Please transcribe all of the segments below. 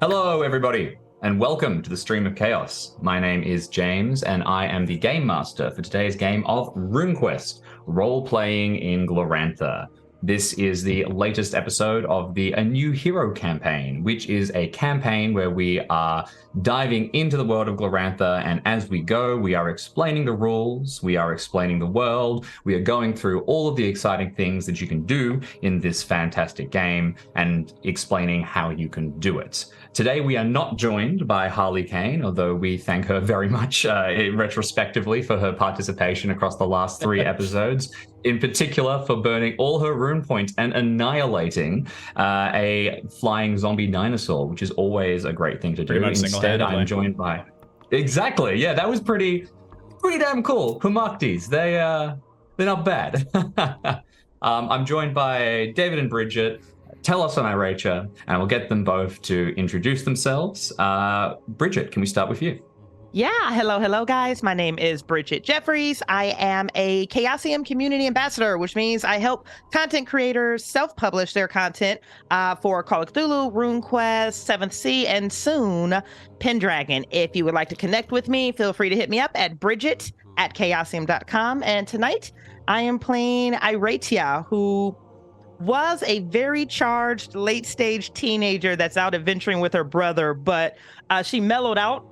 Hello, everybody, and welcome to the Stream of Chaos. My name is James, and I am the Game Master for today's game of RuneQuest, role-playing in Glorantha. This is the latest episode of the A New Hero campaign, which is a campaign where we are diving into the world of Glorantha, and as we go, we are explaining the rules, we are explaining the world, we are going through all of the exciting things that you can do in this fantastic game, and explaining how you can do it. Today we are not joined by Harley Kane, although we thank her very much retrospectively for her participation across the last 3 episodes, in particular for burning all her rune points and annihilating a flying zombie dinosaur, which is always a great thing to do. Instead, I'm joined by... Exactly, yeah, that was pretty damn cool. Humaktis, they're not bad. I'm joined by David and Bridget. Telos and Iracha, and we'll get them both to introduce themselves. Bridget, can we start with you? Yeah, hello guys. My name is Bridget Jeffries. I am a Chaosium community ambassador, which means I help content creators self-publish their content for Call of Cthulhu, RuneQuest, 7th Sea, and soon Pendragon. If you would like to connect with me, feel free to hit me up at bridget@chaosium.com. And tonight I am playing Iracha, who was a very charged late-stage teenager that's out adventuring with her brother, but she mellowed out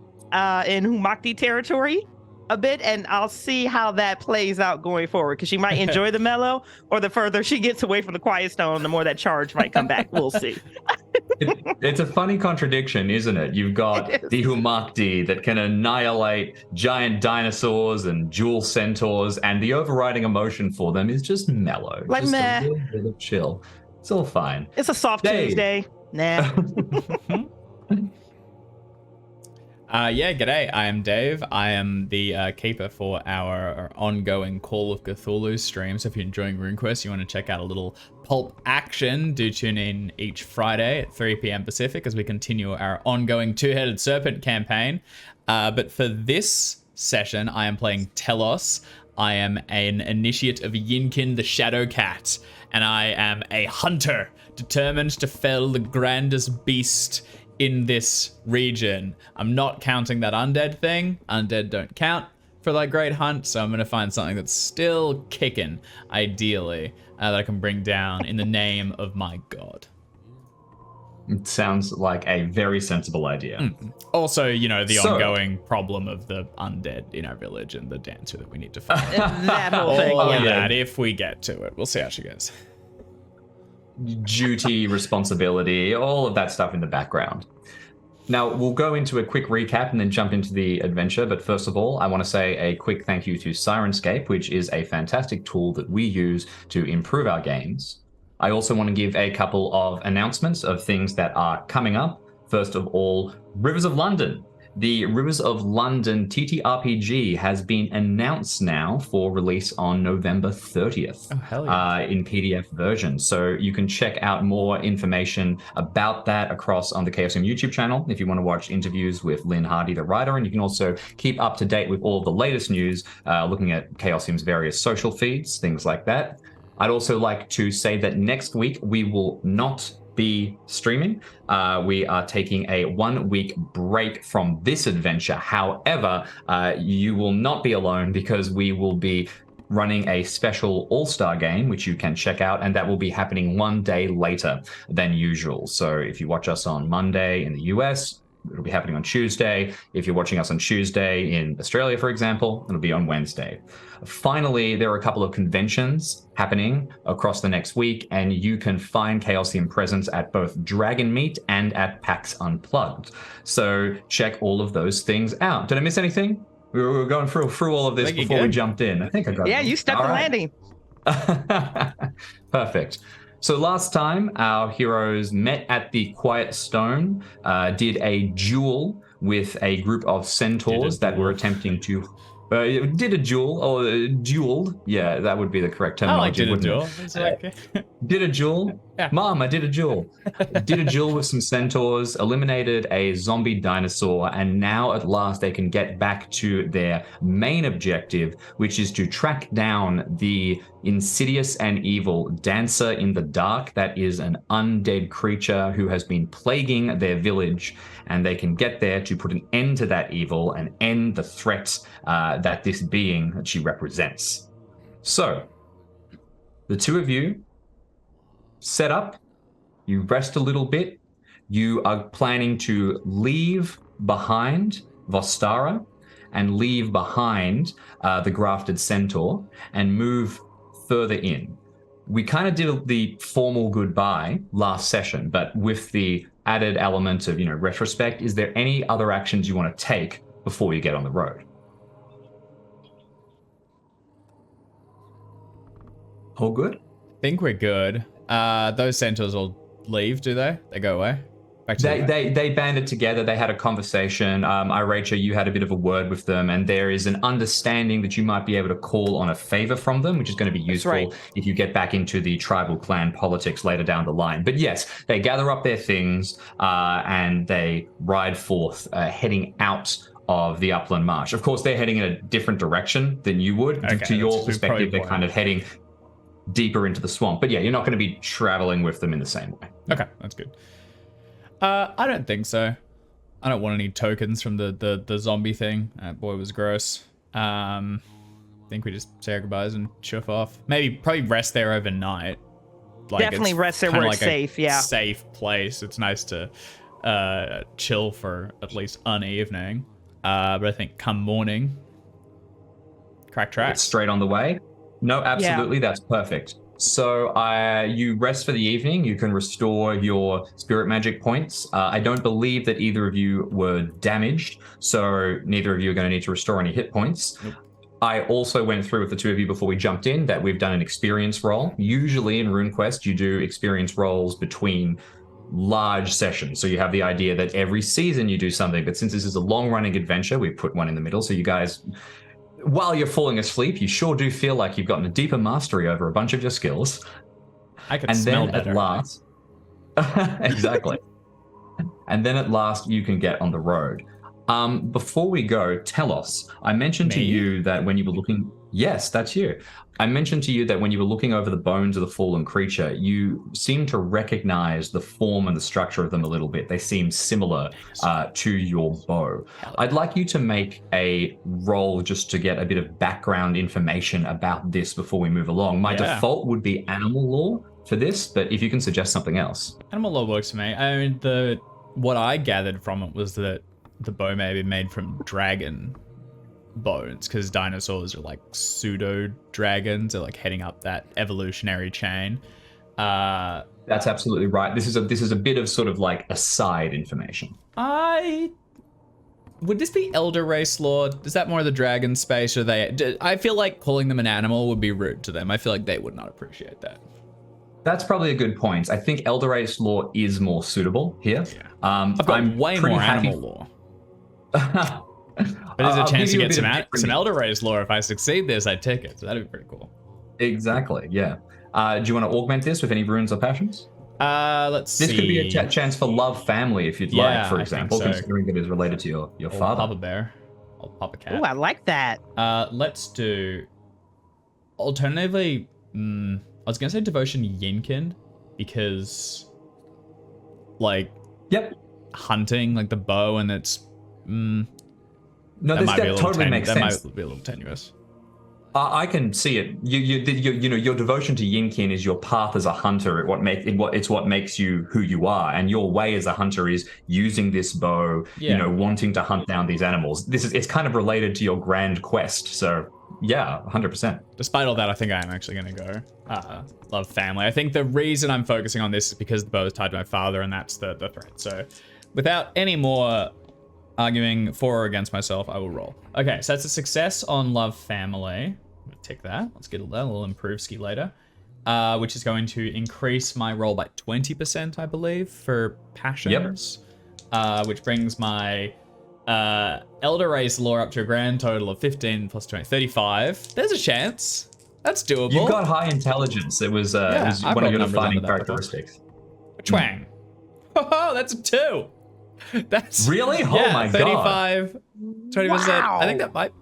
in Humakti territory a bit, and I'll see how that plays out going forward, because she might enjoy the mellow, or the further she gets away from the Quiet Stone, the more that charge might come back. We'll see. It's a funny contradiction, isn't it? You've got the Humakti that can annihilate giant dinosaurs and dual centaurs, and the overriding emotion for them is just mellow. Like, just meh. a little bit of chill. It's all fine. It's a soft Tuesday. Nah. Yeah, g'day. I am Dave. I am the keeper for our ongoing Call of Cthulhu stream. So if you're enjoying RuneQuest, you want to check out a little pulp action, do tune in each Friday at 3 p.m. Pacific as we continue our ongoing Two-Headed Serpent campaign. But for this session, I am playing Telos. I am an initiate of Yinkin the Shadow Cat, and I am a hunter determined to fell the grandest beast in this region. I'm not counting that undead thing. Undead don't count for that great hunt, so I'm going to find something that's still kicking, ideally, that I can bring down in the name of my god. It sounds like a very sensible idea. Also, the ongoing problem of the undead in our village and the dancer that we need to find. That whole thing. All Yeah. of that, if we get to it. We'll see how she goes. Duty, responsibility, all of that stuff in the background. Now, we'll go into a quick recap and then jump into the adventure, but first of all, I want to say a quick thank you to Sirenscape, which is a fantastic tool that we use to improve our games. I also want to give a couple of announcements of things that are coming up. First of all, Rivers of London. The Rivers of London TTRPG has been announced now for release on November 30th in PDF version. So you can check out more information about that across on the Chaosium YouTube channel if you want to watch interviews with Lynn Hardy, the writer, and you can also keep up to date with all of the latest news, looking at Chaosium's various social feeds, things like that. I'd also like to say that next week we will not be streaming. We are taking a 1-week break from this adventure. However, you will not be alone, because we will be running a special all-star game, which you can check out, and that will be happening 1 day later than usual. So if you watch us on Monday in the US, it'll be happening on Tuesday. If you're watching us on Tuesday in Australia, for example, it'll be on Wednesday. Finally, there are a couple of conventions happening across the next week, and you can find Chaosium presence at both Dragon Meet and at PAX Unplugged. So check all of those things out. Did I miss anything? We were going through all of this before we jumped in. I think I got it. Yeah, you stepped the landing. Perfect. So last time, our heroes met at the Quiet Stone, did a duel with a group of centaurs that were attempting to Did a duel or dueled? Yeah, that would be the correct I like terminology. did a wouldn't duel. it? It's like, Did a duel? Yeah. Mom, I did a duel. Did a duel with some centaurs, eliminated a zombie dinosaur, and now at last they can get back to their main objective, which is to track down the insidious and evil dancer in the dark. That is an undead creature who has been plaguing their village, and they can get there to put an end to that evil and end the threat that this being that she represents. So, the two of you set up, you rest a little bit, you are planning to leave behind Vostara and leave behind the grafted centaur and move further in. We kind of did the formal goodbye last session, but with the added element of, retrospect, is there any other actions you want to take before you get on the road? All good? I think we're good. Those centaurs will leave, do they? They go away? Back to They banded together. They had a conversation. Iracha, you had a bit of a word with them, and there is an understanding that you might be able to call on a favor from them, which is going to be useful if you get back into the tribal clan politics later down the line. But yes, they gather up their things and they ride forth, heading out of the upland marsh. Of course, they're heading in a different direction than you would. Okay, to your perspective, they're kind of heading deeper into the swamp. But yeah, you're not going to be traveling with them in the same way. Okay, that's good. I don't think so. I don't want any tokens from the zombie thing. That boy was gross. I think we just say our goodbyes and chuff off. Probably rest there overnight. Definitely rest there where it's safe, yeah. Safe place. It's nice to chill for at least an evening. But I think come morning, crack track. It's straight on the way. No, absolutely, that's perfect. So you rest for the evening. You can restore your spirit magic points. I don't believe that either of you were damaged, so neither of you are going to need to restore any hit points. Nope. I also went through with the two of you before we jumped in that we've done an experience roll. Usually in RuneQuest, you do experience rolls between large sessions. So you have the idea that every season you do something, but since this is a long-running adventure, we put one in the middle, so you guys, while you're falling asleep, you sure do feel like you've gotten a deeper mastery over a bunch of your skills. I can smell better. At last, exactly. And then at last, you can get on the road. Before we go, Telos, I mentioned to you that when you were looking... Yes, that's you. I mentioned to you that when you were looking over the bones of the fallen creature, you seem to recognize the form and the structure of them a little bit. They seem similar to your bow. I'd like you to make a roll just to get a bit of background information about this before we move along. My default would be animal lore for this, but if you can suggest something else. Animal lore works for me. I mean, what I gathered from it was that the bow may be made from dragon bones, because dinosaurs are like pseudo dragons. They're like heading up that evolutionary chain. That's absolutely right. This is a bit of sort of like aside information. Would this be elder race lore? Is that more of the dragon space? Or I feel like calling them an animal would be rude to them. I feel like they would not appreciate that. That's probably a good point. I think elder race lore is more suitable here. Yeah. I've got way more animal lore. But there's a chance to get some elder race lore. If I succeed this, I'd take it. So that'd be pretty cool. Exactly, yeah. Do you want to augment this with any runes or passions? Let's see. This could be a chance for love family, if you'd like, for example, considering it is related to your father. Papa bear. Old Papa cat. Oh, I like that. Let's do... Alternatively, I was going to say devotion Yinkin, because... Like... Yep. Hunting, like the bow, and it's... No, that totally makes sense. That might be a little tenuous. I can see it. Your devotion to Yinkin is your path as a hunter. It's what makes you who you are, and your way as a hunter is using this bow. Yeah. Wanting to hunt down these animals. It's kind of related to your grand quest. So yeah, 100%. Despite all that, I think I am actually going to go love family. I think the reason I'm focusing on this is because the bow is tied to my father, and that's the threat. So without any more arguing for or against myself, I will roll. Okay, so that's a success on love family. I'm gonna tick that. Let's get a little improve ski later, which is going to increase my roll by 20%, I believe, for passions. Yep. Which brings my Elder Race lore up to a grand total of 15 plus 20, 35. There's a chance. That's doable. You've got high intelligence. It was I've one of got your numbers defining under that before. characteristics. Twang. Oh, that's a 2. That's Really? Oh my god. 35, 20%. Wow. I think that might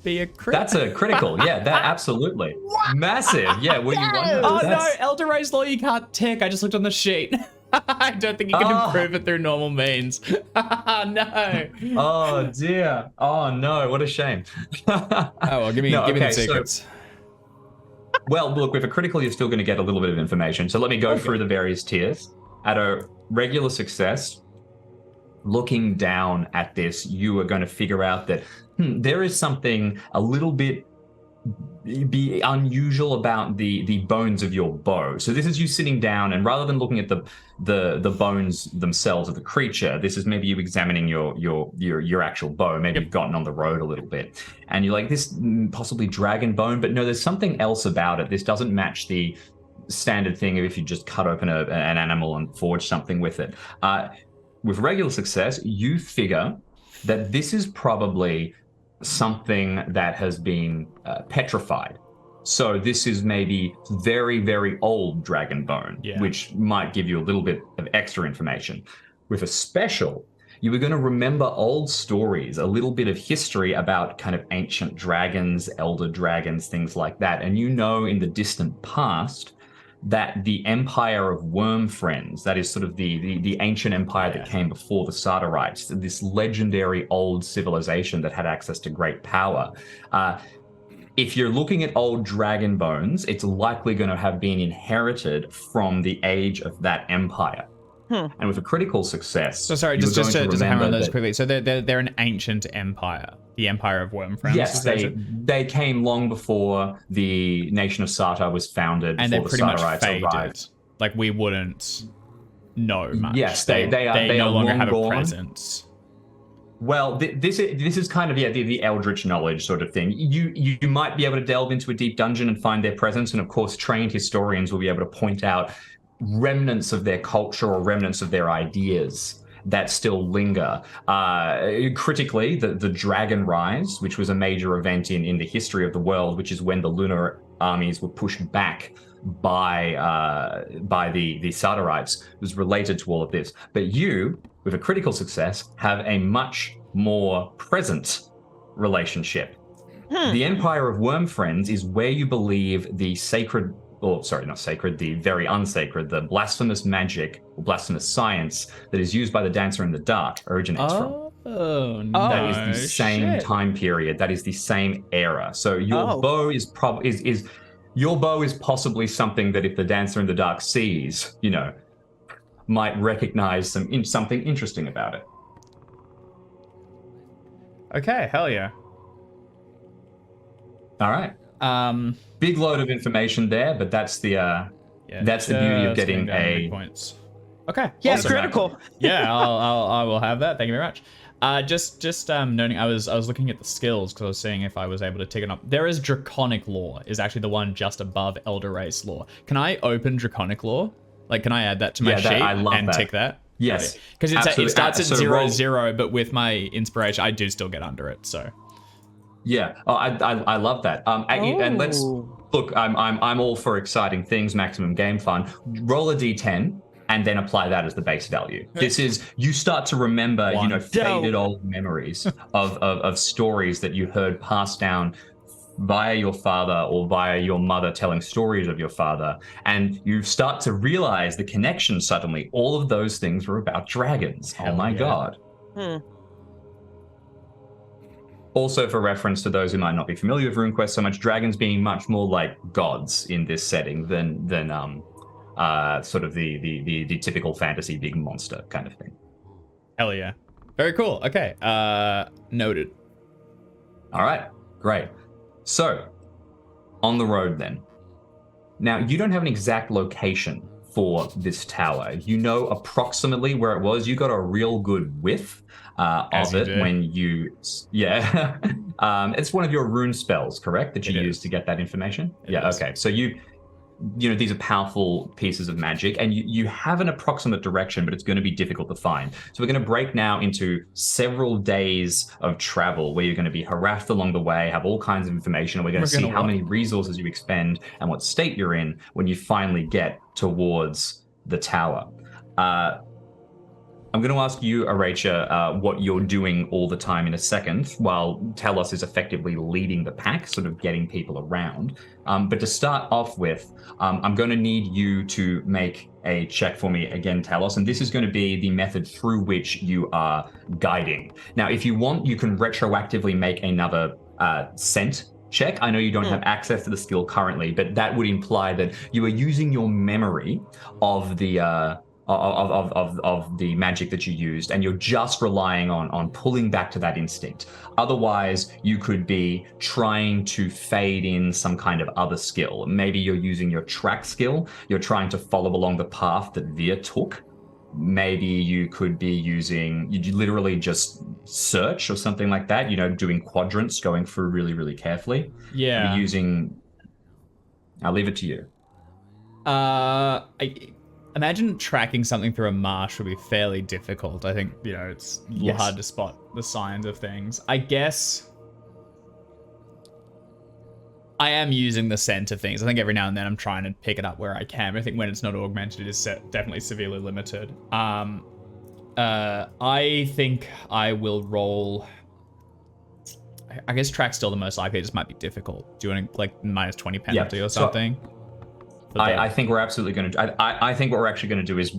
be a crit. That's a critical. Yeah, that absolutely. Massive. Yeah, what you wonder? Oh no, That's- Elder Race lore you can't tick. I just looked on the sheet. I don't think you can improve it through normal means. No. Oh dear. Oh no, what a shame. Oh well, give me the secrets. Well, look, with a critical, you're still going to get a little bit of information. So let me go through the various tiers. At a regular success, looking down at this, you are going to figure out that there is something a little bit unusual about the bones of your bow. So this is you sitting down, and rather than looking at the bones themselves of the creature, this is maybe you examining your actual bow. Maybe you've gotten on the road a little bit, and you're like, this possibly dragon bone, but no, there's something else about it. This doesn't match the standard thing of if you just cut open an animal and forge something with it. With regular success, you figure that this is probably something that has been petrified. So this is maybe very, very old dragon bone, which might give you a little bit of extra information. With a special, you were going to remember old stories, a little bit of history about kind of ancient dragons, elder dragons, things like that. And you know in the distant past that the Empire of Worm Friends, that is sort of the ancient empire that came before the Sartorites, this legendary old civilization that had access to great power. If you're looking at old dragon bones, it's likely going to have been inherited from the age of that empire. And with a critical success, so sorry, just to hammer on those quickly. So they're an ancient empire, the Empire of Worm Friends. Yes, they came long before the nation of Sartar was founded, and they before pretty the much Sartorites faded. arrived. Like we wouldn't know much. Yes, they no are longer long have gone. a presence. Well, this is kind of the eldritch knowledge sort of thing. You might be able to delve into a deep dungeon and find their presence, and of course, trained historians will be able to point out remnants of their culture or remnants of their ideas that still linger. Critically, the Dragon Rise, which was a major event in the history of the world, which is when the lunar armies were pushed back by the Sartorites, was related to all of this. But you, with a critical success, have a much more present relationship. The Empire of Worm Friends is where you believe the sacred, or sorry, not sacred, the very unsacred, the blasphemous magic or blasphemous science that is used by the Dancer in the Dark originates from. Oh, no. That is the same time period. That is the same era. So your bow is your bow is possibly something that if the Dancer in the Dark sees, might recognize something interesting about it. Okay, hell yeah. All right. Big load of information there, but that's the beauty of getting a points. Okay. Yeah, awesome. critical. Yeah, I will have that. Thank you very much. Just noting, I was looking at the skills because I was seeing if I was able to tick it up. There is Draconic Lore, is actually the one just above Elder Race Lore. Can I open Draconic Lore? Like, can I add that to my sheet and tick that? Yes, because it starts at 0, but with my inspiration, I do still get under it. So. Yeah, I love that. And let's look. I'm all for exciting things, maximum game fun. Roll a d10 and then apply that as the base value. This is you start to remember, faded old memories of stories that you heard passed down via your father or via your mother telling stories of your father, and you start to realize the connection suddenly. All of those things were about dragons. Oh my god. Also, for reference to those who might not be familiar with RuneQuest so much, dragons being much more like gods in this setting than sort of the typical fantasy big monster kind of thing. Hell yeah. Very cool. Okay. Noted. All right. Great. So, on the road then. Now, you don't have an exact location for this tower. You know approximately where it was. You got a real good whiff of it when you... Yeah. It's one of your rune spells, correct? That you use to get that information? Yeah, okay. So these are powerful pieces of magic, and you have an approximate direction, but it's going to be difficult to find. So we're going to break now into several days of travel where you're going to be harassed along the way, have all kinds of information, and we're going to see how many resources you expend and what state you're in when you finally get towards the tower. I'm going to ask you, Aracha, what you're doing all the time in a second, while Telos is effectively leading the pack, sort of getting people around. But to start off with, I'm going to need you to make a check for me again, Telos, and this is going to be the method through which you are guiding. Now, if you want, you can retroactively make another scent check. I know you don't have access to the skill currently, but that would imply that you are using your memory of the of the magic that you used, and you're just relying on pulling back to that instinct. Otherwise, you could be trying to fade in some kind of other skill. Maybe you're using your track skill. You're trying to follow along the path that Veer took. Maybe you could be using, you literally just search or something like that, doing quadrants, going through really, really carefully. Yeah. I'll leave it to you. I imagine tracking something through a marsh would be fairly difficult. I think, it's a little hard to spot the signs of things. I guess I am using the scent of things. I think every now and then I'm trying to pick it up where I can. But I think when it's not augmented, it is definitely severely limited. I think I will roll. I guess track's still the most likely. It just might be difficult. Do you want to minus 20 penalty or something? I think we're absolutely going to. I think what we're actually going to do is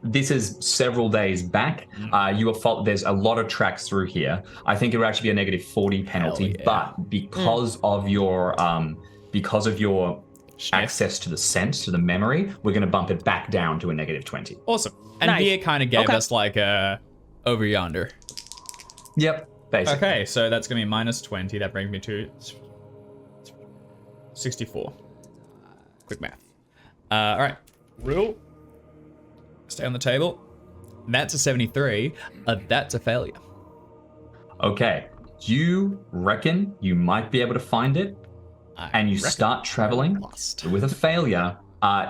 this is several days back. There's a lot of tracks through here. I think it would actually be a negative 40 penalty, but because of your access to the sense, to the memory, we're going to bump it back down to a negative 20. Awesome. And Veer kind of gave us a over yonder. Yep. Basically. Okay, so that's going to be minus 20. That brings me to 64. Quick math. All right. Rule. Stay on the table. That's a 73. That's a failure. Okay. You reckon you might be able to find it, and you start traveling with a failure.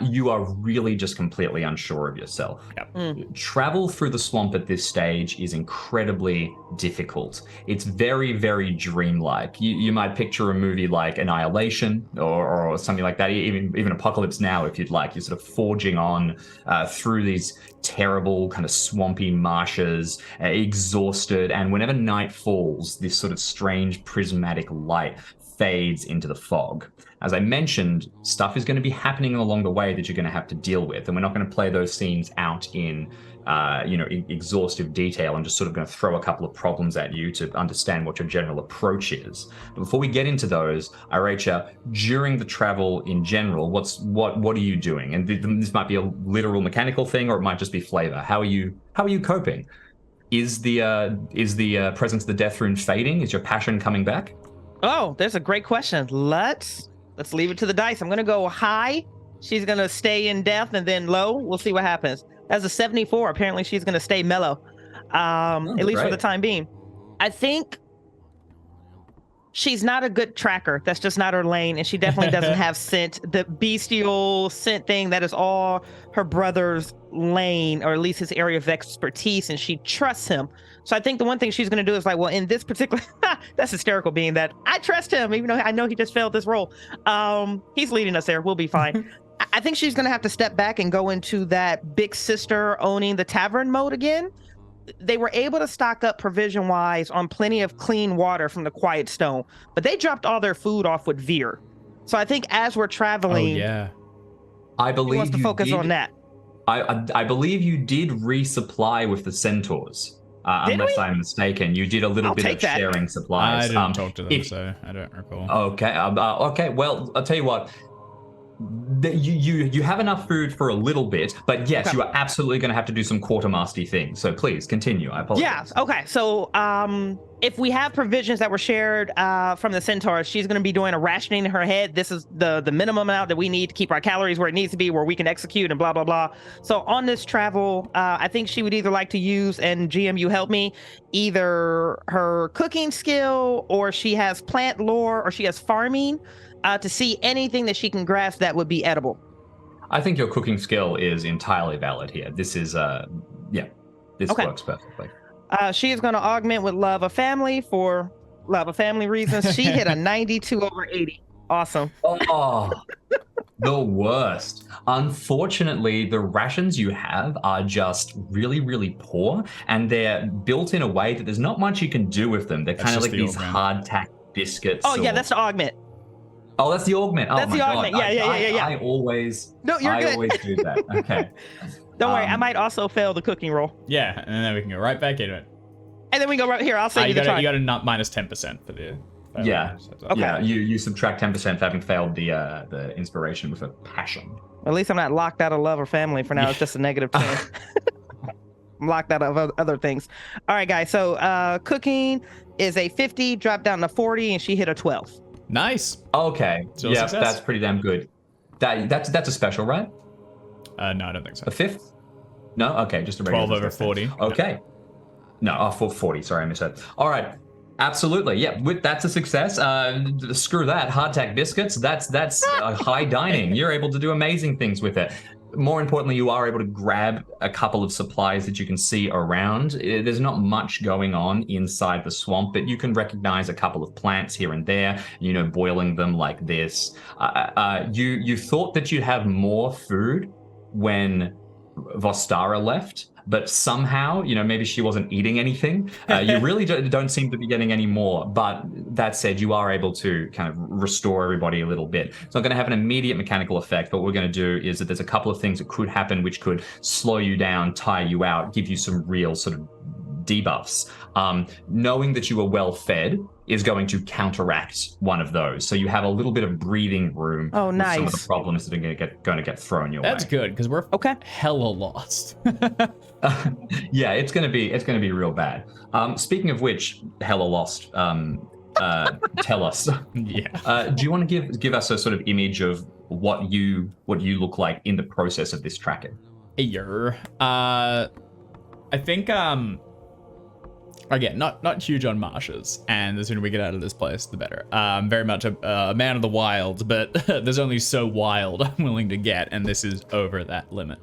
You are really just completely unsure of yourself. Yep. Travel through the swamp at this stage is incredibly difficult. It's very, very dreamlike. You might picture a movie like Annihilation or something like that, even Apocalypse Now, if you'd like. You're sort of forging on through these terrible kind of swampy marshes, exhausted, and whenever night falls, this sort of strange prismatic light fades into the fog. As I mentioned, stuff is going to be happening along the way that you're going to have to deal with, and we're not going to play those scenes out in exhaustive detail. I'm just sort of going to throw a couple of problems at you to understand what your general approach is. But before we get into those, Aracha, during the travel in general, what are you doing? And this might be a literal mechanical thing, or it might just be flavor. How are you coping? Is the presence of the death rune fading? Is your passion coming back? Oh, that's a great question. Let's leave it to the dice. I'm going to go high. She's going to stay in death, and then low. We'll see what happens. That's a 74. Apparently, she's going to stay mellow, at least for the time being. I think she's not a good tracker. That's just not her lane, and she definitely doesn't have scent. The bestial scent thing, that is all her brother's lane, or at least his area of expertise, and she trusts him. So I think the one thing she's going to do is in this particular, that's hysterical, being that I trust him, even though I know he just failed this role. He's leading us there. We'll be fine. I think she's going to have to step back and go into that big sister owning the tavern mode again. They were able to stock up provision-wise on plenty of clean water from the Quiet Stone, but they dropped all their food off with Veer. So I think as we're traveling, I believe he wants to focus on that. I believe you did resupply with the centaurs. Unless I'm mistaken, you did a little bit of sharing supplies. I didn't talk to them, so I don't recall. Okay. Okay. Well, I'll tell you what. You have enough food for a little bit, but yes, you are absolutely going to have to do some quartermastery things. So please continue. I apologize. Yeah. Okay. So if we have provisions that were shared from the Centaur, she's going to be doing a rationing in her head. This is the minimum amount that we need to keep our calories where it needs to be, where we can execute and blah, blah, blah. So on this travel, I think she would either like to use, and GM, you help me, either her cooking skill, or she has plant lore, or she has farming to see anything that she can grasp that would be edible. I think your cooking skill is entirely valid here. This is, this works perfectly. She is going to augment with love of family for love of family reasons. She hit a 92 over 80. Awesome. Oh, the worst. Unfortunately, the rations you have are just really, really poor, and they're built in a way that there's not much you can do with them. They're kind of like these hardtack biscuits. Oh, yeah, that's the augment. Oh, that's the augment. Oh, that's my the God. augment. Yeah. I always, no, you're good. always do that. Okay. Don't worry, I might also fail the cooking roll. Yeah, and then we can go right back into it. And then we go right here. I'll save you the try. You got a minus 10% for the. Yeah. Okay. Yeah. You subtract 10% for having failed the inspiration with a passion. At least I'm not locked out of love or family for now. It's just a negative 10. I'm locked out of other things. All right, guys. So cooking is a 50, dropped down to 40, and she hit a 12. Nice. Okay. Yeah, that's pretty damn good. That's a special, right? No, I don't think so. A fifth? No? Okay, just a regular 12 over 40. Okay. No, 40. Sorry, I misheard. All right. Absolutely. Yeah, that's a success. Screw that. Hardtack biscuits, that's high dining. You're able to do amazing things with it. More importantly, you are able to grab a couple of supplies that you can see around. There's not much going on inside the swamp, but you can recognize a couple of plants here and there, boiling them like this. You thought that you'd have more food when Vostara left, but somehow, maybe she wasn't eating anything. You really don't seem to be getting any more. But that said, you are able to kind of restore everybody a little bit. It's not going to have an immediate mechanical effect. But what we're going to do is that there's a couple of things that could happen which could slow you down, tire you out, give you some real sort of debuffs. Knowing that you are well fed is going to counteract one of those. So you have a little bit of breathing room. Oh, nice. With some of the problems that are going to get thrown your way. That's good, because we're hella lost. Yeah, it's gonna be real bad. Speaking of which, hella lost. Tell us. Yeah. Do you want to give us a sort of image of what you look like in the process of this tracking? I think again, not huge on marshes, and the sooner we get out of this place, the better. I'm very much a man of the wild, but there's only so wild I'm willing to get, and this is over that limit.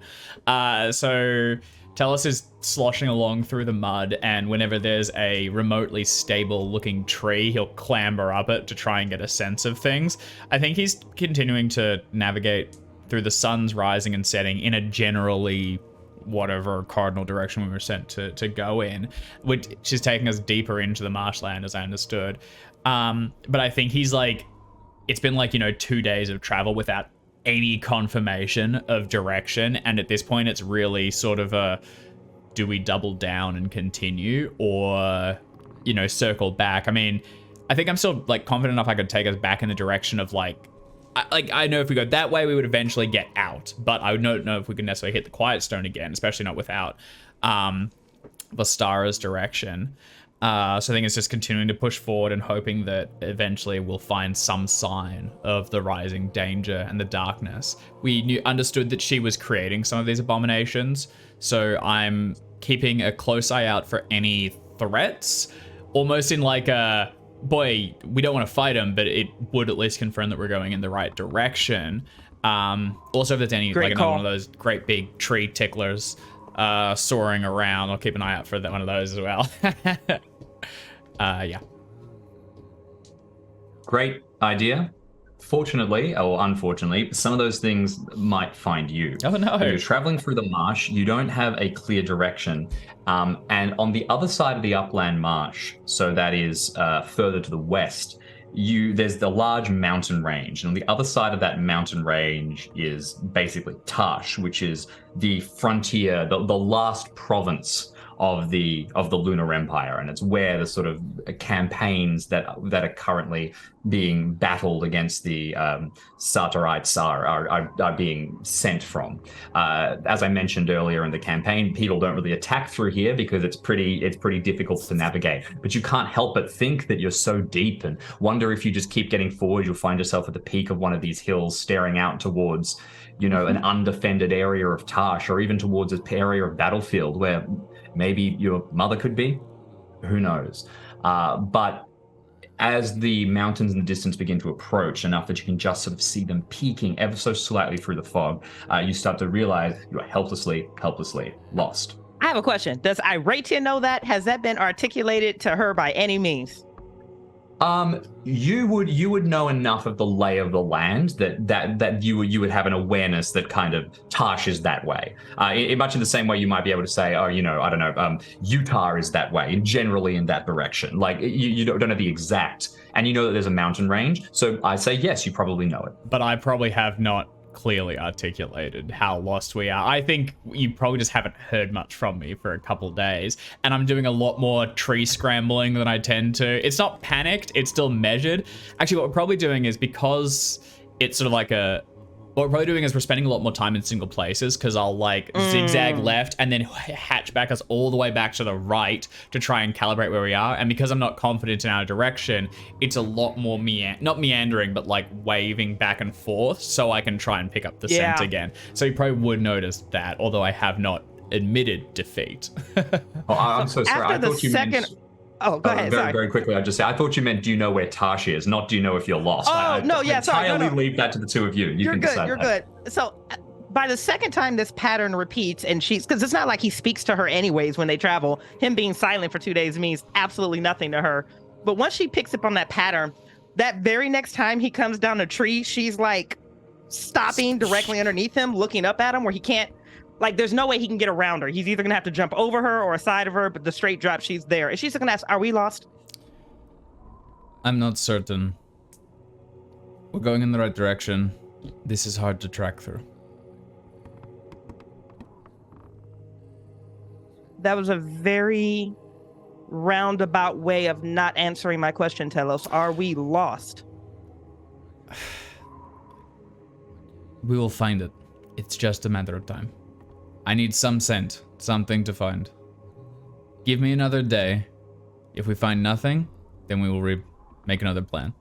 So Tellus is sloshing along through the mud, and whenever there's a remotely stable-looking tree, he'll clamber up it to try and get a sense of things. I think he's continuing to navigate through the sun's rising and setting in a generally whatever cardinal direction we were sent to go in, which is taking us deeper into the marshland, as I understood. But I think he's it's been 2 days of travel without any confirmation of direction, and at this point it's really sort of a, do we double down and continue, or circle back? I mean, I think I'm still confident enough I could take us back in the direction of I know if we go that way, we would eventually get out, but I don't know if we can necessarily hit the Quiet Stone again, especially not without Vostara's direction. So I think it's just continuing to push forward and hoping that eventually we'll find some sign of the rising danger and the darkness. We understood that she was creating some of these abominations, so I'm keeping a close eye out for any threats, almost in a, boy, we don't want to fight him, but it would at least confirm that we're going in the right direction. Also, if there's any another one of those great big tree ticklers soaring around, I'll keep an eye out for one of those as well. Yeah. Great idea. Fortunately, or unfortunately, some of those things might find you. Oh no! When you're traveling through the marsh, you don't have a clear direction, and on the other side of the upland marsh, so that is further to the west, there's the large mountain range, and on the other side of that mountain range is basically Tash, which is the frontier, the last province of the Lunar Empire, and it's where the sort of campaigns that are currently being battled against the Sartorites are being sent from. As I mentioned earlier in the campaign, people don't really attack through here because it's pretty difficult to navigate. But you can't help but think that you're so deep, and wonder if you just keep getting forward, you'll find yourself at the peak of one of these hills, staring out towards, you know, an undefended area of Tarsh, or even towards an area of battlefield where maybe your mother could be. Who knows? But as the mountains in the distance begin to approach enough that you can just sort of see them peeking ever so slightly through the fog, you start to realize you are helplessly lost. I have a question. Does Iratia know that? Has that been articulated to her by any means? You would know enough of the lay of the land that you would have an awareness that kind of Tarsh is that way. Much in the same way you might be able to say, oh, you know, I don't know, Utah is that way, and generally in that direction. Like you don't know the exact, and you know that there's a mountain range. So I say yes, you probably know it. But I probably have not clearly articulated how lost we are. I think you probably just haven't heard much from me for a couple days, and I'm doing a lot more tree scrambling than I tend to. It's not panicked, it's still measured. Actually, what we're probably doing is, because it's sort of like what we're probably doing is we're spending a lot more time in single places, because I'll like zigzag left and then hatch back us all the way back to the right to try and calibrate where we are. And because I'm not confident in our direction, it's a lot more not meandering, but like waving back and forth so I can try and pick up the scent again. So you probably would notice that, although I have not admitted defeat. Oh, I'm so sorry. I thought you meant... Oh, go ahead. Sorry. Very quickly, I'd just say, I thought you meant, do you know where Tarsh is, not do you know if you're lost. Oh, no, yeah, sorry. I leave that to the two of you. You're good. You're good. So by the second time this pattern repeats, and because it's not like he speaks to her anyways when they travel, him being silent for 2 days means absolutely nothing to her. But once she picks up on that pattern, that very next time he comes down a tree, she's like stopping directly underneath him, looking up at him where he can't. Like, there's no way he can get around her. He's either going to have to jump over her or aside of her, but the straight drop, she's there. And she's going to ask, are we lost? I'm not certain. We're going in the right direction. This is hard to track through. That was a very roundabout way of not answering my question, Telos. Are we lost? We will find it. It's just a matter of time. I need some scent, something to find. Give me another day. If we find nothing, then we will make another plan.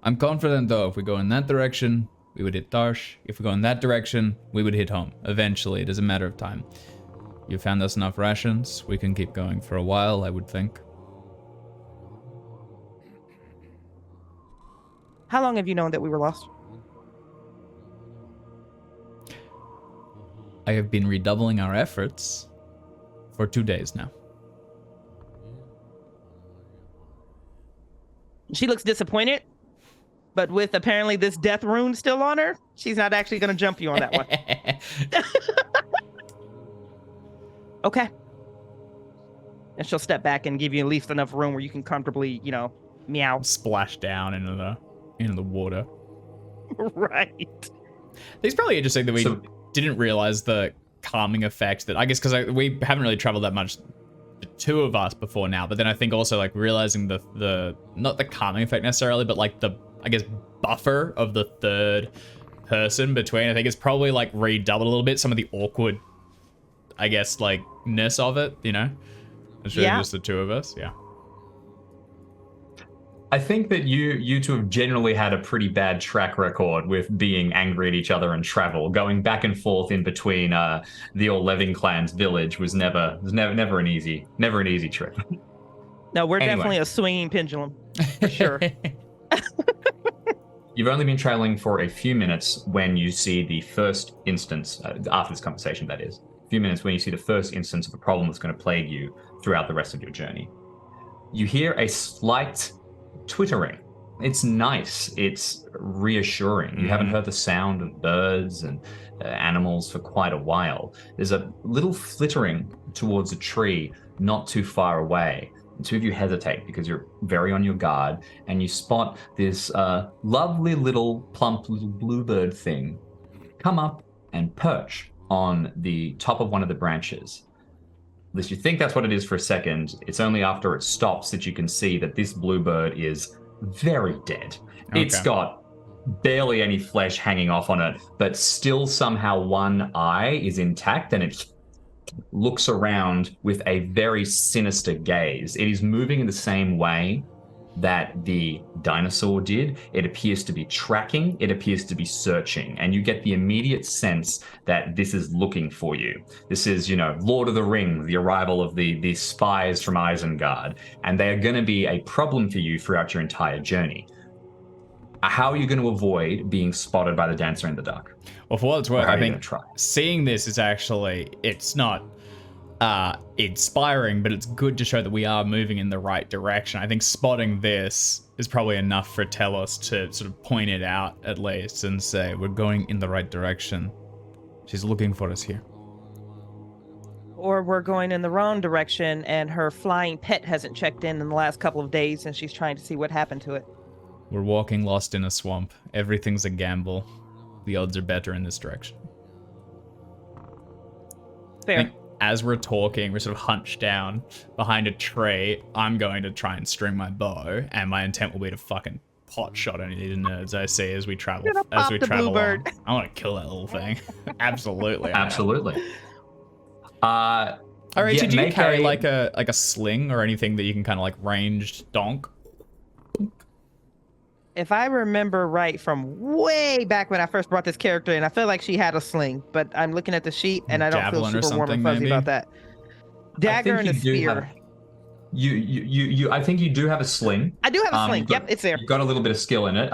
I'm confident, though, if we go in that direction, we would hit Tarsh. If we go in that direction, we would hit home. Eventually, it is a matter of time. You found us enough rations. We can keep going for a while, I would think. How long have you known that we were lost? I have been redoubling our efforts for 2 days now. She looks disappointed, but with apparently this death rune still on her, she's not actually going to jump you on that one. Okay. And she'll step back and give you at least enough room where you can comfortably, you know, meow. Splash down into the water. Right. It's probably interesting that we didn't realize the calming effect that, I guess, because we haven't really traveled that much, the two of us, before now. But then I think also like realizing the not the calming effect necessarily, but like the, I guess, buffer of the third person between. I think it's probably like redoubled a little bit. Some of the awkward, I guess, like ness of it. You know, it's really just the two of us. Yeah. I think that you two have generally had a pretty bad track record with being angry at each other and travel. Going back and forth in between the Orlevin clan's village was never an easy trip. No, we're definitely a swinging pendulum, for sure. You've only been traveling for a few minutes when you see the first instance, after this conversation that is, a few minutes when you see the first instance of a problem that's going to plague you throughout the rest of your journey. You hear a slight twittering. It's nice. It's reassuring. You haven't heard the sound of birds and animals for quite a while. There's a little flittering towards a tree not too far away. The two of you hesitate because you're very on your guard, and you spot this lovely little plump little bluebird thing come up and perch on the top of one of the branches. least you think that's what it is for a second. It's only after it stops that you can see that this bluebird is very dead. Okay. It's got barely any flesh hanging off on it, but still somehow one eye is intact, and it looks around with a very sinister gaze. It is moving in the same way that the dinosaur did. It appears to be tracking, it appears to be searching, and you get the immediate sense that this is looking for you. This is, Lord of the Rings, the arrival of the spies from Isengard, and they are going to be a problem for you throughout your entire journey. How are you going to avoid being spotted by the dancer in the dark? Well, for what it's worth, I think seeing this is actually, it's not inspiring, but it's good to show that we are moving in the right direction. I think spotting this is probably enough for Telos to sort of point it out at least and say, we're going in the right direction. She's looking for us here. Or we're going in the wrong direction and her flying pet hasn't checked in the last couple of days and she's trying to see what happened to it. We're walking lost in a swamp. Everything's a gamble. The odds are better in this direction. Fair. As we're talking, we're sort of hunched down behind a tree. I'm going to try and string my bow, and my intent will be to fucking pot shot any of these nerds I see as we travel. As we travel along. I want to kill that little thing. Absolutely. Absolutely. All right. Did you carry like a sling or anything that you can kind of like ranged donk? If I remember right from way back when I first brought this character in, I feel like she had a sling, but I'm looking at the sheet and I don't feel super warm and fuzzy about that. Dagger and a spear. I think you do have a sling. I do have a sling. Yep, it's there. You've got a little bit of skill in it.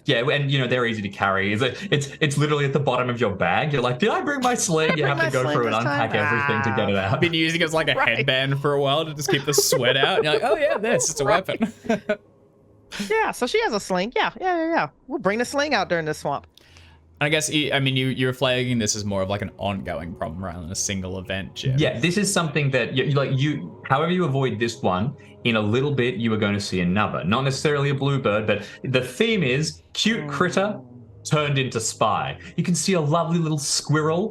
Yeah, and they're easy to carry. It's literally at the bottom of your bag. You're like, did I bring my sling? You have to go through and unpack everything to get it out. I've been using it as like a headband for a while to just keep the sweat out. And you're like, oh yeah, it's a weapon. Yeah, so she has a sling. Yeah. We'll bring the sling out during the swamp. I guess, you're flagging this as more of like an ongoing problem rather than a single event, Jim. Yeah, this is something that, however you avoid this one, in a little bit you are going to see another. Not necessarily a bluebird, but the theme is cute critter turned into spy. You can see a lovely little squirrel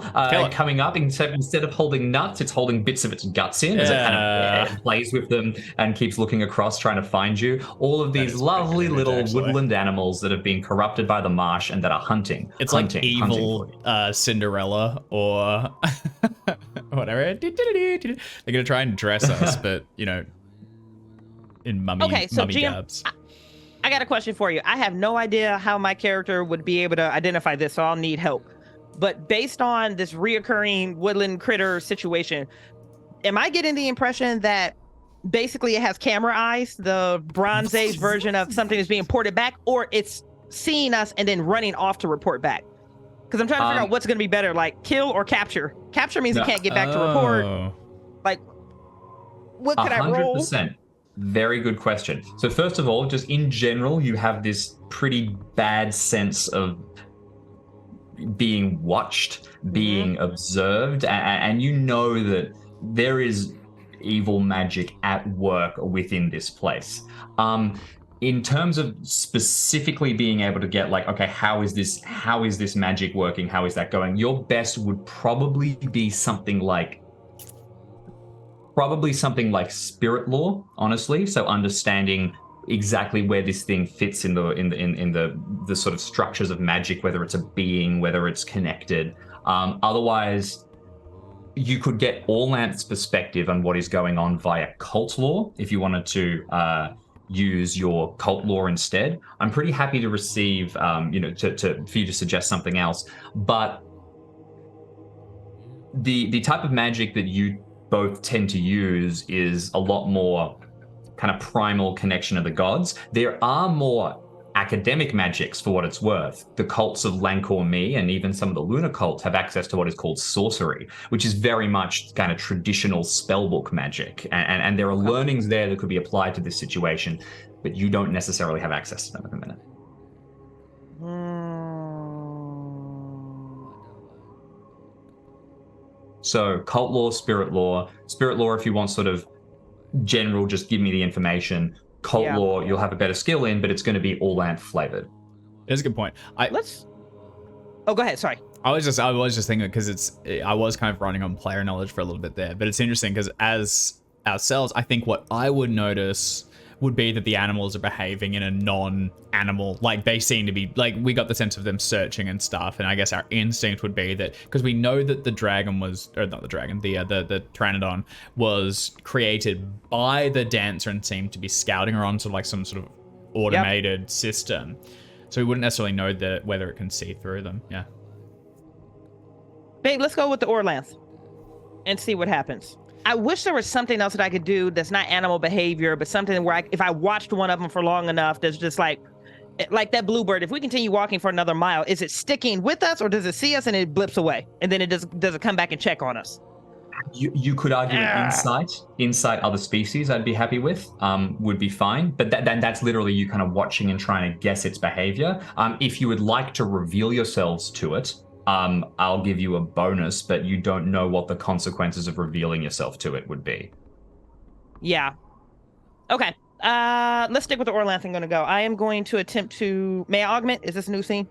coming up. Instead of holding nuts, it's holding bits of its guts in as it kind of plays with them and keeps looking across trying to find you. All of these lovely little woodland animals that have been corrupted by the marsh and that are hunting. It's like evil Cinderella or whatever. They're going to try and dress us, but, in mummy garbs. I got a question for you. I have no idea how my character would be able to identify this, so I'll need help. But based on this reoccurring woodland critter situation, am I getting the impression that basically it has camera eyes, the Bronze Age version of something is being ported back, or it's seeing us and then running off to report back? Because I'm trying to figure out what's going to be better, like kill or capture. Capture means it can't get back to report. Like, what could I roll? 100%. Very good question. So first of all, just in general, you have this pretty bad sense of being watched, being observed, and you know that there is evil magic at work within this place. In terms of specifically being able to get like, okay, how is this magic working? How is that going? Your best would probably be something like spirit lore, honestly. So understanding exactly where this thing fits in the sort of structures of magic, whether it's a being, whether it's connected. Otherwise, you could get Orlanth's perspective on what is going on via cult lore if you wanted to use your cult lore instead. I'm pretty happy to receive, for you to suggest something else. But the type of magic that you both tend to use is a lot more kind of primal connection of the gods. There are more academic magics for what it's worth. The cults of Lancor-Me and even some of the lunar cults have access to what is called sorcery, which is very much kind of traditional spellbook magic. And there are learnings there that could be applied to this situation, but you don't necessarily have access to them at the minute. So cult lore, spirit lore, if you want sort of general, just give me the information. Cult lore, you'll have a better skill in, but it's going to be Orlanth flavored. That's a good point. Oh, go ahead. Sorry. I was just thinking because I was kind of running on player knowledge for a little bit there, but it's interesting because as ourselves, I think what I would notice would be that the animals are behaving in a non-animal, like they seem to be, like we got the sense of them searching and stuff, and I guess our instinct would be that, because we know that the dragon was, or not the dragon, the Pteranodon was created by the dancer and seemed to be scouting around sort of like some sort of automated system. So we wouldn't necessarily know that whether it can see through them. Yeah. Babe, let's go with the Orlanth and see what happens. I wish there was something else that I could do that's not animal behavior, but something where if I watched one of them for long enough, that's just like that bluebird. If we continue walking for another mile, is it sticking with us or does it see us and it blips away? And then it does it come back and check on us? You could argue an insight other species I'd be happy with, would be fine. But that's literally you kind of watching and trying to guess its behavior. If you would like to reveal yourselves to it, I'll give you a bonus, but you don't know what the consequences of revealing yourself to it would be. Yeah. Okay. Let's stick with the Orlanth. I'm going to go. I am going to attempt to... May I augment? Is this a new scene?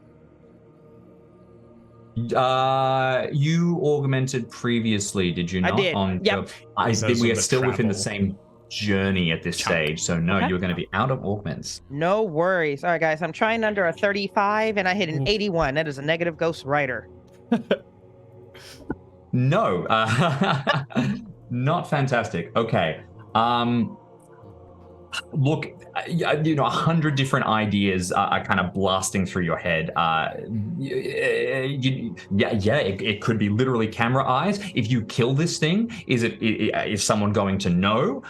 You augmented previously, did you not? I did. Yep. We are still within the same journey at this stage, so no, you're going to be out of augments. No worries. All right, guys, I'm trying under a 35 and I hit an 81. That is a negative Ghost Rider. No, not fantastic. Okay. Look, 100 different ideas are kind of blasting through your head. It could be literally camera eyes. If you kill this thing, is someone going to know?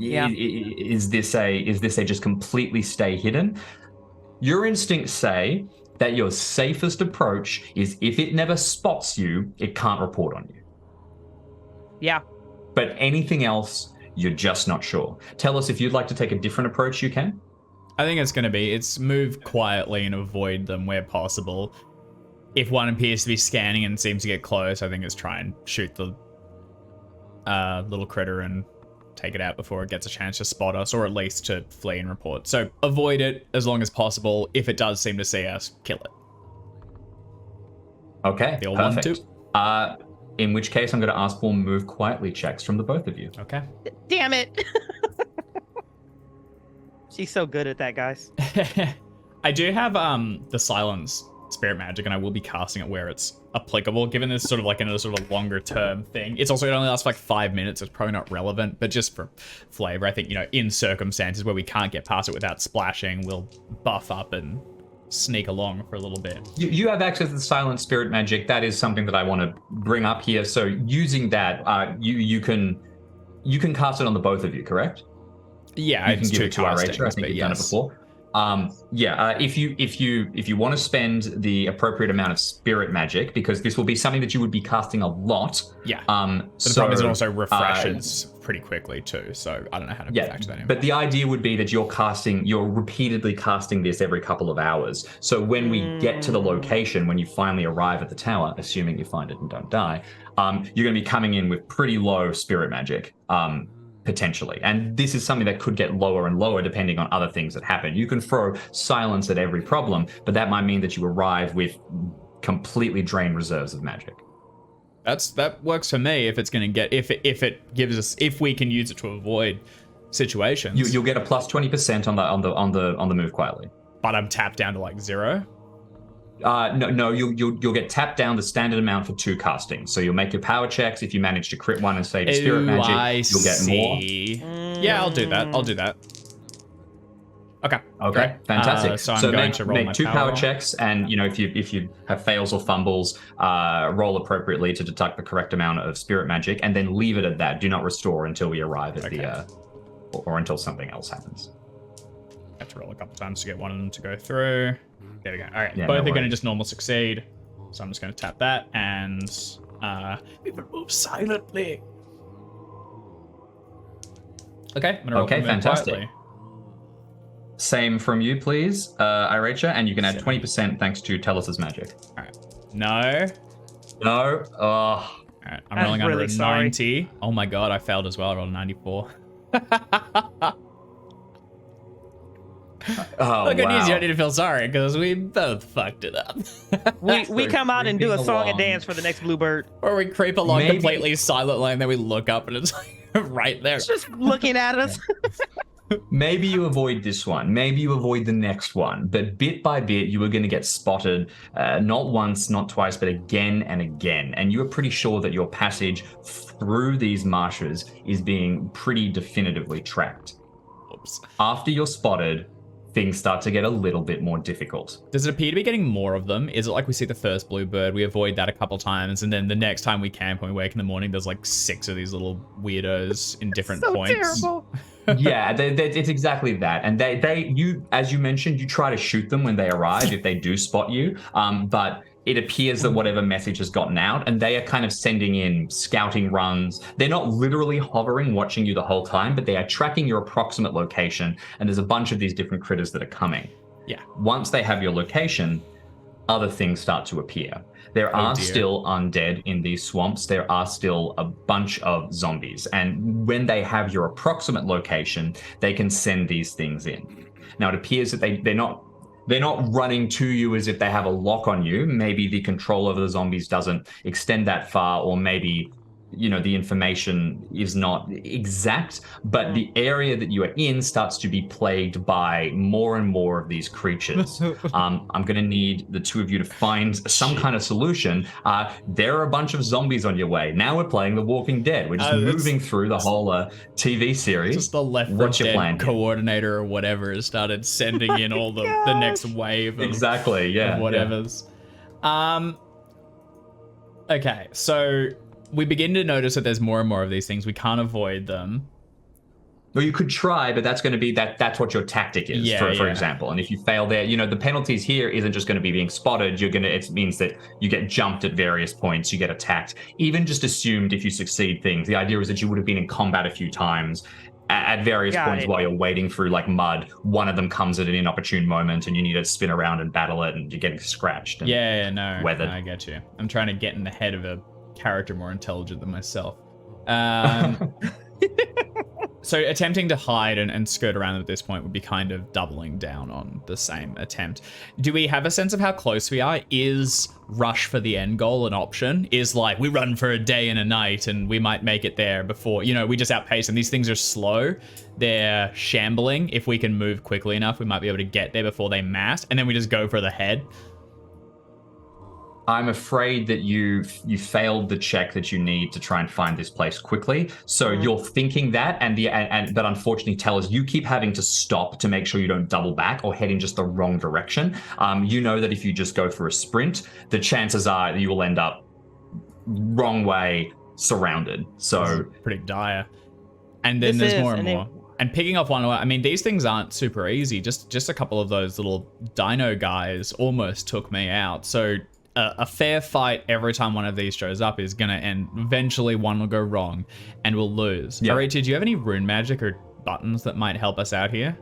Is this a just completely stay hidden? Your instincts say that your safest approach is if it never spots you, it can't report on you. Yeah. But anything else, you're just not sure. Tell us if you'd like to take a different approach, you can. I think it's move quietly and avoid them where possible. If one appears to be scanning and seems to get close, I think it's try and shoot the little critter and take it out before it gets a chance to spot us, or at least to flee and report. So avoid it as long as possible. If it does seem to see us, kill it. Okay, the old perfect. 1, 2. In which case, I'm going to ask for move quietly checks from the both of you. Okay. Damn it. She's so good at that, guys. I do have the silence spirit magic, and I will be casting it where it's applicable, given this sort of like another sort of longer term thing. It's also, it only lasts for like 5 minutes. It's probably not relevant, but just for flavor, I think, in circumstances where we can't get past it without splashing, we'll buff up and sneak along for a little bit. You have access to the silent spirit magic. That is something that I want to bring up here. So using that, you can cast it on the both of you, correct? Yeah, you can give it to Rachel. I think you've done it before. If you want to spend the appropriate amount of spirit magic, because this will be something that you would be casting a lot. Yeah. But the problem is it also refreshes pretty quickly too. So I don't know how to factor that in. But the idea would be that you're repeatedly casting this every couple of hours. So when we get to the location, when you finally arrive at the tower, assuming you find it and don't die, you're going to be coming in with pretty low spirit magic. Potentially. And this is something that could get lower and lower depending on other things that happen. You can throw silence at every problem, but that might mean that you arrive with completely drained reserves of magic. That works for me if it's going to get, if it gives us, if we can use it to avoid situations. You'll get a plus 20% on the move quietly. But I'm tapped down to like 0. No, you'll get tapped down the standard amount for 2 castings. So you'll make your power checks. If you manage to crit one and save your spirit magic, you'll get more. Yeah, I'll do that. Okay. Okay. Fantastic. So I'm going to roll make my 2 power checks, and if you have fails or fumbles, roll appropriately to deduct the correct amount of spirit magic, and then leave it at that. Do not restore until we arrive at the or until something else happens. I have to roll a couple times to get one of them to go through. There we go. All right, yeah, both are going to just normal succeed. So I'm just going to tap that, and we will move silently. Okay, I'm going to roll fantastic. Quietly. Same from you, please, Iracha, and you can add 20% thanks to Telus's magic. All right. No. Oh. All right, I'm rolling really under a sorry. 90. Oh my god, I failed as well. I rolled a 94. Oh, Look, good news, you wow. don't need to feel sorry because we both fucked it up. We come out and do a creeping song and along. dance for the next bluebird. Or we creep along Maybe- completely silently and then we look up and it's like right there. It's just looking at us. Maybe you avoid this one. Maybe you avoid the next one. But bit by bit, you are going to get spotted not once, not twice, but again and again. And you are pretty sure that your passage through these marshes is being pretty definitively tracked. Oops. After you're spotted, things start to get a little bit more difficult. Does it appear to be getting more of them? Is it like we see the first bluebird, we avoid that a couple times, and then the next time we camp when we wake in the morning, there's like 6 of these little weirdos in different So points? terrible. Yeah, it's exactly that. And you, as you mentioned, you try to shoot them when they arrive if they do spot you. But it appears that whatever message has gotten out, and they are kind of sending in scouting runs. They're not literally hovering, watching you the whole time, but they are tracking your approximate location. And there's a bunch of these different critters that are coming. Yeah. Once they have your location, other things start to appear. There are dear. still undead in these swamps. There are still a bunch of zombies. And when they have your approximate location, they can send these things in. Now, it appears that they're not running to you as if they have a lock on you. Maybe the control over the zombies doesn't extend that far, or maybe the information is not exact, but the area that you are in starts to be plagued by more and more of these creatures. I'm going to need the two of you to find some kind of solution. There are a bunch of zombies on your way. Now we're playing The Walking Dead. We're just moving through the whole TV series. Just the Left 4 What's your Dead plan here? coordinator or whatever has started sending in all the next wave of, Exactly, yeah. of whatevers. Okay, so we begin to notice that there's more and more of these things. We can't avoid them. Well, you could try, but that's going to be that's what your tactic is, for example. And if you fail there, the penalties here isn't just going to be being spotted. It means that you get jumped at various points, you get attacked. Even just assumed if you succeed things, the idea is that you would have been in combat a few times at various points while you're wading through like mud. One of them comes at an inopportune moment and you need to spin around and battle it and you're getting scratched. And No, weathered. I get you. I'm trying to get in the head of a character more intelligent than myself. So attempting to hide and skirt around at this point would be kind of doubling down on the same attempt. Do we have a sense of how close we are? Is rush for the end goal an option? Is like we run for a day and a night and we might make it there before, we just outpace, and these things are slow. They're shambling. If we can move quickly enough, we might be able to get there before they mass, and then we just go for the head. I'm afraid that you failed the check that you need to try and find this place quickly. So you're thinking that, but unfortunately, Tellers, you keep having to stop to make sure you don't double back or head in just the wrong direction. You know that if you just go for a sprint, the chances are that you will end up wrong way, surrounded. So pretty dire. And then there's more and more. And picking off one, I mean, these things aren't super easy. Just a couple of those little dino guys almost took me out. So a fair fight every time one of these shows up is going to end. Eventually, one will go wrong and we'll lose. Yep. Arita, do you have any rune magic or buttons that might help us out here?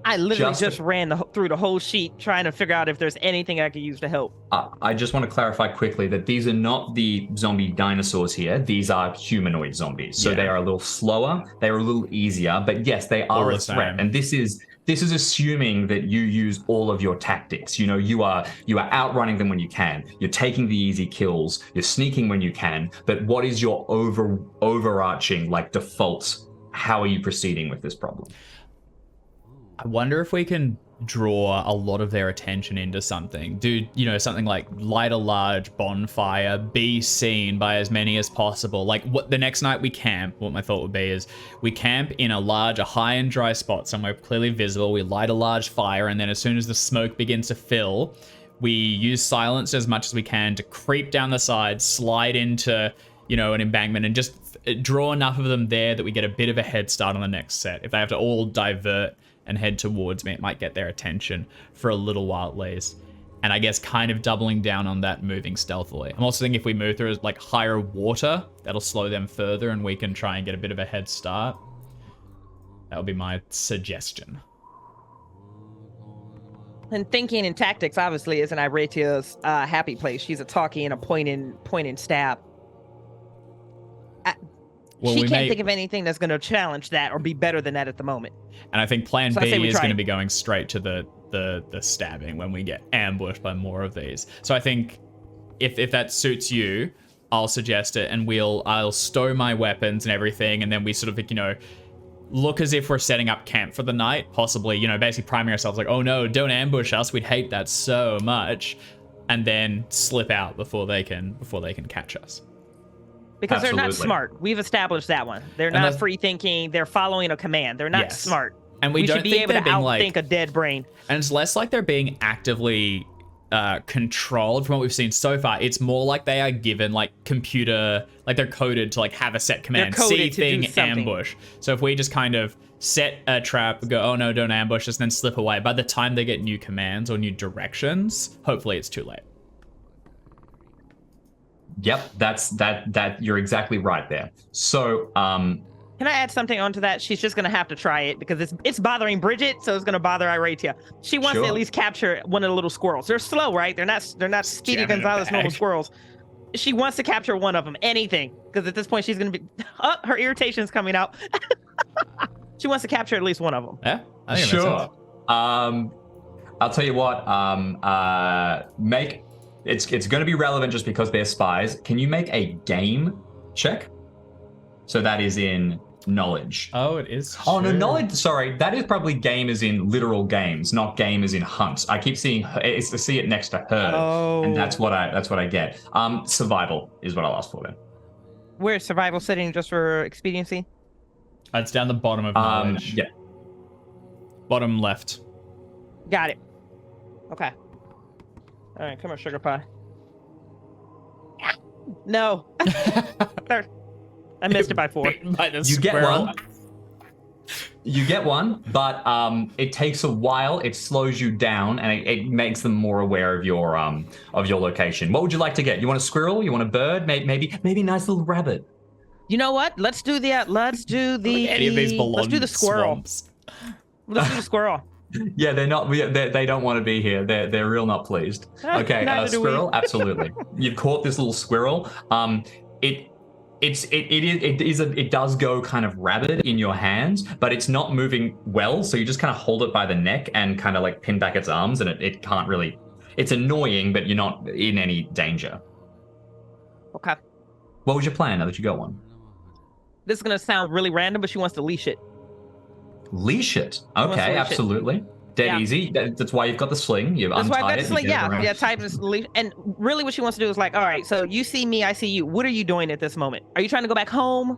I literally just ran through the whole sheet trying to figure out if there's anything I could use to help. I just want to clarify quickly that these are not the zombie dinosaurs here. These are humanoid zombies. So they are a little slower. They are a little easier. But yes, they are a threat. And this is assuming that you use all of your tactics. You are outrunning them when you can. You're taking the easy kills. You're sneaking when you can. But what is your overarching default? How are you proceeding with this problem? I wonder if we can draw a lot of their attention into something. Do, something like light a large bonfire, be seen by as many as possible. Like what the next night we camp, what my thought would be is we camp in a high and dry spot somewhere clearly visible. We light a large fire, and then as soon as the smoke begins to fill, we use silence as much as we can to creep down the side, slide into, an embankment, and just draw enough of them there that we get a bit of a head start on the next set. If they have to all divert and head towards me, it might get their attention for a little while at least. And I guess kind of doubling down on that, moving stealthily. I'm also thinking if we move through higher water, that'll slow them further and we can try and get a bit of a head start. That would be my suggestion. And thinking and tactics obviously isn't Iratia's happy place. She's a talkie and a point and stab. she can't think of anything that's going to challenge that or be better than that at the moment. And I think plan So B is try going to it. be going straight to the stabbing when we get ambushed by more of these. So I think if that suits you, I'll suggest it, and I'll stow my weapons and everything, and then we sort of, you know, look as if we're setting up camp for the night, possibly, you know, basically priming ourselves like, oh no, don't ambush us, we'd hate that so much, and then slip out before they can catch us. Because Absolutely. they're not smart. We've established that one. They're not free thinking. They're following a command. They're not smart. And we don't should be think able to they're being outthink a dead brain. And it's less like they're being actively controlled from what we've seen so far. It's more like they are given like computer, like they're coded to like have a set command, see thing, ambush. So if we just kind of set a trap, go, oh no, don't ambush us, then slip away, by the time they get new commands or new directions, hopefully it's too late. Yep, that you're exactly right there. So can I add something onto that? She's just gonna have to try it because it's bothering Bridget, so it's gonna bother Iratia. She wants to at least capture one of the little squirrels. They're slow, right? They're not Speedy Gonzalez normal squirrels. She wants to capture one of them, anything, because at this point she's gonna be her irritation's coming out. She wants to capture at least one of them. Yeah, I think sure. I'll tell you what. It's going to be relevant just because they're spies. Can you make a game check? So that is in knowledge. Oh, it is. Oh, no, knowledge. Sorry, that is probably game as in literal games, not game as in hunt. I keep seeing her, it's to see it next to her, and that's what I get. Survival is what I'll ask for then. Where's survival sitting just for expediency? It's down the bottom of knowledge. Yeah. Bottom left. Got it. Okay. All right, come on, sugar pie. No. I missed it by 4. You get one. You get one, but it takes a while. It slows you down, and it makes them more aware of your location. What would you like to get? You want a squirrel? You want a bird? Maybe a nice little rabbit. You know what? Let's do the. Any of these let's do the squirrel. Swamps. Let's do the squirrel. Yeah, they're not. They don't want to be here. They're real not pleased. Okay, squirrel. Absolutely. You've caught this little squirrel. It does go kind of rabid in your hands, but it's not moving well. So you just kind of hold it by the neck and kind of like pin back its arms, and it can't really. It's annoying, but you're not in any danger. Okay. What was your plan now that you got one? This is gonna sound really random, but she wants to leash it. Leash it. Okay, absolutely. Dead easy. That's why you've got the sling. You've untied it. That's why I've got the sling. Yeah, tied this leash. And really, what she wants to do is like, all right, so you see me, I see you. What are you doing at this moment? Are you trying to go back home?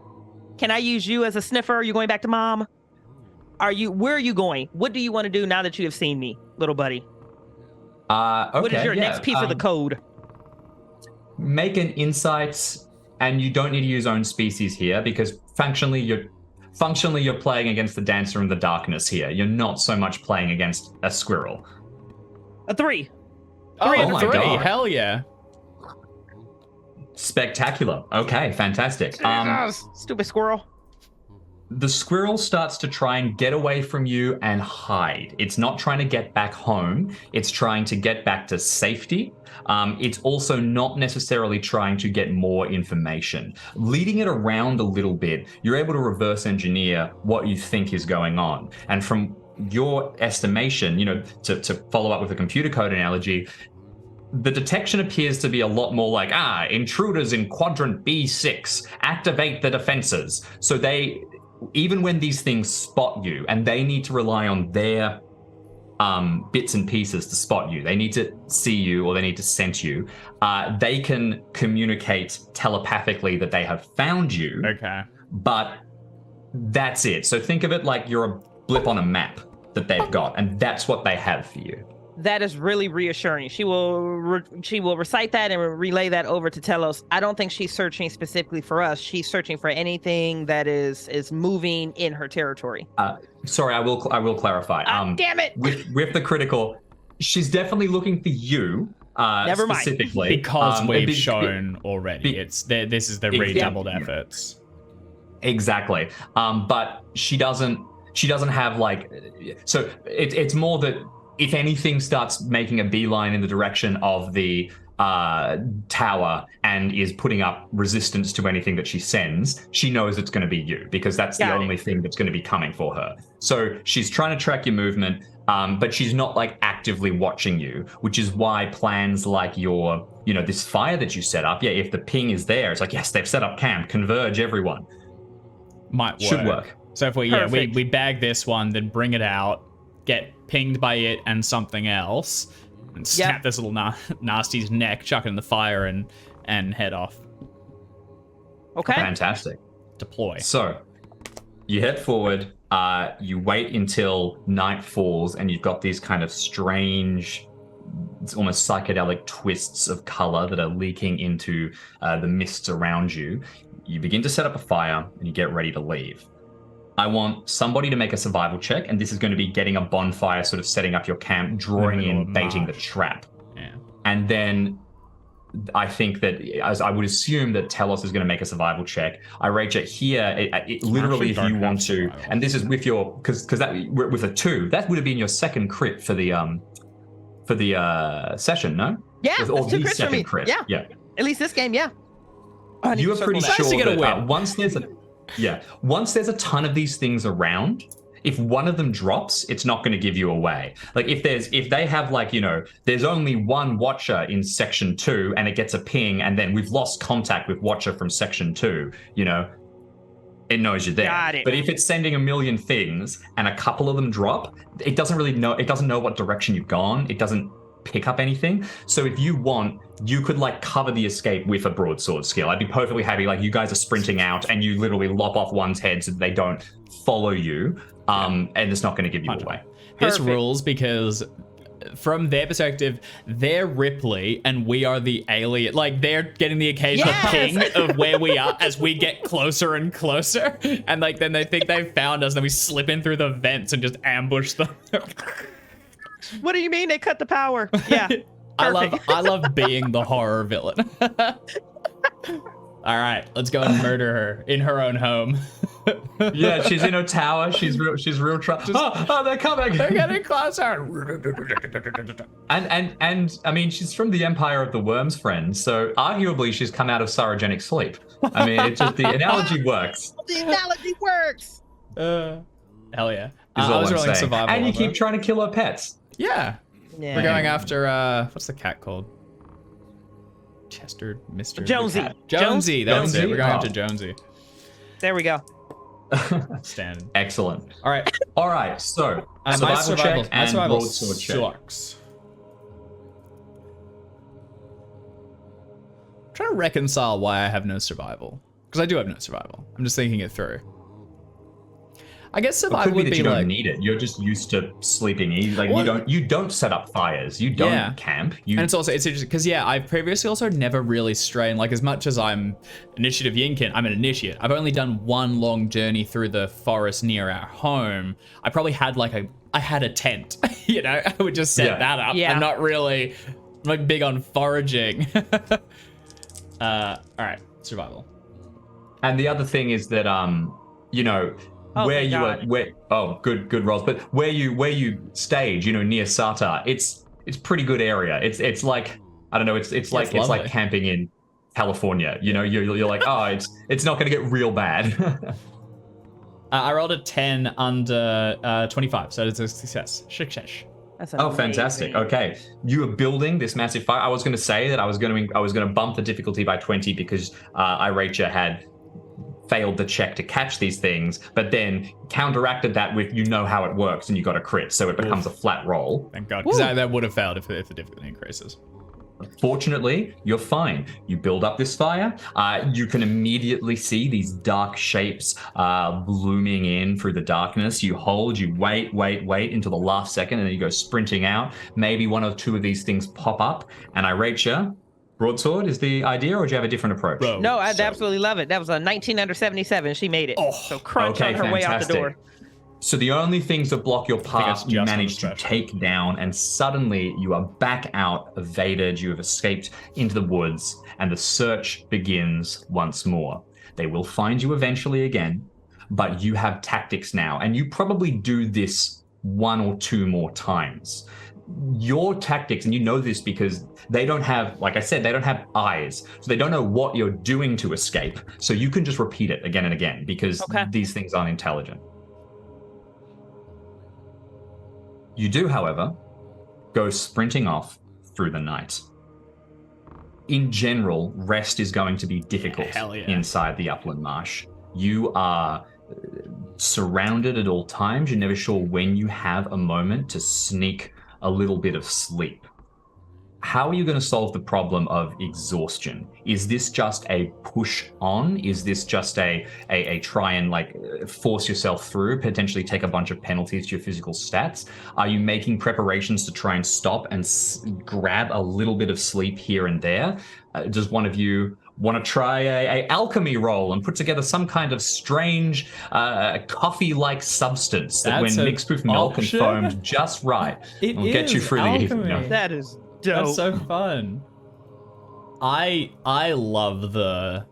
Can I use you as a sniffer? Are you going back to mom? Where are you going? What do you want to do now that you have seen me, little buddy? Okay. What is your next piece of the code? Make an insight, and you don't need to use own species here because functionally you're playing against the dancer in the darkness here. You're not so much playing against a squirrel. A 3. Oh my 3. God. Hell yeah. Spectacular. Okay, fantastic. Stupid squirrel. The squirrel starts to try and get away from you and hide. It's not trying to get back home. It's trying to get back to safety. It's also not necessarily trying to get more information. Leading it around a little bit, you're able to reverse engineer what you think is going on. And from your estimation, to follow up with a computer code analogy, the detection appears to be a lot more like, intruders in quadrant B6, activate the defenses. So even when these things spot you and they need to rely on their bits and pieces to spot you, they need to see you or they need to sense you, they can communicate telepathically that they have found you. Okay. But that's it. So think of it like you're a blip on a map that they've got, and that's what they have for you. That is really reassuring. She will recite that and relay that over to Telos. I don't think she's searching specifically for us. She's searching for anything that is moving in her territory. Sorry, I will clarify. Damn it! With the critical, she's definitely looking for you. Never mind. Specifically, because we've shown already. This is the redoubled efforts. Exactly. But she doesn't have like. So it's more that. If anything starts making a beeline in the direction of the tower and is putting up resistance to anything that she sends, she knows it's going to be you, because that's the only thing that's going to be coming for her. So she's trying to track your movement, but she's not like actively watching you, which is why plans like your, this fire that you set up, if the ping is there, it's like, yes, they've set up camp, converge everyone. Might work. Should work. So if we bag this one, then bring it out, get pinged by it and something else, and snap this little nasty's neck, chuck it in the fire, and head off. Okay. Fantastic. Deploy. So you head forward. You wait until night falls, and you've got these kind of strange, almost psychedelic twists of color that are leaking into the mists around you. You begin to set up a fire, and you get ready to leave. I want somebody to make a survival check, and this is going to be getting a bonfire, sort of setting up your camp, drawing in, baiting the trap. Yeah. And then I think that, as I would assume that Telos is going to make a survival check. Irachia here, literally, if you want to, and this is with your, because that with a 2, that would have been your second crit for the session, no? Yeah, or that's 2 the crits for second me. crit. Yeah. At least this game, yeah. You are pretty Nice to sure get a that win. once there's a ton of these things around, if one of them drops, it's not going to give you away. Like if they have like, there's only one Watcher in section 2 and it gets a ping, and then we've lost contact with Watcher from section 2, it knows you're there. Got it. But if it's sending a million things and a couple of them drop, it doesn't know what direction you've gone. It doesn't pick up anything. So if you want, you could like cover the escape with a broadsword skill. I'd be perfectly happy. Like you guys are sprinting out and you literally lop off one's head so that they don't follow you. And it's not going to give you away. This rules because from their perspective, they're Ripley and we are the alien. Like they're getting the occasional ping of where we are as we get closer and closer. And like then they think they've found us, and then we slip in through the vents and just ambush them. What do you mean they cut the power? Yeah. I love being the horror villain. All right, let's go and murder her in her own home. Yeah, she's in her tower. She's real trouble. Oh, they're coming. They're getting closer. And I mean, she's from the Empire of the Worms, friend. So arguably, she's come out of cryogenic sleep. I mean, it's just the analogy works. The analogy works. Hell yeah. Is I all was I'm rolling saying. survival. And you over. keep trying to kill her pets. Yeah. Yeah. We're going after what's the cat called? Chester, Mr. Jonesy. Jonesy, that's Jonesy? it. We're going Oh. after Jonesy. There we go. Standing. Excellent. All right. All right. So My survival check and survival broadsword check. sucks. I'm trying to reconcile why I have no survival. Because I do have no survival. I'm just thinking it through. I guess It survival could be would that be you don't like... need it. You're just used to sleeping easy. Like you don't set up fires. You don't camp. And it's interesting because I've previously also never really strained, like as much as I'm initiative Yinkin, I'm an initiate. I've only done one long journey through the forest near our home. I probably had I had a tent, I would just set that up. Yeah. I'm not really like big on foraging. All right, survival. And the other thing is that good rolls, but where you stage, near Sata, it's pretty good area. It's like, I don't know, it's like camping in California. You're like, oh, it's not going to get real bad. I rolled a 10 under 25, so it's a success. Success. That's fantastic. Okay, you are building this massive fire. I was going to say that I was going to bump the difficulty by 20 because Irachia had failed the check to catch these things, but then counteracted that with how it works and you got a crit, so it becomes a flat roll. Thank God, because that would have failed if the difficulty increases. Fortunately, you're fine. You build up this fire. You can immediately see these dark shapes blooming in through the darkness. You hold, you wait until the last second, and then you go sprinting out. Maybe one or two of these things pop up, and Irachia, broadsword is the idea, or do you have a different approach? No, I'd absolutely love it. That was a 19 under 77. She made it. So crunch on her way out the door. So the only things that block your path, you manage to take down, and suddenly you are back out, evaded, you have escaped into the woods, and the search begins once more. They will find you eventually again, but you have tactics now, and you probably do this one or two more times. your tactics, and you know this because they don't have, like I said, they don't have eyes, so they don't know what you're doing to escape. So you can just repeat it again and again because these things aren't intelligent. You do, however, go sprinting off through the night. In general, rest is going to be difficult inside the upland marsh. You are surrounded at all times. You're never sure when you have a moment to sneak a little bit of sleep. How are you going to solve the problem of exhaustion? Is this just a push on? Is this just a try and like force yourself through, potentially take a bunch of penalties to your physical stats? Are you making preparations to try and stop and grab a little bit of sleep here and there? Does one of you want to try a alchemy roll and put together some kind of strange coffee-like substance that when mixed with milk and foamed just right will get you through the evening? That is dope. That's so fun. I love the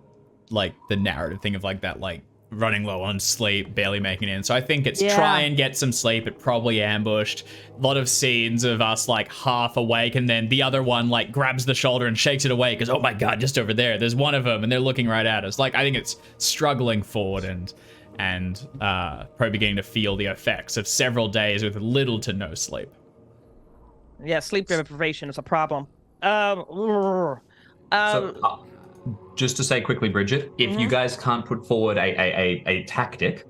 narrative thing of like that, like running low on sleep, barely making it in. So I think it's try and get some sleep. It probably ambushed. A lot of scenes of us like half awake, and then the other one like grabs the shoulder and shakes it away because, oh my god, just over there, there's one of them, and they're looking right at us. Like I think it's struggling forward and probably beginning to feel the effects of several days with little to no sleep. Yeah, sleep deprivation is a problem. Just to say quickly, Bridget, if you guys can't put forward a tactic,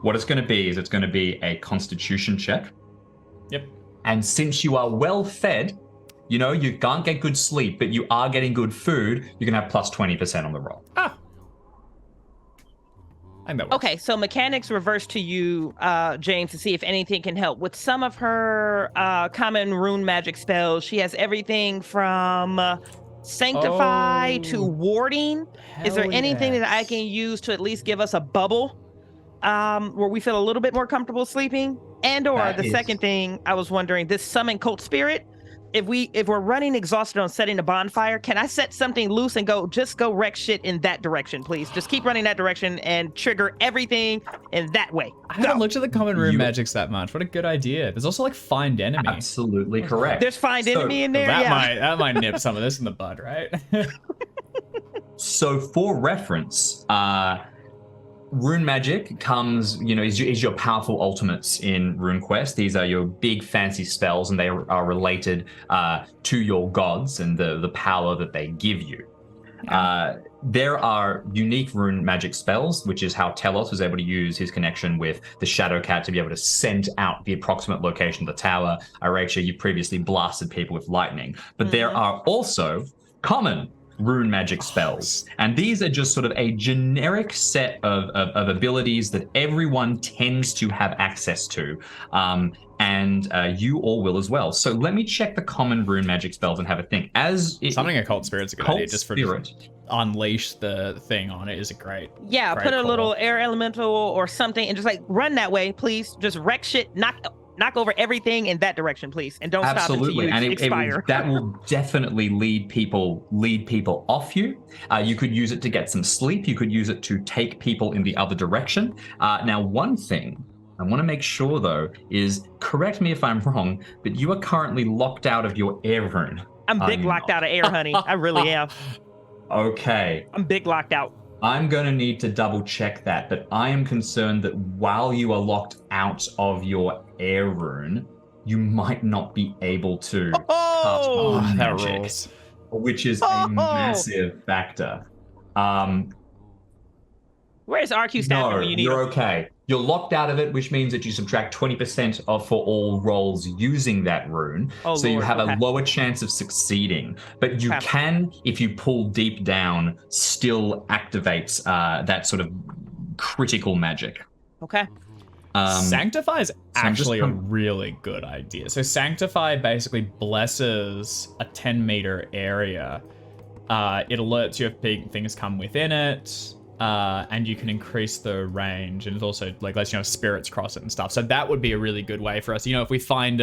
what it's going to be is it's going to be a constitution check. Yep. And since you are well fed, you know, you can't get good sleep, but you are getting good food, you can have plus 20% on the roll. Ah. I know. Okay, so mechanics reverse to you, James, to see if anything can help. With some of her common rune magic spells, she has everything from sanctify to warding. Is there anything that I can use to at least give us a bubble where we feel a little bit more comfortable sleeping? And or the second thing I was wondering, this summon cult spirit, if we're running exhausted on setting a bonfire, can I set something loose and go wreck shit in that direction, please? Just keep running that direction and trigger everything in that way. I haven't looked at the common rune magics that much. What a good idea. There's also like find enemy. Absolutely correct. There's find enemy in there. That might nip some of this in the bud, right? So for reference, rune magic comes, you know, is your powerful ultimates in RuneQuest. These are your big fancy spells, and they are related to your gods and the power that they give you. There are unique rune magic spells, which is how Telos was able to use his connection with the Shadowcat to be able to send out the approximate location of the tower. Iracia, you previously blasted people with lightning. But there are also common rune magic spells, and these are just sort of a generic set of abilities that everyone tends to have access to, and you all will as well. So let me check the common rune magic spells and have a think. Summoning a cult spirit's a good idea, just for unleash the thing on it is a great put a little air elemental or something and just like run that way, please. Just wreck shit, knock over everything in that direction, please, and don't stop until you expire. That will definitely lead people off you. You could use it to get some sleep. You could use it to take people in the other direction. Now, one thing I want to make sure, though, is, correct me if I'm wrong, but you are currently locked out of your air rune. I'm big locked out of air, honey. I really am. Okay. I'm big locked out. I'm going to need to double check that, but I am concerned that while you are locked out of your air rune, you might not be able to cast magic, which is a massive factor. Where's RQ staff when you need you're okay. You're locked out of it, which means that you subtract 20% for all rolls using that rune. So you have a lower chance of succeeding. But you can, if you pull deep down, still activate that sort of critical magic. Okay. Sanctify is actually a really good idea. So Sanctify basically blesses a 10-meter area. It alerts you if things come within it. And you can increase the range, and it also like lets you know spirits cross it and stuff. So that would be a really good way for us. You know, if we find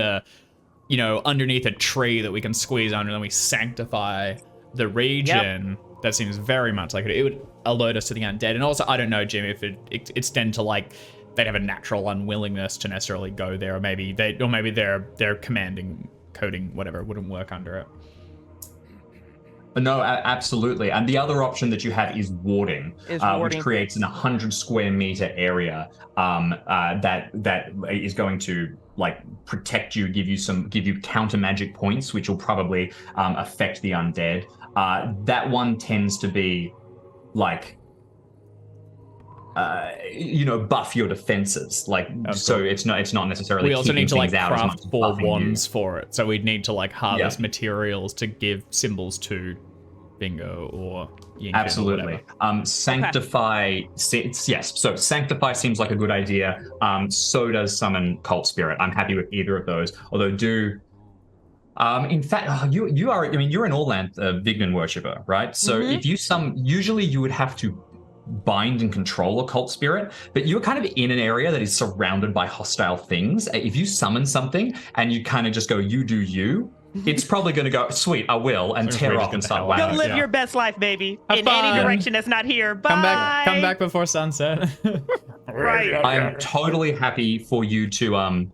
underneath a tree that we can squeeze under, and then we sanctify the region. Yep. That seems very much like it would alert us to the undead. And also, I don't know, Jim, if it extend to like they'd have a natural unwillingness to necessarily go there, or maybe they're commanding coating, whatever, wouldn't work under it. No, absolutely. And the other option that you have is warding, which creates an 100 square meter area that is going to like protect you, give you counter magic points, which will probably affect the undead. That one tends to be like, buff your defenses. Like, so it's not necessarily. We also need to like craft 4 wands you. for it. So we'd need to like harvest materials to give symbols to Bingo or Yinkin. Absolutely. Sanctify. Yes. So sanctify seems like a good idea. So does summon cult spirit. I'm happy with either of those. Although in fact, you are. I mean, you're an Orlanth Vignan worshipper, right? So if you usually you would have to bind and control a cult spirit, but you're kind of in an area that is surrounded by hostile things. If you summon something and you kind of just go, you do you, it's probably going to go, sweet, I will, and tear off and start whacking. Go live your best life, baby. Have in fun. Any direction that's not here. Bye. Come back before sunset. Right. I am totally happy for you to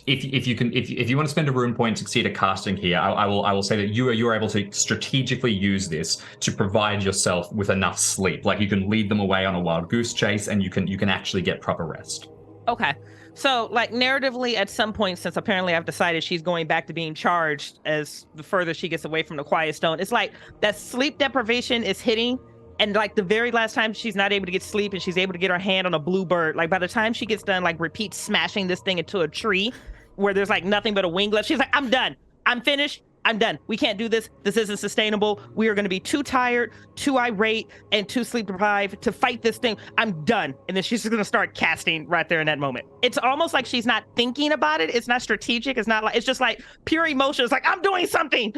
if you want to spend a rune point to succeed at casting here, I will say that you are able to strategically use this to provide yourself with enough sleep. Like you can lead them away on a wild goose chase, and you can actually get proper rest. Okay. So, like, narratively, at some point, since apparently I've decided she's going back to being charged as the further she gets away from the Quiet Stone, it's like that sleep deprivation is hitting. And, like, the very last time she's not able to get sleep and she's able to get her hand on a blue bird, like, by the time she gets done, like, repeat smashing this thing into a tree where there's, like, nothing but a wing left, she's like, I'm done. I'm finished. I'm done. We can't do this. This isn't sustainable. We are going to be too tired, too irate, and too sleep deprived to fight this thing. I'm done. And then she's just going to start casting right there in that moment. It's almost like she's not thinking about it. It's not strategic. It's not like, it's just like pure emotion. It's like, I'm doing something.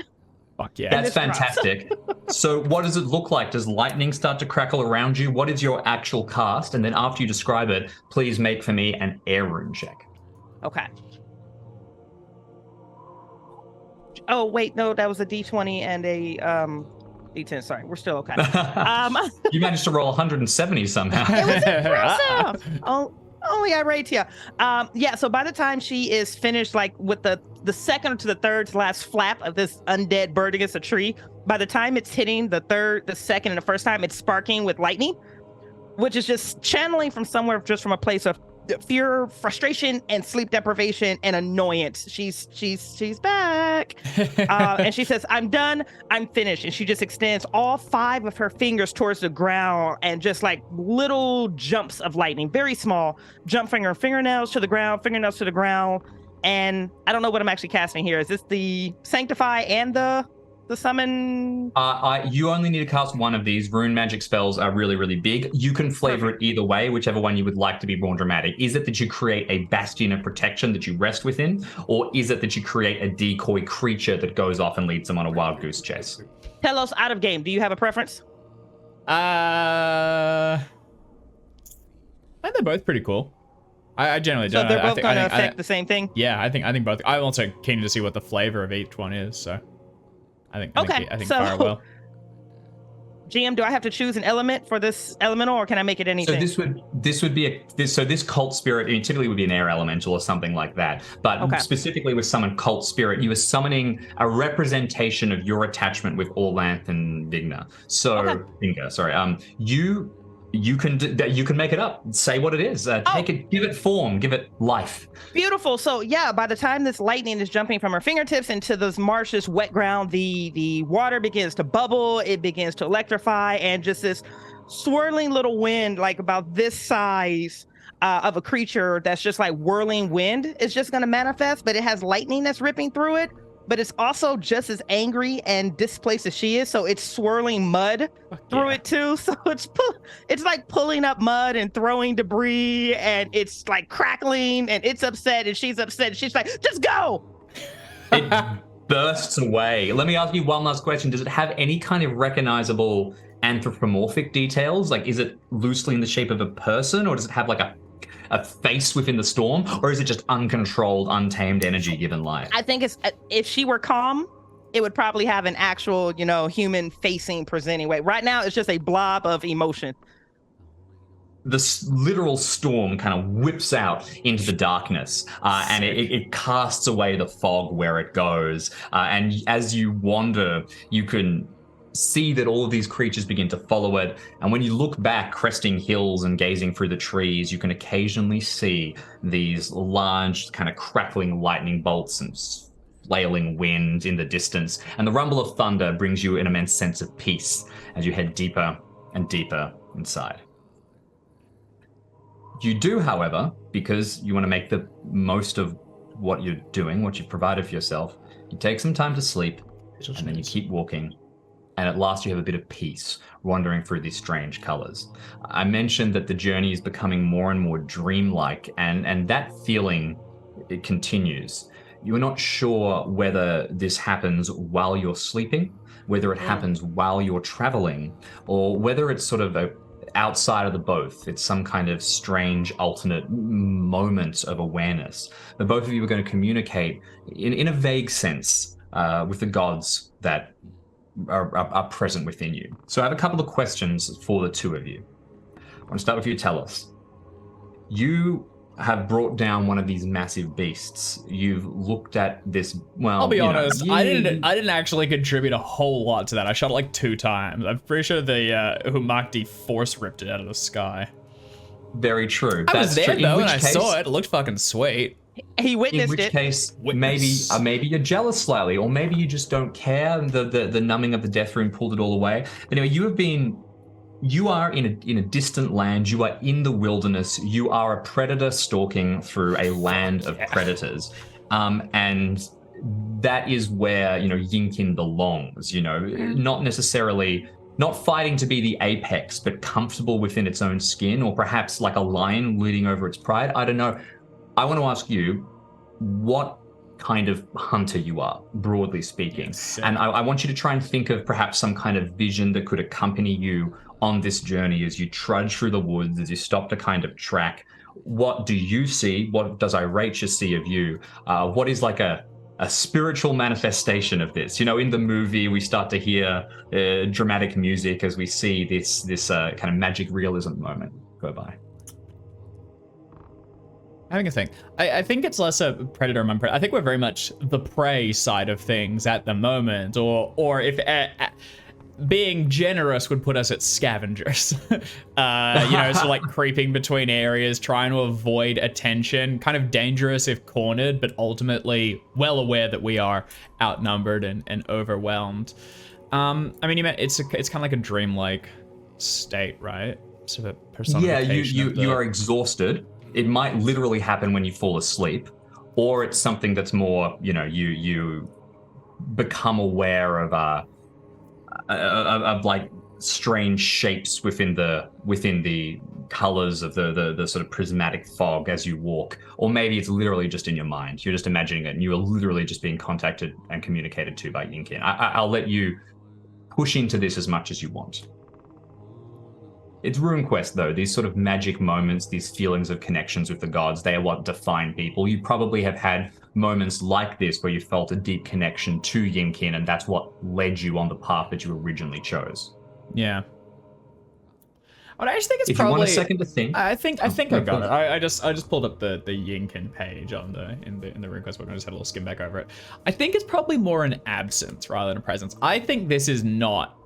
Fuck yeah. That's fantastic. So what does it look like? Does lightning start to crackle around you? What is your actual cast? And then after you describe it, please make for me an air rune check. Okay. Oh, wait, no, that was a D20 and a D10. Sorry, we're still okay. You managed to roll 170 somehow. It was impressive. Only I rate here. Yeah, so by the time she is finished, like with the second to the third to last flap of this undead bird against a tree, by the time it's hitting the third, the second, and the first time, it's sparking with lightning, which is just channeling from somewhere, just from a place of fear, frustration, and sleep deprivation and annoyance. She's back. And she says, I'm done, I'm finished. And she just extends all 5 of her fingers towards the ground, and just like little jumps of lightning, very small, jump from her fingernails to the ground, fingernails to the ground. And I don't know what I'm actually casting here. Is this the Sanctify and the summon? You only need to cast one of these. Rune magic spells are really, really big. You can flavor it either way, whichever one you would like to be more dramatic. Is it that you create a bastion of protection that you rest within, or is it that you create a decoy creature that goes off and leads them on a wild goose chase? Telos, out of game, do you have a preference? I think they're both pretty cool. I generally don't. So they're both going to affect the same thing? Yeah, I think both. I'm also keen to see what the flavor of each one is, so I think so, fire well. GM, do I have to choose an element for this elemental, or can I make it anything? So this cult spirit, I mean, typically would be an air elemental or something like that. But specifically with summon cult spirit, you are summoning a representation of your attachment with Orlanth and Vigna. So you can make it up. Say what it is. Take it, give it form, give it life. Beautiful. So yeah, by the time this lightning is jumping from her fingertips into this Marsh's wet ground, the water begins to bubble, it begins to electrify, and just this swirling little wind, like about this size of a creature that's just like whirling wind, is just going to manifest, but it has lightning that's ripping through it. But it's also just as angry and displaced as she is, so it's swirling mud through it too. So it's like pulling up mud and throwing debris, and it's like crackling, and it's upset, and she's upset. And she's like, "Just go!" It bursts away. Let me ask you one last question: does it have any kind of recognizable anthropomorphic details? Like, is it loosely in the shape of a person, or does it have like a face within the storm, or is it just uncontrolled, untamed energy given life? I think it's, if she were calm, it would probably have an actual, human facing, presenting way. Right now, it's just a blob of emotion. literal storm kind of whips out into the darkness, and it casts away the fog where it goes. And as you wander, you can see that all of these creatures begin to follow it. And when you look back, cresting hills and gazing through the trees, you can occasionally see these large kind of crackling lightning bolts and flailing wind in the distance. And the rumble of thunder brings you an immense sense of peace as you head deeper and deeper inside. You do, however, because you want to make the most of what you're doing, what you've provided for yourself, you take some time to sleep, and then you keep walking, and at last you have a bit of peace, wandering through these strange colors. I mentioned that the journey is becoming more and more dreamlike, and that feeling, it continues. You're not sure whether this happens while you're sleeping, whether it happens while you're traveling, or whether it's sort of outside of the both. It's some kind of strange alternate moment of awareness. But both of you are going to communicate in a vague sense with the gods that are present within you. So I have a couple of questions for the two of you. I want to start with you, Tellus. You have brought down one of these massive beasts. You've looked at this. Well, I'll be honest. I didn't actually contribute a whole lot to that. I shot it like 2 times. I'm pretty sure the Humakdi force ripped it out of the sky. Very true. I was there though, and I saw it. It looked fucking sweet. He witnessed it. In which case, maybe you're jealous slightly, or maybe you just don't care. The numbing of the death rune pulled it all away. But anyway, you are in a distant land. You are in the wilderness. You are a predator stalking through a land of predators, and that is where Yinkin belongs. Not fighting to be the apex, but comfortable within its own skin, or perhaps like a lion leading over its pride. I don't know. I want to ask you what kind of hunter you are, broadly speaking. Yes. And I want you to try and think of perhaps some kind of vision that could accompany you on this journey as you trudge through the woods, as you stop to kind of track. What do you see? What does Iratia see of you? What is like a spiritual manifestation of this? In the movie, we start to hear dramatic music as we see this kind of magic realism moment go by. Having a think. I think it's less a predator among predators. I think we're very much the prey side of things at the moment, or if being generous would put us at scavengers. So like creeping between areas, trying to avoid attention, kind of dangerous if cornered, but ultimately well aware that we are outnumbered and overwhelmed. It's kind of like a dreamlike state, right? Sort of a personification. You are exhausted. It might literally happen when you fall asleep, or it's something that's more, you become aware of like strange shapes within the colors of the sort of prismatic fog as you walk. Or maybe it's literally just in your mind. You're just imagining it, and you are literally just being contacted and communicated to by Yinkin. I'll let you push into this as much as you want. It's RuneQuest, though. These sort of magic moments, these feelings of connections with the gods, they are what define people. You probably have had moments like this where you felt a deep connection to Yinkin, and that's what led you on the path that you originally chose. Yeah. But I just think it's if probably. You want a second to think. I think I got it. I just pulled up the Yinkin page in the RuneQuest book. I just had a little skim back over it. I think it's probably more an absence rather than a presence. I think this is not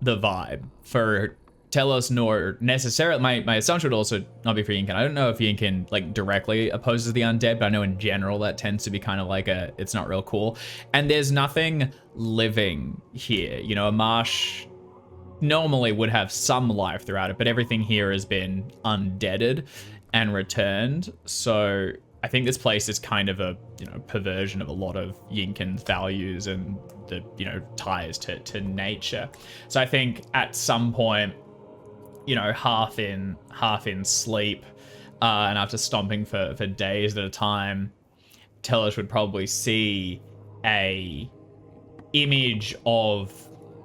the vibe for Telos, nor necessarily. My assumption would also not be for Yinkin. I don't know if Yinkin like directly opposes the undead, but I know in general that tends to be kind of like it's not real cool. And there's nothing living here. A marsh normally would have some life throughout it, but everything here has been undeaded and returned. So I think this place is kind of a perversion of a lot of Yinkin's values and the ties to nature. So I think at some point, half in sleep, and after stomping for days at a time, Telos would probably see a image of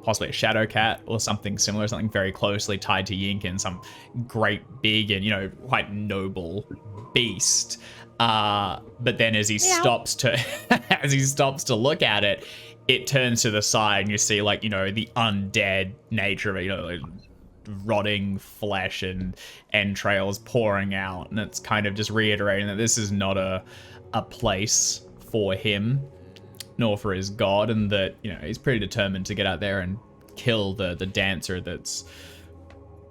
possibly a shadow cat or something similar, something very closely tied to Yinkin, some great big and quite noble beast. But then as he stops to look at it, it turns to the side and you see the undead nature of it, rotting flesh and entrails pouring out, and it's kind of just reiterating that this is not a place for him nor for his god, and that, you know, he's pretty determined to get out there and kill the dancer that's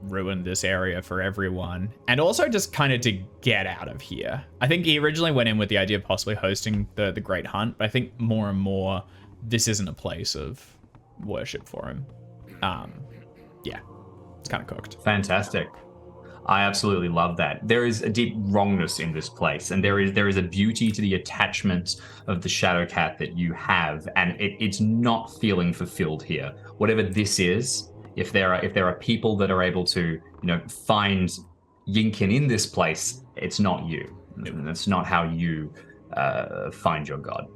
ruined this area for everyone, and also just kind of to get out of here. I think he originally went in with the idea of possibly hosting the Great Hunt, but I think more and more this isn't a place of worship for him. Yeah, it's kind of cooked. Fantastic. I absolutely love that. There is a deep wrongness in this place, and there is a beauty to the attachment of the Shadowcat that you have, and it's not feeling fulfilled here. Whatever this is, if there are people that are able to, you know, find Yinkin in this place, it's not you. And that's not how you find your god.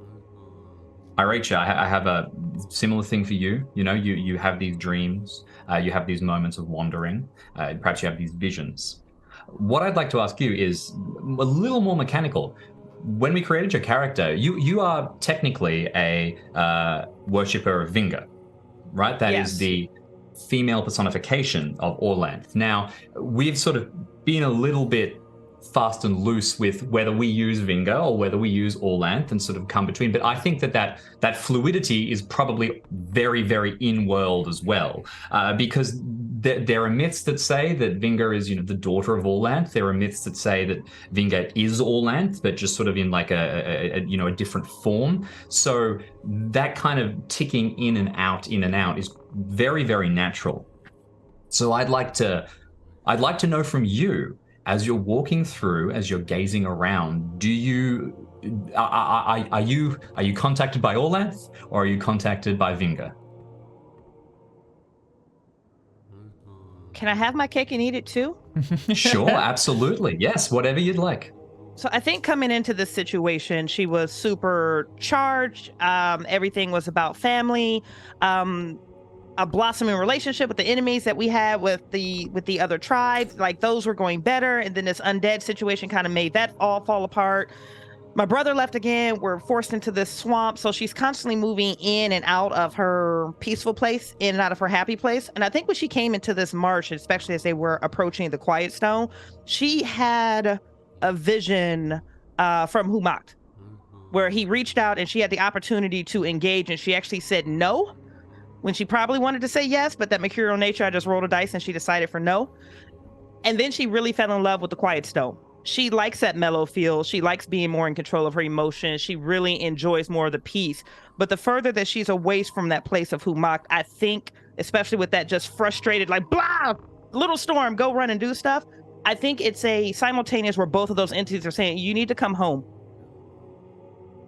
Iretia, I have a similar thing for you. You know, you have these dreams, you have these moments of wandering, perhaps you have these visions. What I'd like to ask you is a little more mechanical. When we created your character, you are technically a worshipper of Vinga, right? That is the female personification of Orlanth. Now, we've sort of been a little bit fast and loose with whether we use Vinga or whether we use Orlanth and sort of come between. But I think that fluidity is probably very, very in-world as well, because there are myths that say that Vinga is, you know, the daughter of Orlanth. There are myths that say that Vinga is Orlanth, but just sort of in like a different form. So that kind of ticking in and out is very, very natural. So I'd like to know from you, as you're walking through, as you're gazing around, are you contacted by Orlanth, or are you contacted by Vinga? Can I have my cake and eat it too? Sure, absolutely. Yes, whatever you'd like. So I think coming into this situation, she was super charged. Everything was about family. A blossoming relationship with the enemies that we had with the other tribes, like those were going better, and then this undead situation kind of made that all fall apart. My brother left again. We're forced into this swamp, so she's constantly moving in and out of her peaceful place, in and out of her happy place. And I think when she came into this marsh, especially as they were approaching the Quiet Stone, she had a vision from Humacht, where he reached out and she had the opportunity to engage, and she actually said no when she probably wanted to say yes, but that mercurial nature, I just rolled a dice and she decided for no. And then she really fell in love with the Quiet Stone. She likes that mellow feel. She likes being more in control of her emotions. She really enjoys more of the peace. But the further that she's away from that place of Humacht, I think, especially with that just frustrated, like, blah, little storm, go run and do stuff. I think it's a simultaneous where both of those entities are saying, you need to come home.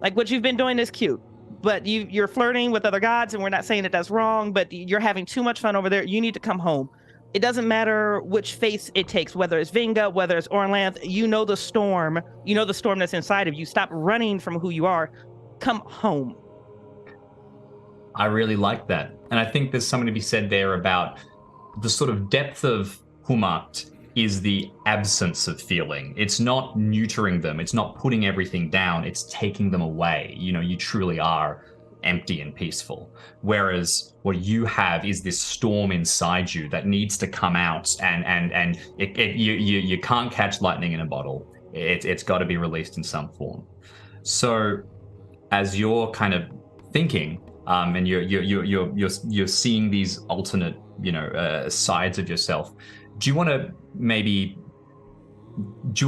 Like, what you've been doing is cute, but you're flirting with other gods, and we're not saying that that's wrong, but you're having too much fun over there. You need to come home. It doesn't matter which face it takes, whether it's Vinga, whether it's Orlanth, you know the storm that's inside of you. Stop running from who you are. Come home. I really like that. And I think there's something to be said there about the sort of depth of Humacht is the absence of feeling. It's not neutering them. It's not putting everything down. It's taking them away. You know, you truly are empty and peaceful. Whereas what you have is this storm inside you that needs to come out, and you can't catch lightning in a bottle. It's got to be released in some form. So as you're kind of thinking, and you're seeing these alternate, sides of yourself, do you want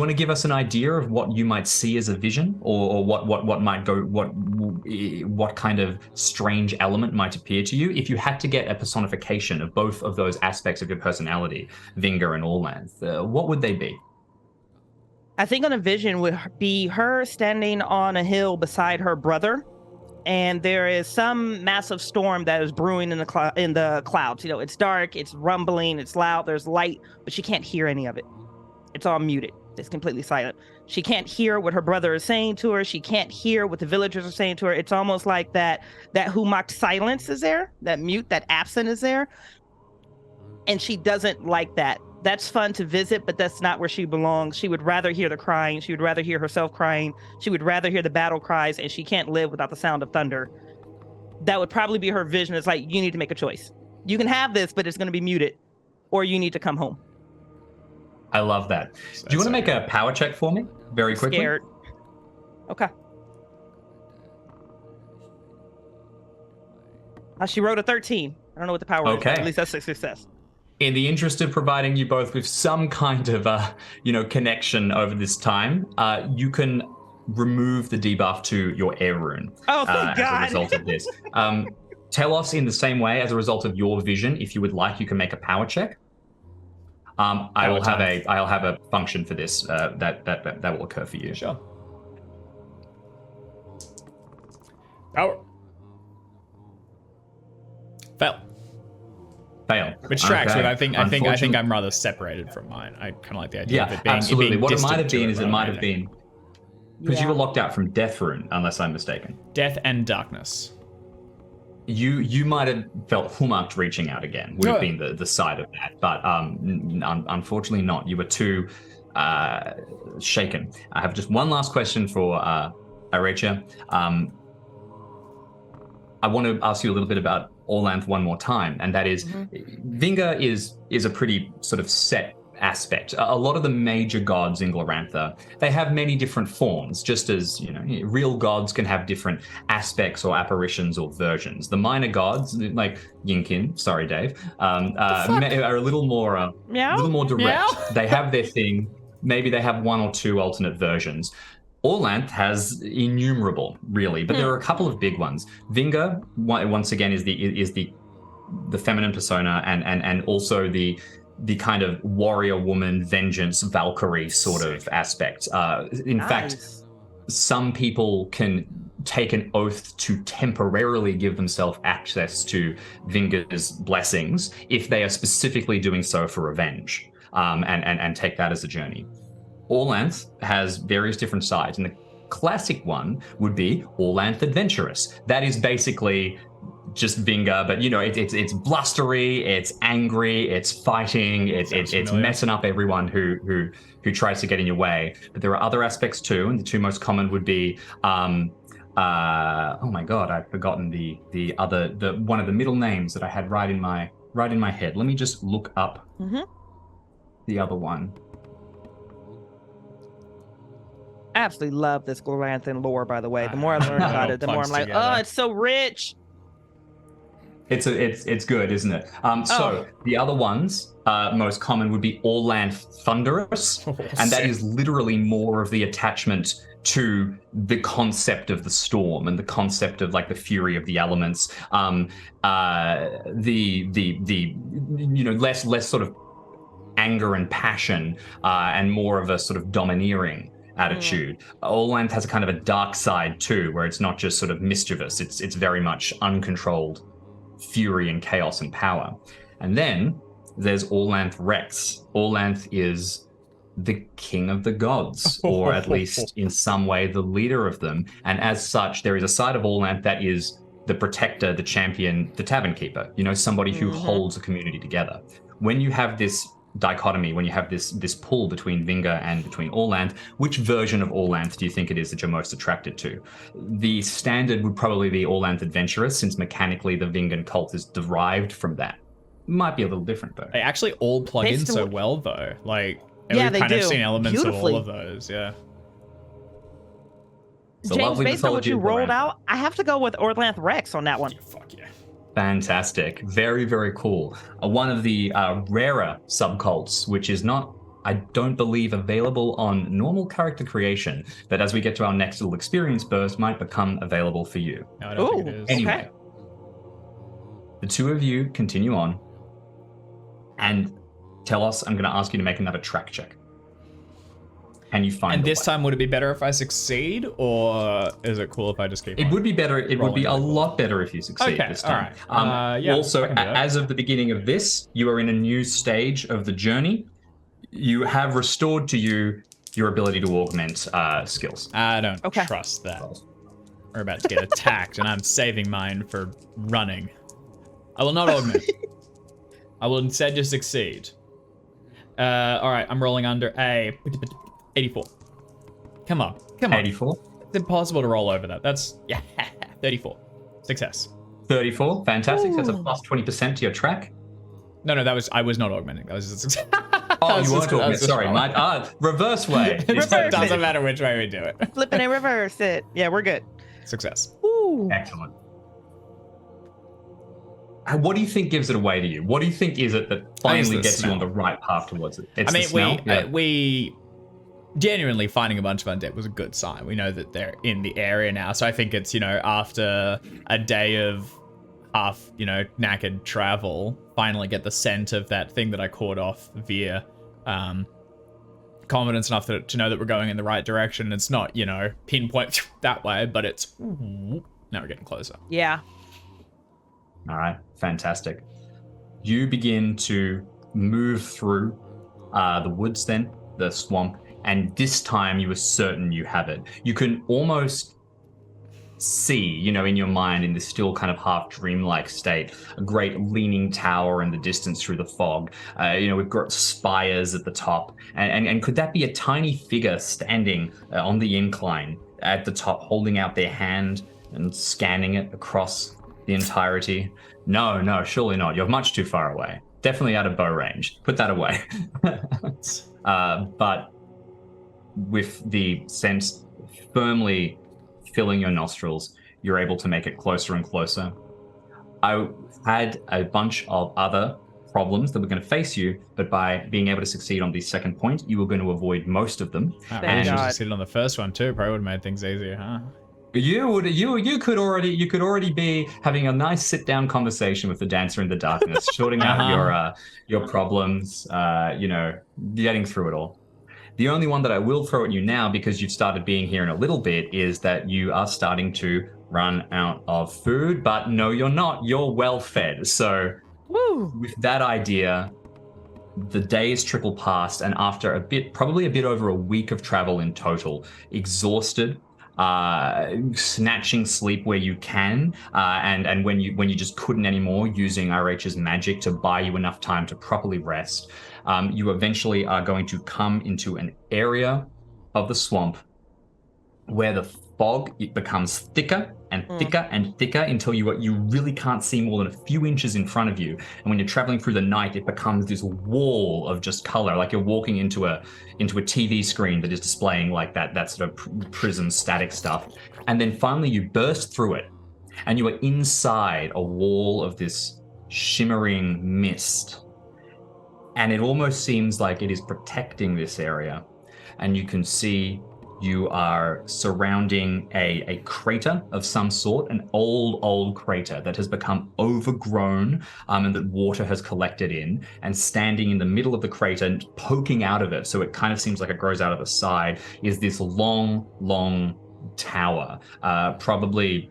to give us an idea of what you might see as a vision, or what might go, what kind of strange element might appear to you if you had to get a personification of both of those aspects of your personality, Vinga and Orlanth? What would they be? I think on a vision would be her standing on a hill beside her brother, and there is some massive storm that is brewing in the clouds. It's dark, it's rumbling, it's loud, there's light, but she can't hear any of it. It's all muted. It's completely silent. She can't hear what her brother is saying to her. She can't hear what the villagers are saying to her. It's almost like that Humacht silence is there, that mute, that absent is there. And she doesn't like that. That's fun to visit, but that's not where she belongs. She would rather hear the crying. She would rather hear herself crying. She would rather hear the battle cries, and she can't live without the sound of thunder. That would probably be her vision. It's like, you need to make a choice. You can have this, but it's going to be muted. or you need to come home. I love that. Do you want to make a power check for me very quickly? Scared. Okay. She wrote a 13. I don't know what the power is, but at least that's a success. In the interest of providing you both with some kind of, connection over this time, you can remove the debuff to your air rune. Oh, thank God. As a result of this. Tell us in the same way, as a result of your vision, if you would like, you can make a power check. I'll have a function for this that will occur for you. Sure. Power. Fail. Which tracks with I think I'm rather separated from mine. I kind of like the idea of it being absolutely. What it distant might have been is to it might have been because you were locked out from Death Rune, unless I'm mistaken. Death and darkness. You might have felt humakt reaching out again. Would have been the side of that, but unfortunately not. You were too shaken. I have just one last question for Aretia. I want to ask you a little bit about Orlanth one more time, and that is, Vinga is a pretty sort of set aspect. A lot of the major gods in Glorantha, they have many different forms, just as real gods can have different aspects or apparitions or versions. The minor gods, like Yinkin, sorry Dave, are a little more direct. Meow? They have their thing. Maybe they have one or two alternate versions. Orlanth has innumerable, really, but there are a couple of big ones. Vinga, once again, is the feminine persona, and also the kind of warrior woman, vengeance, Valkyrie sort of aspect. In fact, some people can take an oath to temporarily give themselves access to Vinga's blessings if they are specifically doing so for revenge, and take that as a journey. Orlanth has various different sides, and the classic one would be Orlanth Adventurous. That is basically just Vinga, but it's blustery, it's angry, it's fighting, it's messing up everyone who tries to get in your way. But there are other aspects too, and the two most common would be oh my god, I've forgotten the one of the middle names that I had right in my head. Let me just look up the other one. I absolutely love this Gloranthan lore, by the way. The more I learn about it, the more I'm like, oh, it's so rich. It's good, isn't it? So the other ones, most common would be Orlanth Thunderous, and that is literally more of the attachment to the concept of the storm and the concept of like the fury of the elements. Less sort of anger and passion, and more of a sort of domineering attitude. Orlanth has a kind of a dark side too, where it's not just sort of mischievous. It's very much uncontrolled fury and chaos and power. And then there's Orlanth Rex. Orlanth is the king of the gods, or at least in some way the leader of them. And as such, there is a side of Orlanth that is the protector, the champion, the tavern keeper, somebody who holds a community together. When you have this dichotomy, when you have this pull between Vinga and between Orlanth, which version of Orlanth do you think it is that you're most attracted to? The standard would probably be Orlanth Adventurous, since mechanically the Vingan cult is derived from that. Might be a little different though. They actually all plug in so well though. Like, we've kind of seen elements of all of those. Yeah. James, based on what you rolled out, I have to go with Orlanth Rex on that one. Fuck yeah. Fantastic. Very, very cool. One of the rarer subcults, which is not, I don't believe, available on normal character creation, but as we get to our next little experience burst, might become available for you. No, I don't think it is. Anyway, the two of you continue on and tell us, I'm going to ask you to make another track check. Can you find And this time, would it be better if I succeed, or is it cool if I just keep It would be better. It would be a lot better if you succeed this time. All right. Also, as of the beginning of this, you are in a new stage of the journey. You have restored to you your ability to augment skills. I don't trust that. We're about to get attacked, and I'm saving mine for running. I will not augment. I will instead just succeed. All right, I'm rolling under a 84. Come on. 84. It's impossible to roll over that. That's 34. Success. 34. Fantastic. So that's a plus 20% to your track. No, I was not augmenting. That was just. Oh, you weren't augmenting. Sorry, reverse way. It doesn't matter which way we do it. Flipping and reverse it. Yeah, we're good. Success. Ooh. Excellent. What do you think gives it away to you? What do you think is it that finally gets you on the right path towards it? It's the smell? we genuinely finding a bunch of undead was a good sign. We know that they're in the area now, so I think it's, after a day of half, knackered travel, finally get the scent of that thing that I caught off via confidence enough to know that we're going in the right direction. It's not, pinpoint that way, but it's now we're getting closer. Yeah. All right, fantastic. You begin to move through the woods then, the swamp, and this time you are certain you have it. You can almost see, in your mind, in this still kind of half dreamlike state, a great leaning tower in the distance through the fog. We've got spires at the top. And could that be a tiny figure standing on the incline at the top, holding out their hand and scanning it across the entirety? No, surely not. You're much too far away. Definitely out of bow range. Put that away. But with the sense firmly filling your nostrils, you're able to make it closer and closer. I had a bunch of other problems that were going to face you, but by being able to succeed on the second point, you were going to avoid most of them. And you succeeded on the first one too. Probably would have made things easier, huh? You could already be having a nice sit down conversation with the dancer in the darkness, sorting out your problems, getting through it all. The only one that I will throw at you now, because you've started being here in a little bit, is that you are starting to run out of food. But no, you're not. You're well fed. So with that idea, the days trickle past, and after probably a bit over a week of travel in total, exhausted, snatching sleep where you can, and when you just couldn't anymore, using RH's magic to buy you enough time to properly rest, you eventually are going to come into an area of the swamp where the fog becomes thicker and thicker and thicker until you really can't see more than a few inches in front of you. And when you're traveling through the night, it becomes this wall of just color, like you're walking into a TV screen that is displaying like that sort of prism static stuff. And then finally you burst through it, and you are inside a wall of this shimmering mist. And it almost seems like it is protecting this area. And you can see you are surrounding a crater of some sort, an old crater that has become overgrown, and that water has collected in. And standing in the middle of the crater and poking out of it, so it kind of seems like it grows out of the side, is this long tower, probably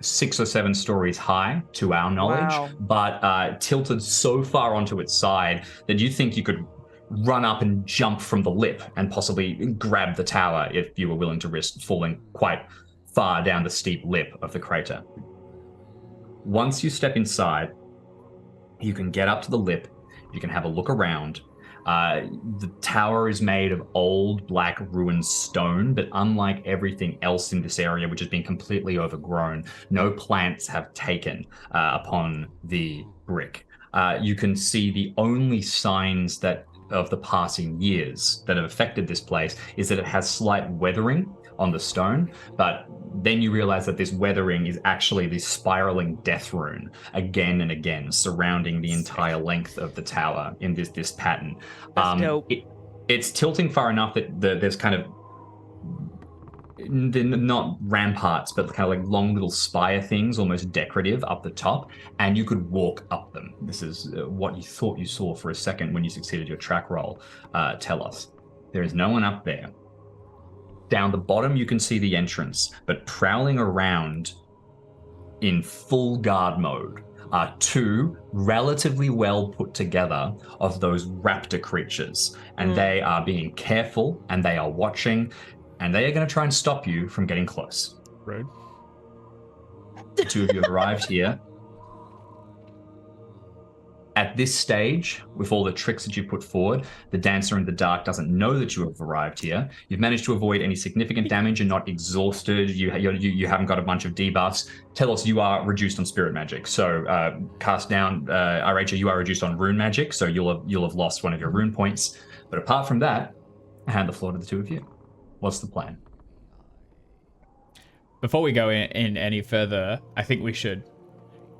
6 or 7 stories high to our knowledge, but tilted so far onto its side that you think you could run up and jump from the lip and possibly grab the tower if you were willing to risk falling quite far down the steep lip of the crater. Once you step inside, you can get up to the lip, you can have a look around. The tower is made of old black ruined stone, but unlike everything else in this area, which has been completely overgrown, no plants have taken upon the brick. You can see the only signs of the passing years that have affected this place is that it has slight weathering on the stone, but then you realize that this weathering is actually this spiraling death rune again and again surrounding the entire length of the tower in this pattern. That's dope. It's tilting far enough that there's kind of not ramparts, but kind of like long little spire things, almost decorative up the top, and you could walk up them. This is what you thought you saw for a second when you succeeded your track roll. Tell us. There is no one up there. Down the bottom, you can see the entrance, but prowling around in full guard mode are 2 relatively well put together of those raptor creatures, and they are being careful, and they are watching, and they are going to try and stop you from getting close. Right. The 2 of you have arrived here. this stage, with all the tricks that you put forward, the Dancer in the Dark doesn't know that you have arrived here. You've managed to avoid any significant damage. You're not exhausted. You haven't got a bunch of debuffs. Telos, you are reduced on spirit magic. So cast down, Aracha, you are reduced on rune magic. So you'll have lost one of your rune points. But apart from that, I hand the floor to the two of you. What's the plan? Before we go in any further, I think we should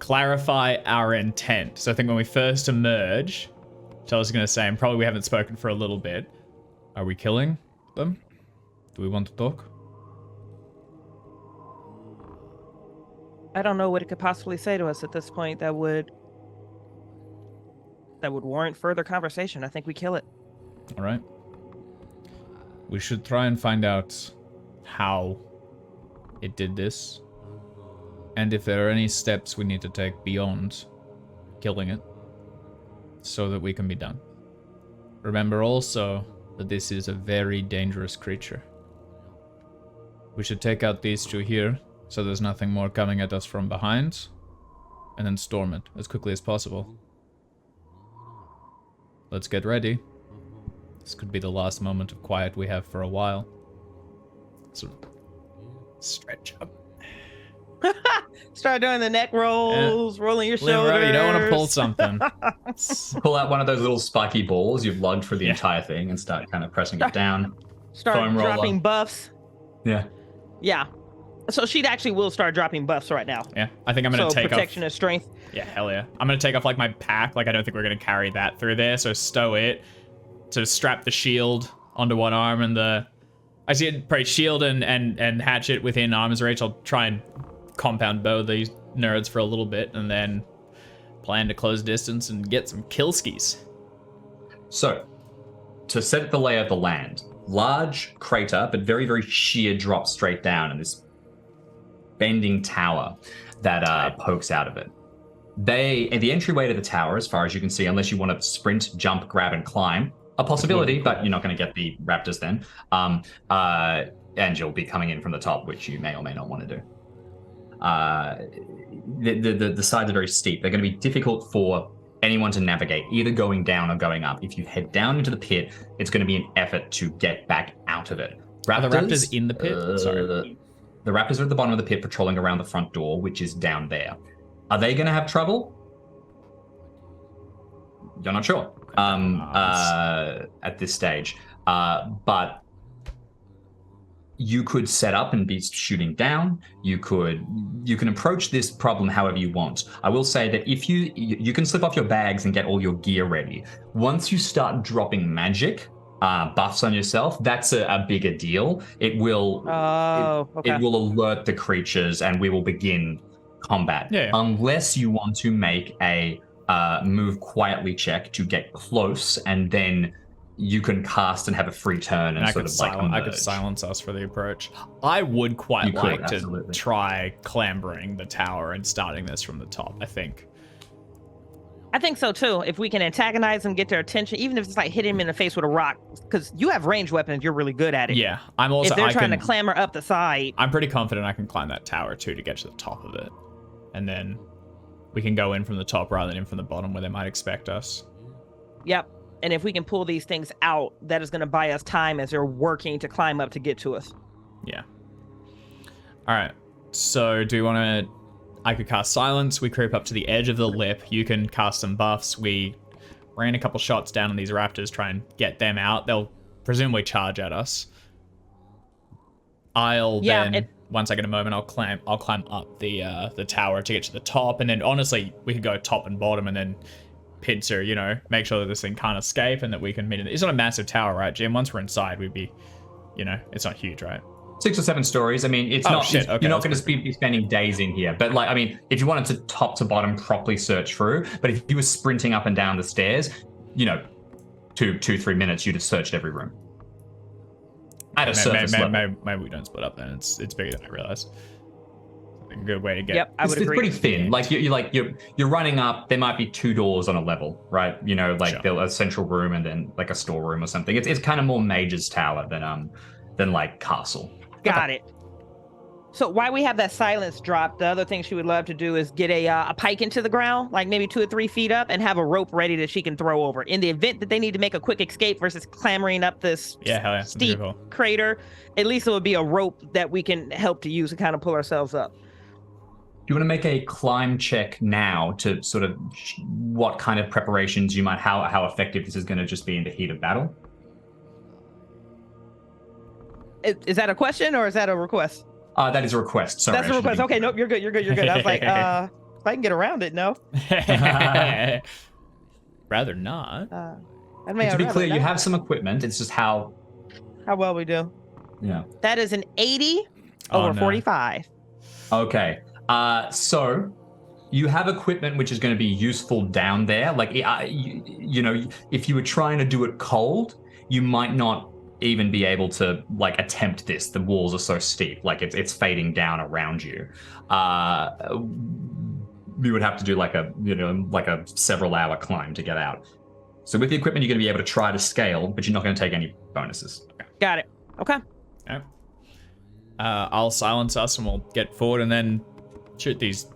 clarify our intent. So I think when we first emerge, I was going to say, and probably we haven't spoken for a little bit, are we killing them? Do we want to talk? I don't know what it could possibly say to us at this point that would warrant further conversation. I think we kill it. All right. We should try and find out how it did this, and if there are any steps we need to take beyond killing it, so that we can be done. Remember also that this is a very dangerous creature. We should take out these two here, so there's nothing more coming at us from behind, and then storm it as quickly as possible. Let's get ready. This could be the last moment of quiet we have for a while. So, stretch up. Start doing the neck rolls, rolling your shoulders. You don't want to pull something. Pull out one of those little spiky balls you've lugged for the entire thing and start kind of pressing it down. Start Foam dropping roller. buffs. Yeah. Yeah. So she actually will start dropping buffs right now. Yeah, I think I'm going to take protection off. and strength. Yeah, hell yeah. I'm going to take off, like, my pack. Like, I don't think we're going to carry that through there, so stow it. To strap the shield onto one arm and I see it probably shield and hatchet within arm's reach. I'll try and compound bow these nerds for a little bit and then plan to close distance and get some kill skis. So, to set the lay of the land, large crater, but very, very sheer drop straight down in this bending tower that pokes out of it. The entryway to the tower, as far as you can see, unless you want to sprint, jump, grab, and climb, a possibility, but you're not going to get the raptors then. And you'll be coming in from the top, which you may or may not want to do. The sides are very steep. They're going to be difficult for anyone to navigate, either going down or going up. If you head down into the pit, it's going to be an effort to get back out of it. Are the raptors in the pit? Sorry. The raptors are at the bottom of the pit patrolling around the front door, which is down there. Are they going to have trouble? You're not sure at this stage. But you could set up and be shooting down. You can approach this problem however you want. I will say that if you can slip off your bags and get all your gear ready. Once you start dropping magic buffs on yourself, that's a bigger deal. It will it will alert the creatures and we will begin combat. Yeah. Unless you want to make a move quietly check to get close, and then you can cast and have a free turn and sort of like emerge. I could silence us for the approach. I would quite like to try clambering the tower and starting this from the top, I think so too. If we can antagonize and get their attention, even if it's like hitting him in the face with a rock, because you have ranged weapons, you're really good at it. Yeah, I'm also. If they're trying to clamber up the side, I'm pretty confident I can climb that tower too to get to the top of it, and then we can go in from the top rather than in from the bottom where they might expect us. Yep. And if we can pull these things out, that is going to buy us time as they're working to climb up to get to us. Yeah. All right. So do you want to... I could cast Silence. We creep up to the edge of the lip. You can cast some buffs. We ran a couple shots down on these raptors, try and get them out. They'll presumably charge at us. Once I get a moment, I'll climb up the tower to get to the top. And then honestly, we could go top and bottom and then pincer, make sure that this thing can't escape and that we can meet it. It's not a massive tower, right, Jim? Once we're inside, we'd be, it's not huge, right? 6 or 7 stories. I mean, you're not going to be spending days in here. But like, I mean, if you wanted to top to bottom properly search through, but if you were sprinting up and down the stairs, 2-3 minutes, you'd have searched every room. At a surface level. Maybe we don't split up then. It's bigger than I realized. A good way to get. Yep, I would agree. It's pretty thin. Like you're running up. There might be 2 doors on a level, right? Sure. A central room and then like a storeroom or something. It's kind of more Mage's Tower than like castle. Got it. So while we have that silence drop, the other thing she would love to do is get a pike into the ground, like maybe 2 or 3 feet up, and have a rope ready that she can throw over. In the event that they need to make a quick escape versus clambering up this Hell yeah. steep crater, at least it would be a rope that we can help to use to kind of pull ourselves up. Do you want to make a climb check now to sort of what kind of preparations you might, how effective this is going to just be in the heat of battle? Is that a question or is that a request? That is a request. Sorry. That's a request. Okay, nope, you're good. I was like, if I can get around it, no. Rather not. To be clear, you have some equipment. It's just how well we do. Yeah. That is an 80 over 45. Okay. So you have equipment which is going to be useful down there. Like, you know, if you were trying to do it cold, you might not even be able to like attempt this. The walls are so steep, like it's fading down around you. We would have to do like a several hour climb to get out. So with the equipment, you're going to be able to try to scale, but you're not going to take any bonuses. Okay. Got it. Okay. Yeah. I'll silence us and we'll get forward and then shoot these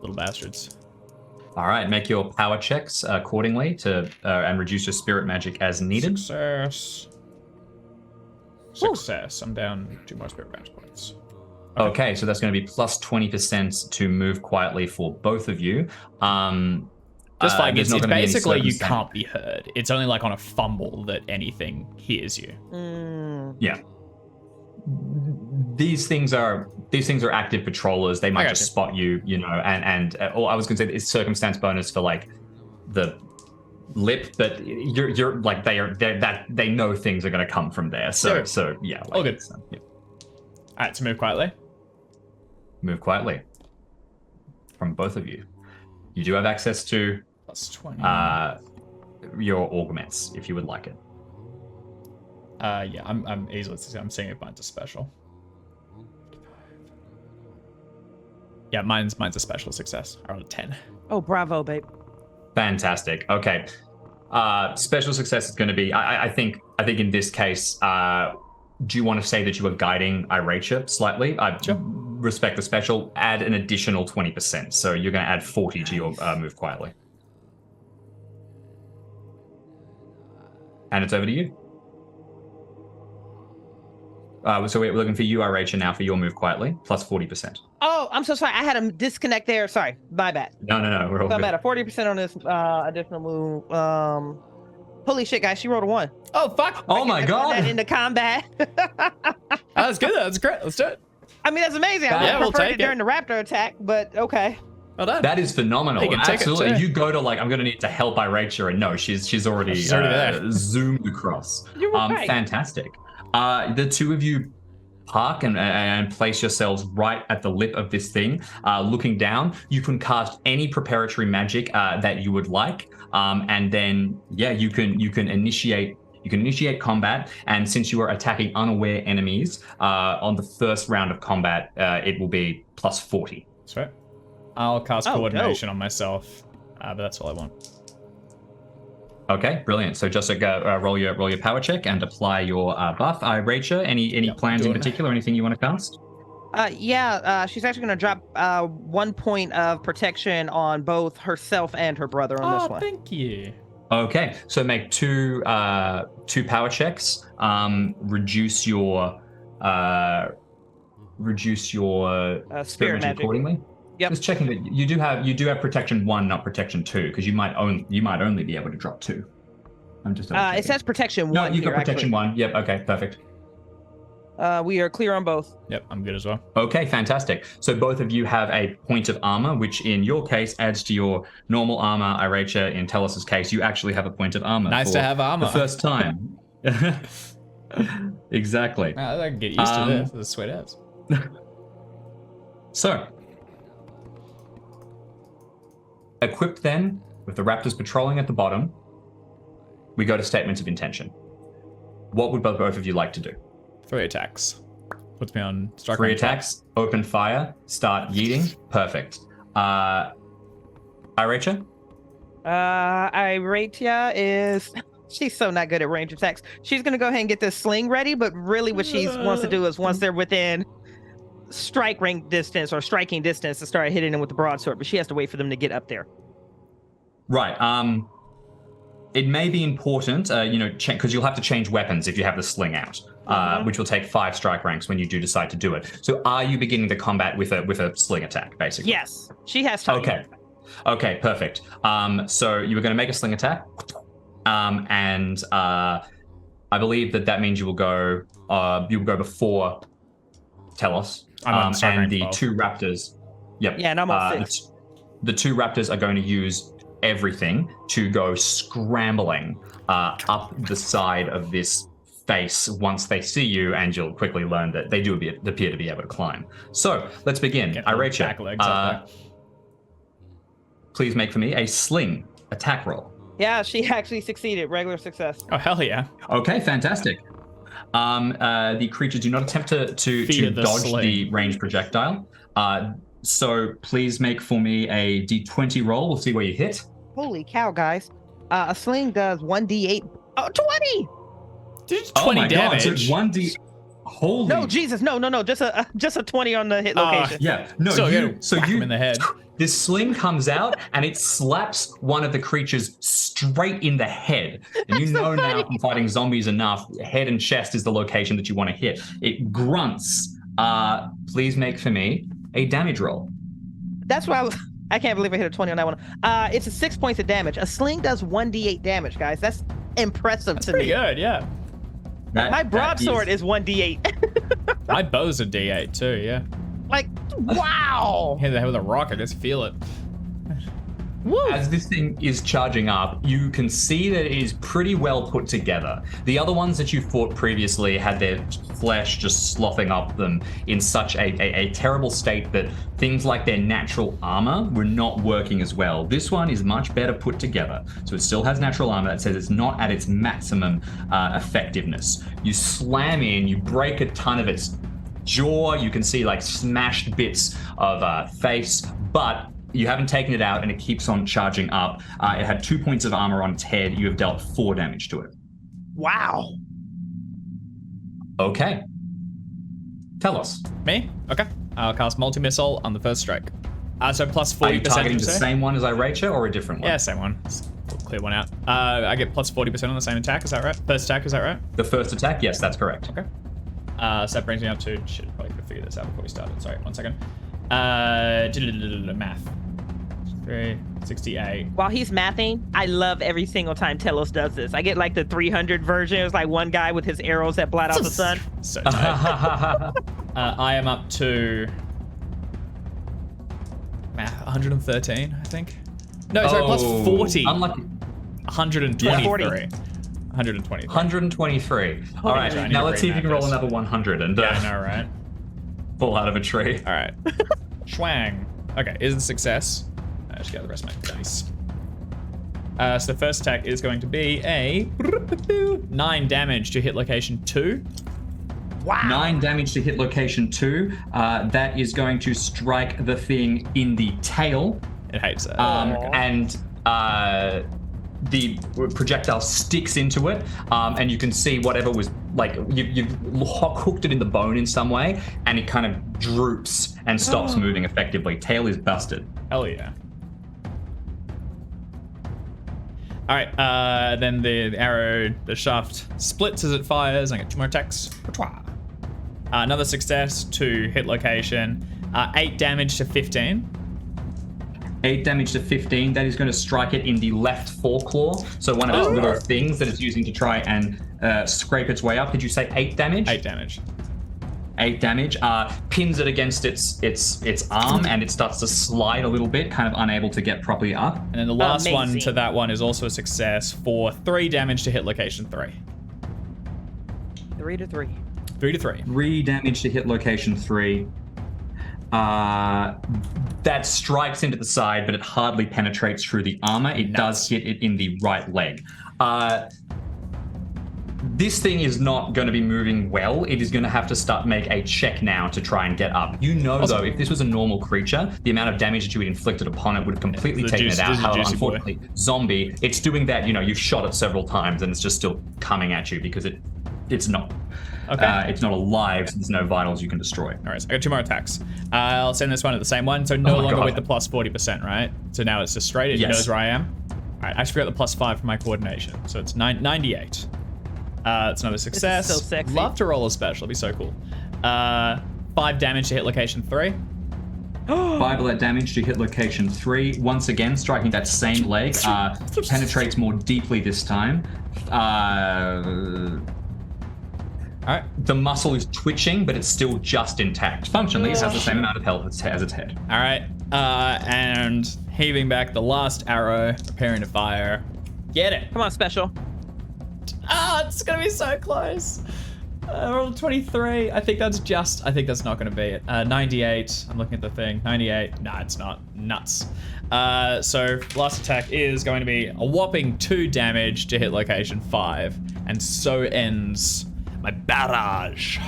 little bastards. All right, make your power checks accordingly to and reduce your spirit magic as needed. Success. I'm down 2 more spirit magic points. Okay, so that's going to be plus 20% to move quietly for both of you. Just like it's basically you can't be heard. It's only like on a fumble that anything hears you. Yeah. These things are active patrollers. They might just spot you, you know, and or I was going to say it's circumstance bonus for like the lip, but you're like they know things are going to come from there. So yeah. Like, all good. Yeah. All right, so move quietly. Move quietly. From both of you. You do have access to plus 20. Your augments if you would like it. Yeah, I'm easily. I'm seeing if mine's a special. Yeah, mine's a special success. I rolled a 10. Oh, bravo, babe. Fantastic. Okay. Special success is going to be. I think in this case, do you want to say that you are guiding Iratia slightly? I respect the special. Add an additional 20%. So you're going to add 40 to your move quietly. And it's over to you. So we're looking for you, Iratia, now for your move quietly, plus 40%. Oh, I'm so sorry. I had a disconnect there. Sorry, my bad. No. We're all good. I'm at a 40% on this additional move. Holy shit, guys! She rolled a 1. Oh fuck! Oh my god! That into combat. That's good. That's great. Let's do it. I mean, that's amazing. I would prefer it during the raptor attack, but okay. Well done. That is phenomenal. Absolutely. You go to like, I'm going to need to help Iratia, and no, she's already there. Zoomed across. You're right. Fantastic. The two of you park and place yourselves right at the lip of this thing. Looking down, you can cast any preparatory magic that you would like, and then you can initiate combat. And since you are attacking unaware enemies on the first round of combat, it will be plus 40. That's right. I'll cast coordination on myself, but that's all I want. Okay, brilliant. So just roll your power check and apply your buff. Iratia, any plans in particular? Anything you want to cast? She's actually going to drop 1 point of protection on both herself and her brother on this one. Oh, thank you. Okay, so make two power checks. Reduce your spirit magic accordingly. Yep. Just checking that you do have protection 1, not protection 2, because you might only be able to drop 2. I'm just. It says protection 1. No, you got protection 1. Yep. Okay. Perfect. We are clear on both. Yep, I'm good as well. Okay, fantastic. So both of you have a point of armor, which in your case adds to your normal armor. Iratia, in Tellus's case, you actually have a point of armor. Nice to have armor. The first time. Exactly. I can get used to this. This is sweet ass. So. Equipped then, with the raptors patrolling at the bottom, we go to statements of intention. What would both of you like to do? 3 attacks. Puts me on strike. 3 attacks, open fire, start yeeting. Perfect. Iratia? Iratia is... She's so not good at range attacks. She's going to go ahead and get this sling ready, but really what she wants to do is once they're within strike rank distance or striking distance to start hitting them with the broadsword, but she has to wait for them to get up there. Right. It may be important, because you'll have to change weapons if you have the sling out, which will take 5 strike ranks when you do decide to do it. So, are you beginning the combat with a sling attack, basically? Yes, she has time. Okay, perfect. So you were going to make a sling attack, and I believe that means you will go before Telos, and the 2 raptors. Yep. Yeah, and I'm on 6. The 2 raptors are going to use everything to go scrambling up the side of this face once they see you, and you'll quickly learn that they do appear to be able to climb. So let's begin. Iretia, please make for me a sling attack roll. Yeah, she actually succeeded. Regular success. Oh, hell yeah. Okay, fantastic. The creatures do not attempt to dodge the ranged projectile. So please make for me a d20 roll. We'll see where you hit. Holy cow, guys. A sling does 1d8. Oh, 20! Did 20 damage? God, so 1d... Holy... No, Jesus, no. Just a 20 on the hit location. Yeah, no, so you in the head. This sling comes out and it slaps one of the creatures straight in the head. And you know now from fighting zombies enough, head and chest is the location that you want to hit. It grunts. Please make for me a damage roll. That's why I can't believe I hit a 20 on that one. It's 6 points of damage. A sling does 1d8 damage, guys. That's impressive to me. Pretty good, yeah. My broadsword is 1d8. My bow's a d8 too, yeah. Like, wow. Hit the head with a rock, I just feel it. Woo. As this thing is charging up, you can see that it is pretty well put together. The other ones that you fought previously had their flesh just sloughing up them in such a terrible state that things like their natural armor were not working as well. This one is much better put together. So it still has natural armor. That says it's not at its maximum effectiveness. You slam in, you break a ton of its jaw. You can see like smashed bits of face, but you haven't taken it out and it keeps on charging up. It had 2 points of armor on its head. You have dealt 4 damage to it. Wow. Okay. Tell us. Me? Okay. I'll cast multi-missile on the first strike. So plus 40%. Are you targeting the same one as Iretia or a different one? Yeah, same one. We'll clear one out. I get plus 40% on the same attack, is that right? First attack, is that right? The first attack, yes, that's correct. Okay. So that brings me up to... Should probably figure this out before we started. Sorry, 1 second. Math. 68. While he's mathing, I love every single time Telos does this. I get like the 300 version. It's like one guy with his arrows that blot out the sun. So tight. I am up to 113, I think. No, sorry, plus 40. Unlucky. 123. Yeah, 40. 123. 123. All right, now let's see if you can roll another 100 and yeah, I know, right? Fall out of a tree. All right. Schwang. Okay, is a success. I just get the rest of my dice. So the first attack is going to be a 9 damage to hit location 2. Wow. 9 damage to hit location 2. That is going to strike the thing in the tail. It hates it. And the projectile sticks into it, and you can see whatever was like you've hooked it in the bone in some way, and it kind of droops and stops moving effectively. Tail is busted. Hell yeah. All right, then the arrow, the shaft splits as it fires. I get 2 more attacks. Another success to hit location. 8 damage to 15. 8 damage to 15. That is going to strike it in the left foreclaw. So one of those little things that it's using to try and scrape its way up. Did you say 8 damage? 8 damage. 8 damage. Pins it against its arm, and it starts to slide a little bit, kind of unable to get properly up. And then the last one to that one is also a success for 3 damage to hit location 3. 3 to 3. 3 to 3. 3 damage to hit location 3. That strikes into the side, but it hardly penetrates through the armor. It does hit it in the right leg. This thing is not going to be moving well. It is going to have to make a check now to try and get up. You know, though, if this was a normal creature, the amount of damage that you had inflicted upon it would have completely taken it out. However, unfortunately, zombie, it's doing that, you've shot it several times and it's just still coming at you because it it's not. Okay. It's not alive, so there's no vitals you can destroy. All right, so I got 2 more attacks. I'll send this one at the same one, so no longer with the plus 40%, right? So now it's just straight, it knows where I am. All right, I actually forgot the plus 5 for my coordination, so it's 98. It's another success. This is so sexy. Love to roll a special, it'd be so cool. 5 damage to hit location 3. 5 damage to hit location 3. Once again, striking that same leg. Penetrates more deeply this time. All right. The muscle is twitching, but it's still just intact. Functionally, it has the same amount of health as its head. All right, and heaving back the last arrow, preparing to fire. Get it. Come on, special. It's gonna be so close. Roll 23. I think that's not gonna be it. 98. I'm looking at the thing. 98. Nah, it's not. Nuts. So last attack is going to be a whopping 2 damage to hit location 5, and so ends my barrage.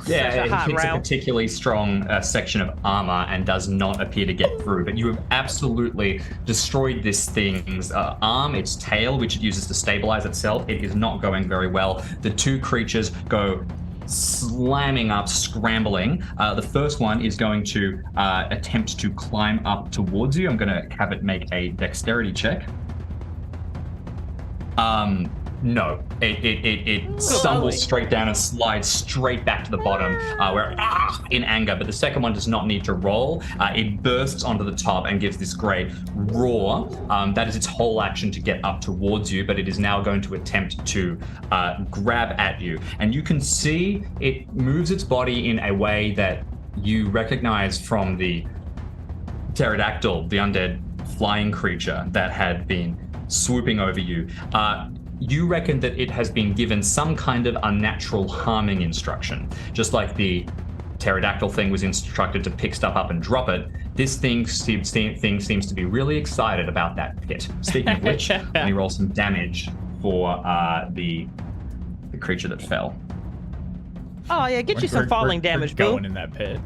Yeah, it hits a particularly strong section of armor and does not appear to get through, but you have absolutely destroyed this thing's arm, its tail, which it uses to stabilize itself. It is not going very well. The 2 creatures go slamming up, scrambling. The first one is going to attempt to climb up towards you. I'm going to have it make a dexterity check. No, it stumbles straight down and slides straight back to the bottom, in anger. But the second one does not need to roll. It bursts onto the top and gives this great roar. That is its whole action to get up towards you, but it is now going to attempt to grab at you. And you can see it moves its body in a way that you recognize from the pterodactyl, the undead flying creature that had been swooping over you. You reckon that it has been given some kind of unnatural harming instruction. Just like the pterodactyl thing was instructed to pick stuff up and drop it, this thing seems to be really excited about that pit. Speaking of which, let me roll some damage for the creature that fell. Oh, yeah, get you some falling damage, boo. Going in that pit.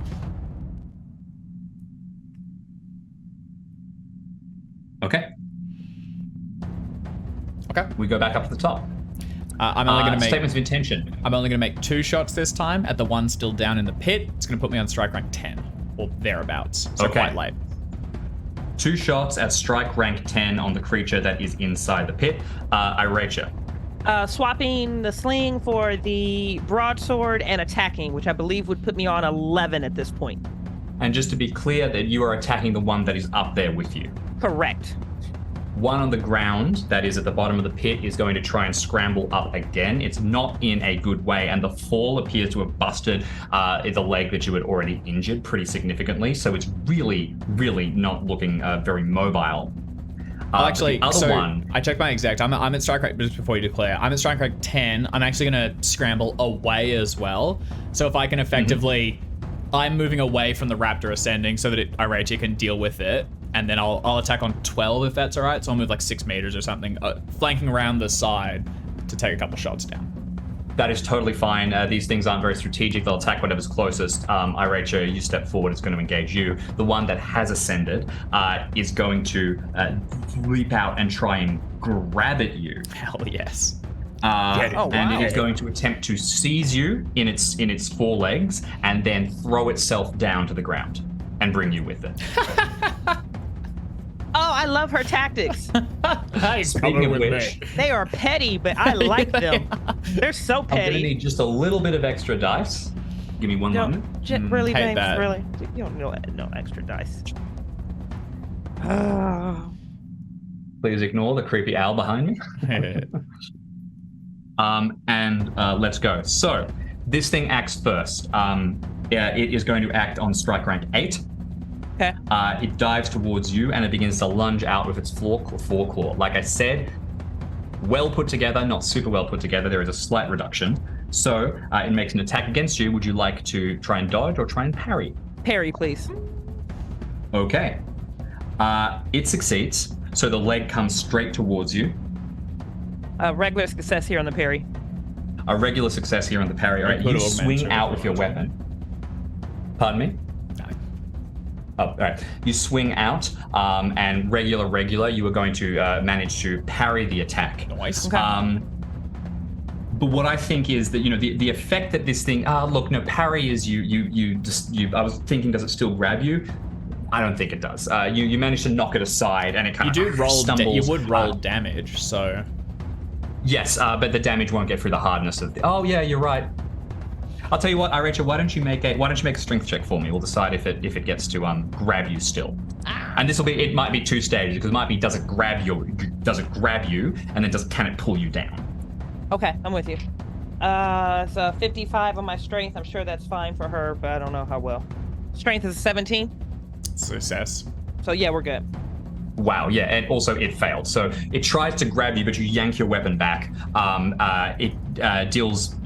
Okay. Okay. We go back up to the top. I'm only going to make statements of intention. I'm only going to make 2 shots this time at the one still down in the pit. It's going to put me on strike rank 10 or thereabouts. So quite late. 2 shots at strike rank 10 on the creature that is inside the pit. Iracha. Swapping the sling for the broadsword and attacking, which I believe would put me on 11 at this point. And just to be clear, that you are attacking the one that is up there with you. Correct. One on the ground that is at the bottom of the pit is going to try and scramble up again. It's not in a good way, and the fall appears to have busted the leg that you had already injured pretty significantly, so it's really, really not looking very mobile. Actually, I checked my exact. I'm at strike rate, just before you declare, I'm at strike rate 10. I'm actually going to scramble away as well. So if I can effectively, I'm moving away from the raptor ascending so that Iracha can deal with it. And then I'll attack on 12 if that's all right. So I'll move like 6 meters or something, flanking around the side to take a couple shots down. That is totally fine. These things aren't very strategic. They'll attack whatever's closest. Iracha, you step forward, it's going to engage you. The one that has ascended is going to leap out and try and grab at you. Hell yes. And it is going to attempt to seize you in its forelegs and then throw itself down to the ground and bring you with it. Oh, I love her tactics. Speaking of which, they are petty, but I like them. They're so petty. I'm going to need just a little bit of extra dice. Give me one moment. Really, James? Really? You don't know no extra dice. Please ignore the creepy owl behind me. Let's go. So, this thing acts first. It is going to act on strike rank 8. Okay. It dives towards you and it begins to lunge out with its foreclaw. Like I said, well put together, not super well put together. There is a slight reduction. So it makes an attack against you. Would you like to try and dodge or try and parry? Parry, please. Okay. It succeeds. So the leg comes straight towards you. Regular success here on the parry. A regular success here on the parry. All right, you swing out with your weapon. Pardon me? Oh, all right. You swing out, and regular, you are going to manage to parry the attack. Nice. Okay. But what I think is that, the effect that this thing, look, no, parry is I was thinking, does it still grab you? I don't think it does. You manage to knock it aside, and it kind of stumbles. You would roll damage, so. Yes, but the damage won't get through the hardness of the. Oh yeah, you're right. I'll tell you what, Rachel, why don't you make a strength check for me? We'll decide if it gets to grab you still. And it might be 2 stages, because it might be, does it grab you, and then can it pull you down? Okay, I'm with you. So 55 on my strength. I'm sure that's fine for her, but I don't know how well. Strength is 17. Success. So yeah, we're good. Wow, yeah, and also it failed. So it tries to grab you, but you yank your weapon back. It deals...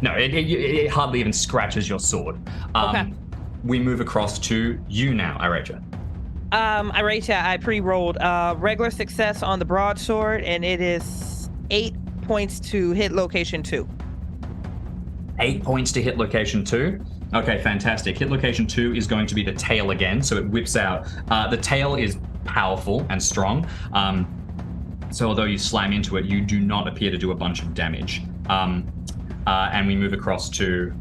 no, it hardly even scratches your sword. Okay. We move across to you now, Iracha. Iracha, I pre-rolled regular success on the broadsword, and it is 8 points to hit location 2. 8 points to hit location 2. Okay, fantastic. Hit location 2 is going to be the tail again, so it whips out. The tail is powerful and strong, so although you slam into it, you do not appear to do a bunch of damage. And we move across to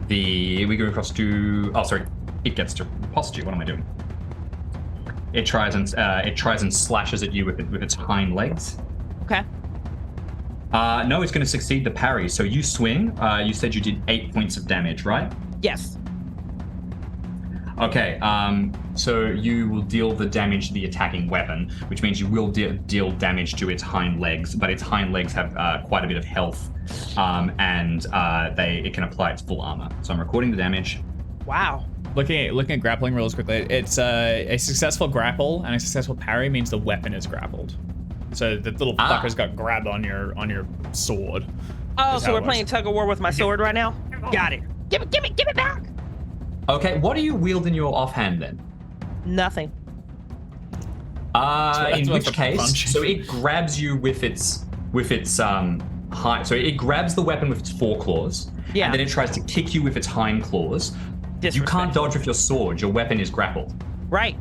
it gets to riposte you. What am I doing? It tries and slashes at you with its hind legs. Okay. No, it's going to succeed the parry. So you swing. You said you did 8 points of damage, right? Yes. Okay. So you will deal the damage to the attacking weapon, which means you will deal damage to its hind legs. But its hind legs have quite a bit of health, and it can apply its full armor. So I'm recording the damage. Wow. Looking at grappling rules quickly, it's a successful grapple and a successful parry means the weapon is grappled. So the little fucker's got grabbed on your sword. Oh, so we're playing tug of war with my sword right now? Got it. Give it back. Okay, what do you wield in your offhand then? Nothing. In which case, so it grabs you with its hind. So it grabs the weapon with its foreclaws, yeah, and then it tries to kick you with its hind claws. You can't dodge with your sword. Your weapon is grappled. Right.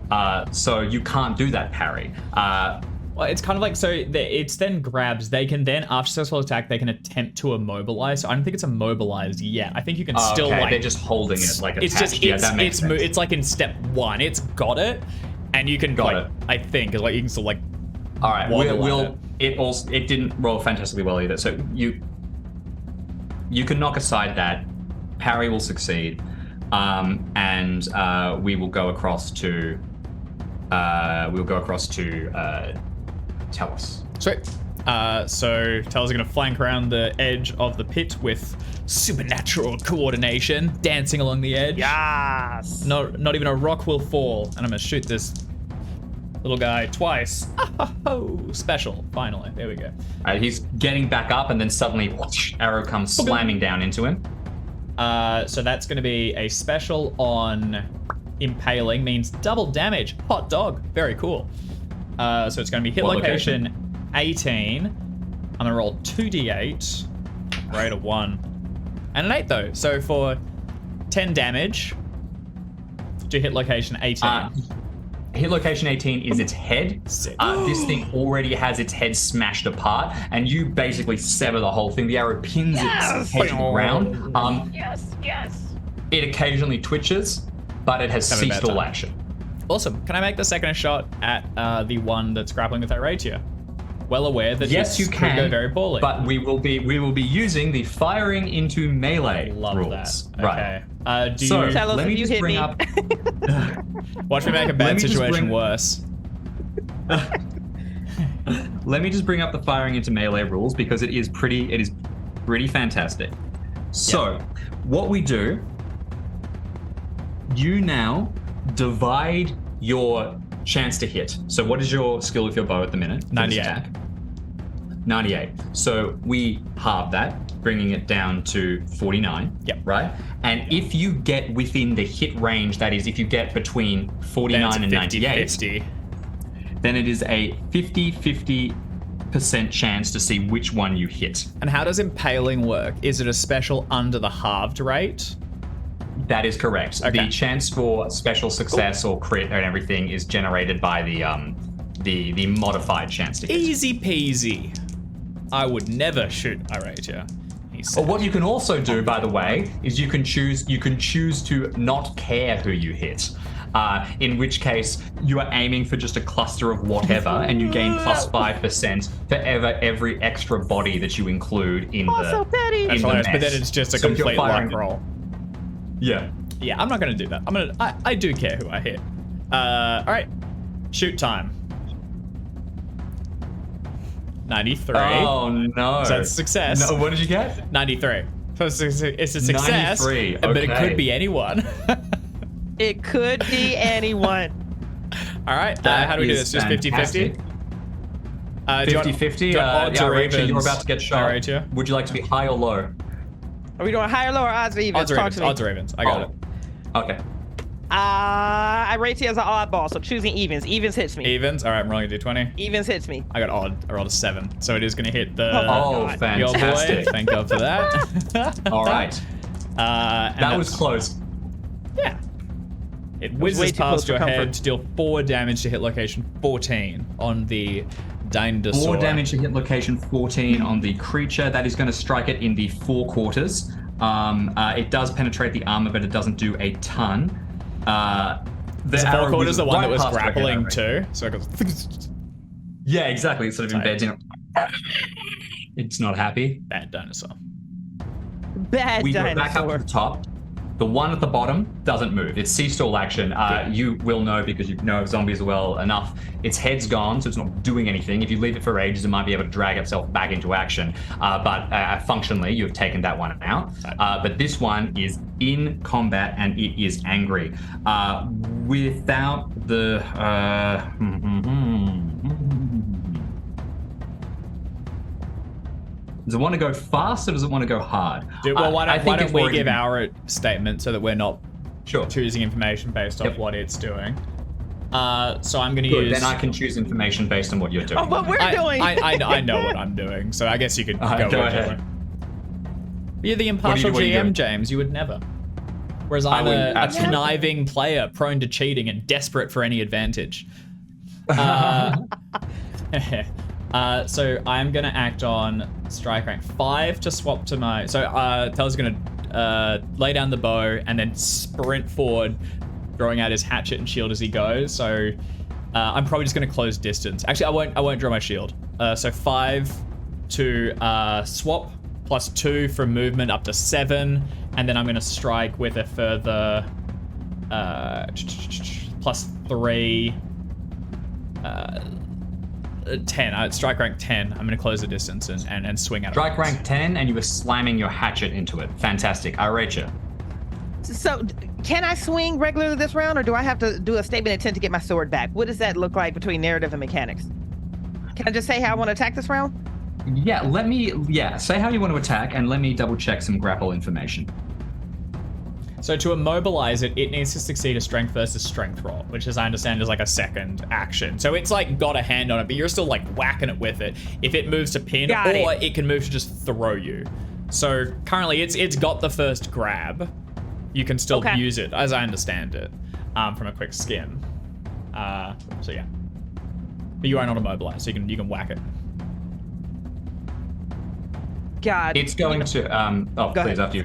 So you can't do that parry. Well, it's kind of like, it's then grabs. They can then, after successful attack, they can attempt to immobilize. So I don't think it's immobilized yet. I think you can still okay. They're just holding it like attached. That makes sense. It's like in step 1, it's got it, and you can I think it's like you can still All right, it didn't roll fantastically well either. So you can knock aside that. Parry will succeed, and we will go across to Telos. Sweet. So Telos are going to flank around the edge of the pit with supernatural coordination, dancing along the edge. Yes. Not even a rock will fall, and I'm going to shoot this little guy twice. Oh, special. Finally, there we go. He's getting back up, and then suddenly, whoosh, arrow comes slamming down into him. So that's going to be a special on impaling, means double damage. Hot dog. Very cool. So it's going to be hit location 18. I'm going to roll 2d8. Rate of 1. And an 8 though. So for 10 damage to hit location 18. Hit location 18 is its head. This thing already has its head smashed apart, and you basically sever the whole thing. The arrow pins its head to the ground. Yes. It occasionally twitches, but it has ceased all action. Awesome. Can I make the second shot at the one that's grappling with Iratia? Well aware that yes, this you can could go very poorly. But we will be using the firing into melee rules. That. Okay. Right. Let me just bring up. Watch me make a bad situation worse. Let me just bring up the firing into melee rules because it is pretty fantastic. So, what we do, you now divide your chance to hit. So what is your skill with your bow at the minute? 98. 98. So we halve that, bringing it down to 49. Yep. Right? And if you get within the hit range, that is, if you get between 49 and 98, then it is a 50-50% chance to see which one you hit. And how does impaling work? Is it a special under the halved rate? That is correct. Okay. The chance for special success or crit and everything is generated by the modified chance to hit. Easy peasy. I would never shoot Iratia. He said. Or what you can also do, by the way, is you can choose to not care who you hit. In which case, you are aiming for just a cluster of whatever, and you gain plus 5% for every extra body that you include in So petty. That's hilarious, but then it's just a So if you're complete luck firing- roll. Yeah. Yeah, I'm not gonna do that. I do care who I hit. All right, shoot time. 93. Oh no. So that's a success. No, what did you get? 93. So it's a success. 93, But it okay. could be anyone. It could be anyone. All right, That how do we do is this? Just 50-50? fantastic. 50-50. Odds You're about to get shot. Iratia? Would you like to be high or low? Are we doing high or low or odds or evens? Odds or Talk Ravens. to me. Odds or Ravens. I got it. Okay. Iratia is an oddball, so choosing evens. Evens hits me. Evens. All right, I'm rolling a d20. Evens hits me. I got odd. I rolled a 7, so it is going to hit the Oh, God. the old boy. fantastic. Thank God for that. All right. That was that's- close. Yeah. It way whizzes too close past for your head comfort. to deal 4 damage to hit location 14 on the dinosaur. 4 damage to hit location 14 on the creature. That is going to strike it in the 4 quarters. It does penetrate the armor, but it doesn't do a ton. The 4 quarters the one that was past her head, grappling I too. So it goes. Yeah, exactly. It sort of Tight. embeds in it. It's not happy. Bad dinosaur. Bad We go dinosaur. back up to the top. The one at the bottom doesn't move. It's C-stall action. You will know because you know zombies well enough. Its head's gone, so it's not doing anything. If you leave it for ages, it might be able to drag itself back into action. But functionally, you've taken that one out. But this one is in combat and it is angry. Without the... Does it want to go fast or does it want to go hard? Well, why I don't, think why don't it's we already give been- our statement so that we're not Sure. choosing information based off Yep. what it's doing? So I'm going to Good, use. then I can choose information based on what you're doing. Oh, what we're doing. I know what I'm doing, so I guess you could go ahead. whichever. You're the impartial what are you GM, doing? James. You would never. Whereas I'm wouldn't, a absolutely. conniving player, prone to cheating and desperate for any advantage. So I'm going to act on strike rank 5 to swap to my... So Tel's going to lay down the bow and then sprint forward, throwing out his hatchet and shield as he goes. So I'm probably just going to close distance. Actually, I won't draw my shield. So 5 to swap, plus 2 for movement up to 7, and then I'm going to strike with a further plus 3... 10. Strike rank 10. I'm going to close the distance and swing at it. Strike rank 10, and you were slamming your hatchet into it. Fantastic. Iratia. So, can I swing regularly this round, or do I have to do a statement intent to get my sword back? What does that look like between narrative and mechanics? Can I just say how I want to attack this round? Yeah, say how you want to attack, and let me double check some grapple information. So to immobilize it, it needs to succeed a strength versus strength roll, which as I understand is like a second action. So it's like got a hand on it, but you're still like whacking it with it. If it moves to pin, Got or it. it can move to just throw you. So currently it's got the first grab. You can still Okay. use it, as I understand it, from a quick skim. So yeah. But you are not immobilized, so you can whack it. God. It's going to... Go please, ahead. after you.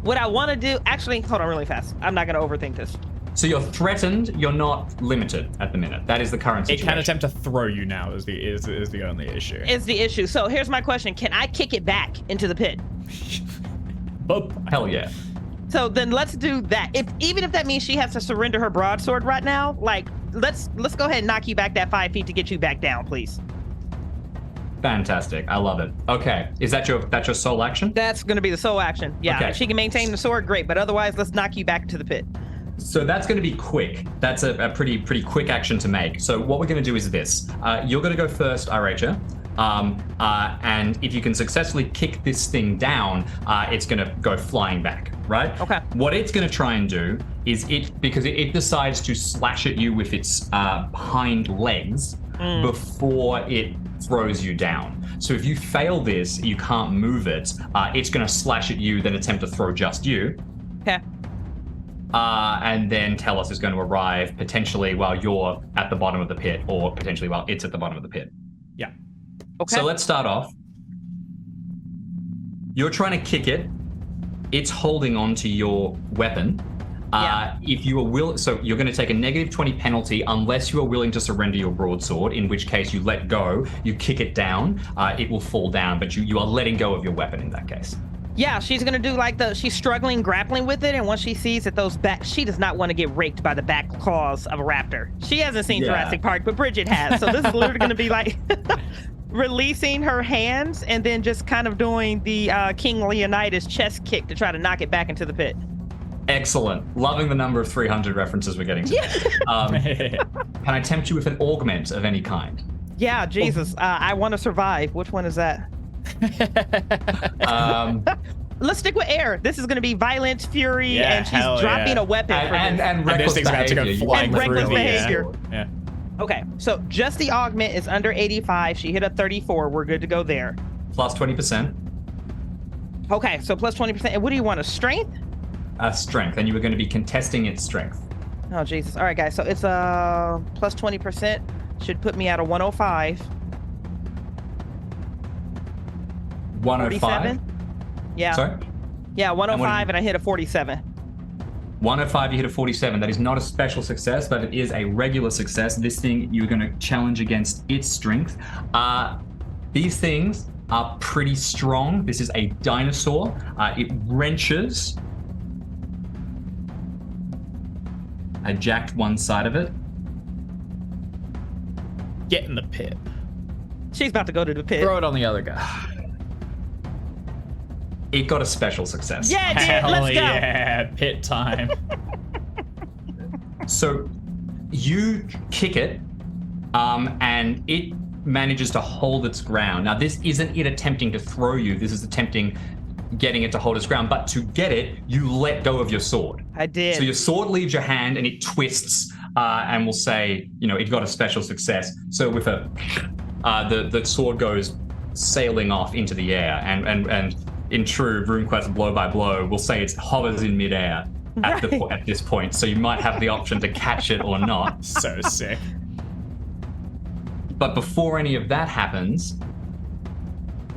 What I want to do... Actually, hold on really fast. I'm not going to overthink this. So you're threatened, you're not limited at the minute. That is the current It situation. can attempt to throw you now is the only issue. Is the issue. So here's my question. Can I kick it back into the pit? Boop. Hell yeah. So then let's do that. Even if that means she has to surrender her broadsword right now, like let's go ahead and knock you back that 5 feet to get you back down, please. Fantastic. I love it. Okay. Is that your sole action? That's going to be the sole action. Yeah, Okay. if she can maintain the sword, great. But otherwise, let's knock you back to the pit. So that's going to be quick. That's a pretty quick action to make. So what we're going to do is this. You're going to go first, Iratia. And if you can successfully kick this thing down, it's going to go flying back, right? Okay. What it's going to try and do is because it decides to slash at you with its hind legs before it throws you down. So if you fail this, you can't move it. It's going to slash at you, then attempt to throw just you. Okay. And then Telos is going to arrive potentially while you're at the bottom of the pit, or potentially while it's at the bottom of the pit. Yeah. Okay. So let's start off. You're trying to kick it. It's holding on to your weapon. Yeah. If you are so you're going to take a -20 penalty unless you are willing to surrender your broadsword, in which case you let go, you kick it down, it will fall down, but you are letting go of your weapon in that case. Yeah, she's gonna do like she's struggling, grappling with it, and once she sees that those back, she does not want to get raked by the back claws of a raptor. She hasn't seen Jurassic Park, but Bridget has, so this is literally gonna be like releasing her hands and then just kind of doing the King Leonidas chest kick to try to knock it back into the pit. Excellent. Loving the number of 300 references we're getting to. Can I tempt you with an augment of any kind? Yeah, Jesus. I want to survive. Which one is that? Let's stick with air. This is going to be violence, fury, and she's dropping a weapon. And reckless things about to go behavior. flying and reckless through behavior. Yeah. Okay, so just the augment is under 85. She hit a 34. We're good to go there. Plus 20%. Okay, so plus 20%. And what do you want, a strength? Strength, and you were going to be contesting its strength. Oh, Jesus. All right, guys. So it's plus 20%. Should put me at a 105. 105? Yeah. Sorry? Yeah, 105, and I hit a 47. 105, you hit a 47. That is not a special success, but it is a regular success. This thing, you're going to challenge against its strength. These things are pretty strong. This is a dinosaur. It wrenches. I jacked one side of it. Get in the pit. She's about to go to the pit. Throw it on the other guy. It got a special success. Yeah, it did. Hell Let's go. Yeah, pit time. So you kick it, and it manages to hold its ground. Now, this isn't it attempting to throw you. This is attempting getting it to hold its ground. But to get it, you let go of your sword. I did. So your sword leaves your hand and it twists, and we'll say, it got a special success. So with the sword goes sailing off into the air, and in true RuneQuest blow by blow, we'll say it hovers in midair at this point. So you might have the option to catch it or not. So sick. But before any of that happens,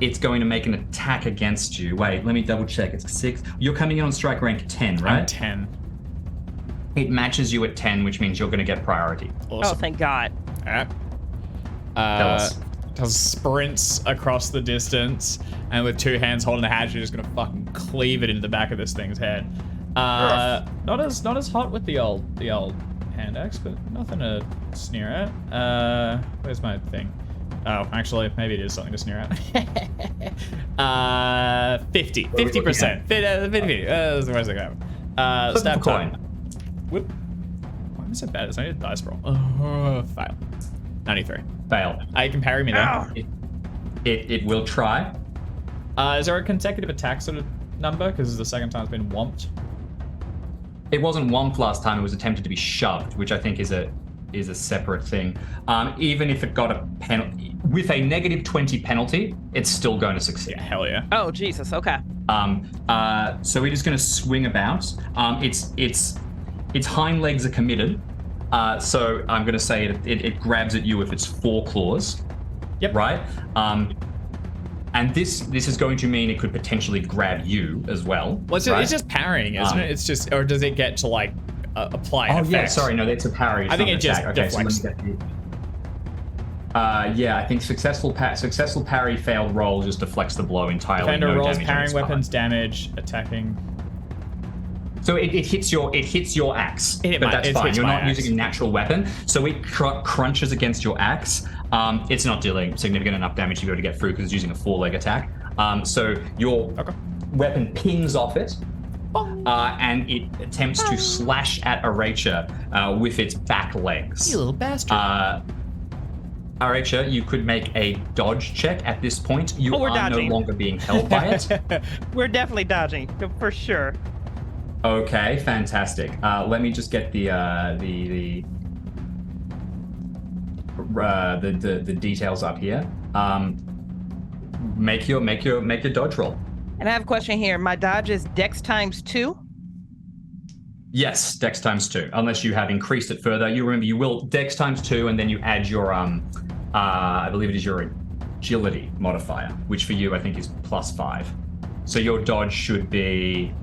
it's going to make an attack against you. Wait, let me double check. It's 6. You're coming in on strike rank 10, right? I'm 10. It matches you at 10, which means you're going to get priority. Awesome. Oh, thank God. All Tell right. us. Sprints across the distance, and with two hands holding the hatchet, you're just gonna fucking cleave it into the back of this thing's head. Not as hot with the old hand axe, but nothing to sneer at. Where's my thing? Oh, actually, maybe it is something to sneer at. 50%. 50%. That's the worst I got. Stab time. Whoop. Why am I so bad? I need a dice roll. Fail. 93. Fail. You can parry me there. It will try. Is there a consecutive attack sort of number? Because this is the second time it's been whomped. It wasn't whomped last time. It was attempted to be shoved, which I think is a separate thing. Even if it got a penalty with a -20 penalty, it's still going to succeed. Yeah, hell yeah. Oh, Jesus. Okay. So it is going to swing about. Its hind legs are committed. So I'm going to say it grabs at you with its 4 claws. Yep. Right? And this is going to mean it could potentially grab you as well. Well, right? it's just parrying, isn't it? It's just, or does it get to like apply an effect? Yeah, sorry, no, that's a parry. I think it just okay, deflects. So I think successful parry, failed roll just deflects the blow entirely. Defender no rolls damage parrying weapons, damage, attacking. So it hits your axe, It hit but my- that's it fine. hits You're my not axe. using a natural weapon, so it crunches against your axe. It's not dealing significant enough damage to be able to get through because it's using a 4-leg attack. So your weapon pings off it, and it attempts to slash at Aracha with its back legs. You little bastard. Aracha, you could make a dodge check at this point. You we're are dodging. no longer being held by it. We're definitely dodging, for sure. Okay, fantastic. Let me just get the details up here. Make your dodge roll. And I have a question here. My dodge is Dex ×2. Yes, Dex ×2. Unless you have increased it further, you will Dex ×2, and then you add your I believe it is your agility modifier, which for you I think is +5. So your dodge should be.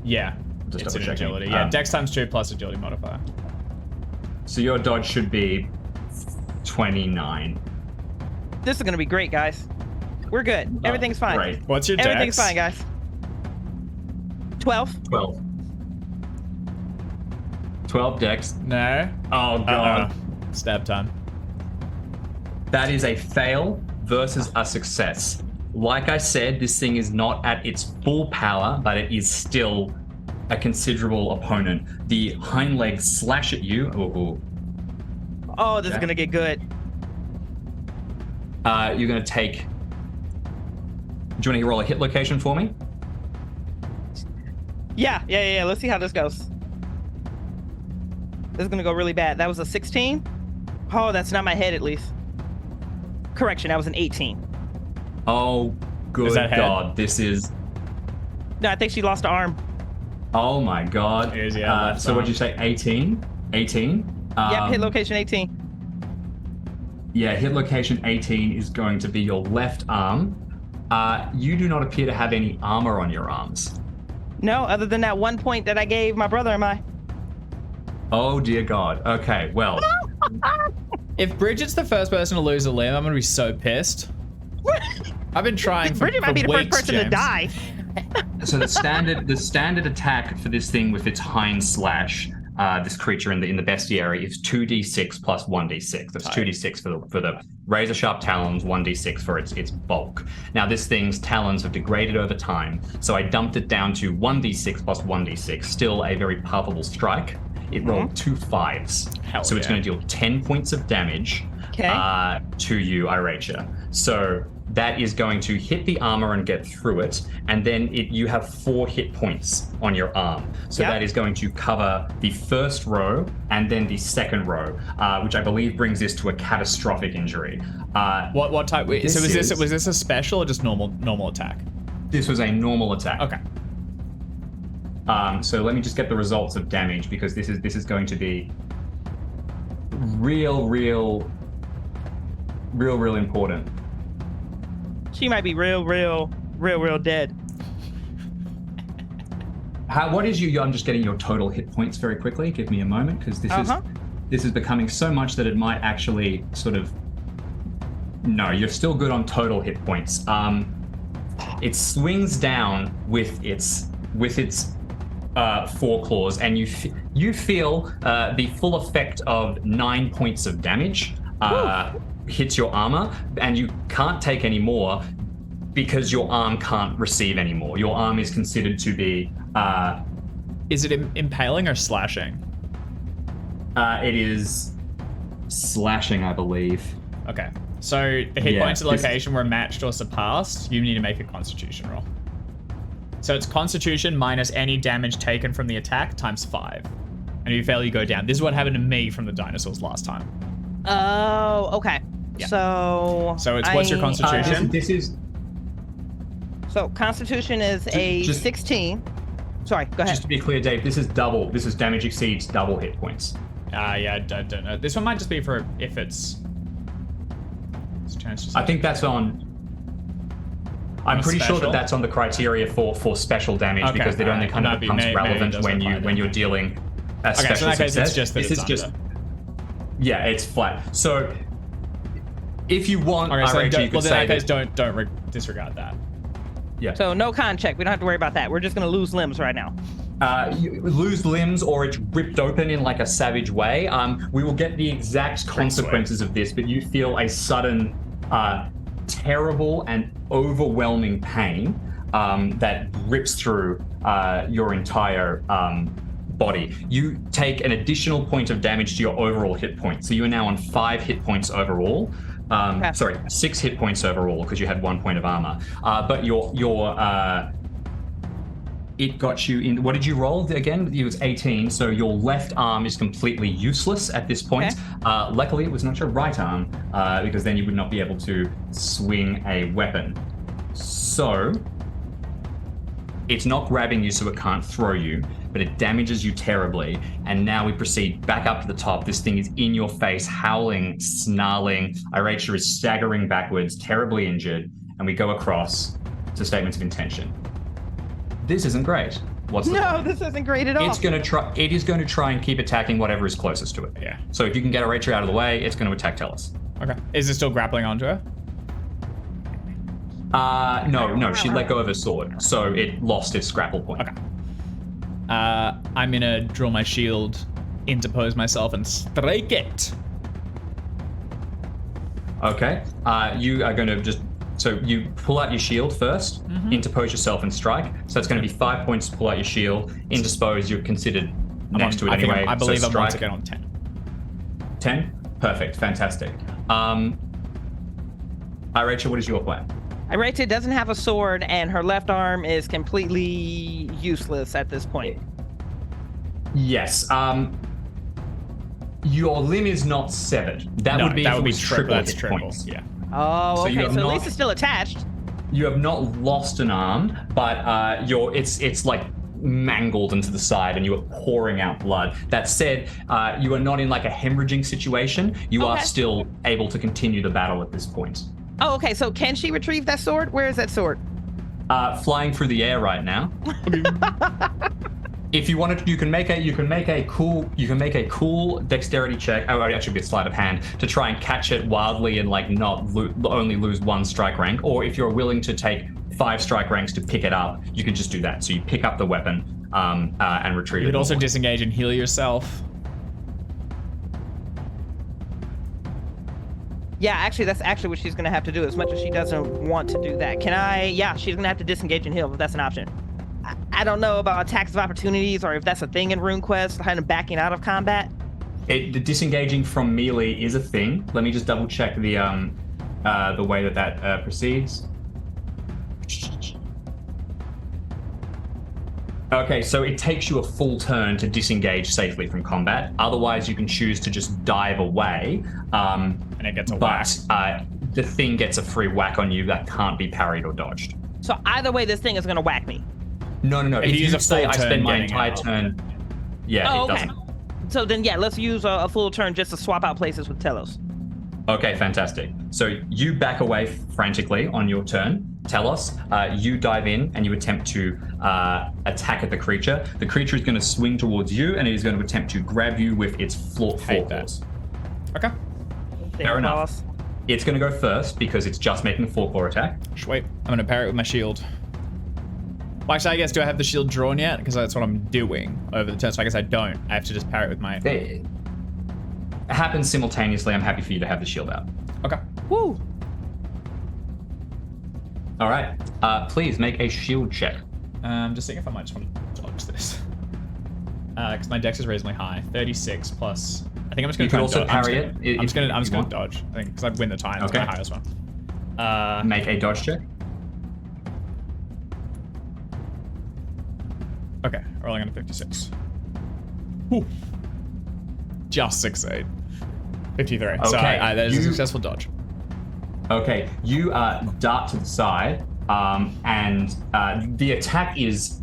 Yeah, Just it's an double-checking. agility. Yeah, Dex times 2 plus agility modifier. So your dodge should be 29. This is gonna be great, guys. We're good. Everything's fine. Great. What's your Dex? Everything's fine, guys. 12. 12 Dex. No. Oh god. Stab time. That is a fail versus a success. Like I said, this thing is not at its full power, but it is still a considerable opponent. The hind legs slash at you. Ooh. Oh, this is gonna get good. You're going to take. Do you want to roll a hit location for me? Yeah. Let's see how this goes. This is gonna go really bad. That was a 16. Oh, that's not my head at least. Correction, that was an 18. Oh, good that head? God. This is. No, I think she lost an arm. Oh my God. It is, yeah, So what'd you say? 18? 18? Yep, hit location 18. Yeah, hit location 18 is going to be your left arm. You do not appear to have any armor on your arms. No, other than that 1 point that I gave my brother and I. Oh dear God. Okay, well. If Bridget's the first person to lose a limb, I'm gonna be so pissed. I've been trying for Bridget might be the first person to die. So the standard attack for this thing with its hind slash, this creature in the bestiary is 2d6 plus 1d6. That's 2d6 for the razor sharp talons, 1d6 for its bulk. Now this thing's talons have degraded over time, so I dumped it down to 1d6 plus 1d6. Still a very palpable strike. It rolled 2 5s, so it's going to deal 10 points of damage to you, Iratia. So that is going to hit the armor and get through it, and then you have 4 hit points on your arm. So that is going to cover the first row and then the second row, which I believe brings this to a catastrophic injury. What type? So was this a special or just normal attack? This was a normal attack. Okay. So let me just get the results of damage, because this is going to be real important. She might be real dead. What is you? I'm just getting your total hit points very quickly. Give me a moment, because this is becoming so much that it might actually sort of. No, you're still good on total hit points. It swings down with its 4 claws, and you feel the full effect of 9 points of damage hits your armor, and you can't take any more because your arm can't receive any more. Your arm is considered to be. Is it impaling or slashing? It is slashing, I believe. Okay. So the hit points of location were matched or surpassed. You need to make a Constitution roll. So it's Constitution minus any damage taken from the attack times 5. And if you fail, you go down. This is what happened to me from the dinosaurs last time. Oh, okay. Yeah. So it's what's your Constitution? This is. So Constitution is a 16. Sorry, go ahead. Just to be clear, Dave, this is double. This is damage exceeds double hit points. Yeah, I don't know. This one might just be for if it's. I think that's on. I'm pretty sure that that's on the criteria for special damage, because it only kind of becomes relevant when you're dealing a special so in that success. Case, it's just that it's under. Yeah, it's flat. So if you want, you could say that. Don't disregard that. Yeah. So no con check. We don't have to worry about that. We're just gonna lose limbs right now. You lose limbs, or it's ripped open in like a savage way. We will get the exact consequences of this, but you feel a sudden, terrible and overwhelming pain that rips through your entire body. You take an additional point of damage to your overall hit points. So you are now on 5 hit points overall. Sorry, 6 hit points overall, because you had 1 point of armor. But it got you in. What did you roll again? It was 18. So your left arm is completely useless at this point. Luckily, it was not your right arm, because then you would not be able to swing a weapon. So it's not grabbing you, so it can't throw you, but but it damages you terribly. And now we proceed back up to the top. This thing is in your face, howling, snarling. Iratia is staggering backwards, terribly injured, and we go across to statements of intention. This isn't great. What's the plan? This isn't great at all. It is going to try and keep attacking whatever is closest to it. Yeah. So if you can get Iratia out of the way, it's going to attack Tellus. Okay. Is it still grappling onto her? No, she let go of her sword, so it lost its grapple point. Okay. I'm gonna draw my shield, interpose myself, and strike it. Okay. You are going to just... So you pull out your shield first, interpose yourself and strike. So that's going to be 5 points to pull out your shield. Interpose, you're considered next to it anyway. I believe I'm once strike. again on 10. 10? Perfect. Fantastic. Iratia, what is your plan? Iratia doesn't have a sword, and her left arm is completely useless at this point. Yes. Your limb is not severed. That would be triple that's hit triple. points. Yeah. Oh, So you okay. have So at not- least it's still attached. You have not lost an arm, but it's like mangled into the side and you are pouring out blood. That said, you are not in like a hemorrhaging situation. You are Okay. still able to continue the battle at this point. Oh, okay. So can she retrieve that sword? Where is that sword? Flying through the air right now. If you wanted, you can make a cool dexterity check. Oh, it actually be a sleight of hand to try and catch it wildly and like not only lose 1 strike rank. Or if you're willing to take 5 strike ranks to pick it up, you can just do that. So you pick up the weapon and retrieve it. You could also normally. disengage and heal yourself. Yeah, actually, that's actually what she's going to have to do, as much as she doesn't want to do that. Yeah, she's going to have to disengage and heal, if that's an option. I don't know about attacks of opportunities or if that's a thing in RuneQuest, kind of backing out of combat. The disengaging from melee is a thing. Let me just double check the way that proceeds. Okay, so it takes you a full turn to disengage safely from combat. Otherwise, you can choose to just dive away. And it gets a whack. But the thing gets a free whack on you that can't be parried or dodged. So either way, this thing is going to whack me. No. If you use a say full I turn spend my getting entire out. turn, yeah, Oh, it okay. doesn't. So then, yeah, let's use a full turn just to swap out places with Telos. Okay, fantastic. So you back away frantically on your turn. Telos, you dive in and you attempt to attack at the creature. The creature is going to swing towards you and it is going to attempt to grab you with its forepaws. Okay. Fair enough. It's going to go first because it's just making a forepaw attack. Sweet. I'm going to parry it with my shield. Well, actually, I guess, do I have the shield drawn yet? Because that's what I'm doing over the turn, so I guess I don't. I have to just parry it with my... It happens simultaneously. I'm happy for you to have the shield out. Okay. Woo! All right. Please make a shield check. Just seeing if I might just want to dodge this. Because my dex is reasonably high. 36 plus... I think I'm just going You to could also parry it. I'm just going to want. dodge. I think because I win the time. It's Okay. my highest one. Make a dodge check. Okay, rolling on a 56. Whew. Just succeed. 53. So Okay, that is a successful dodge. Okay, you dart to the side, and the attack is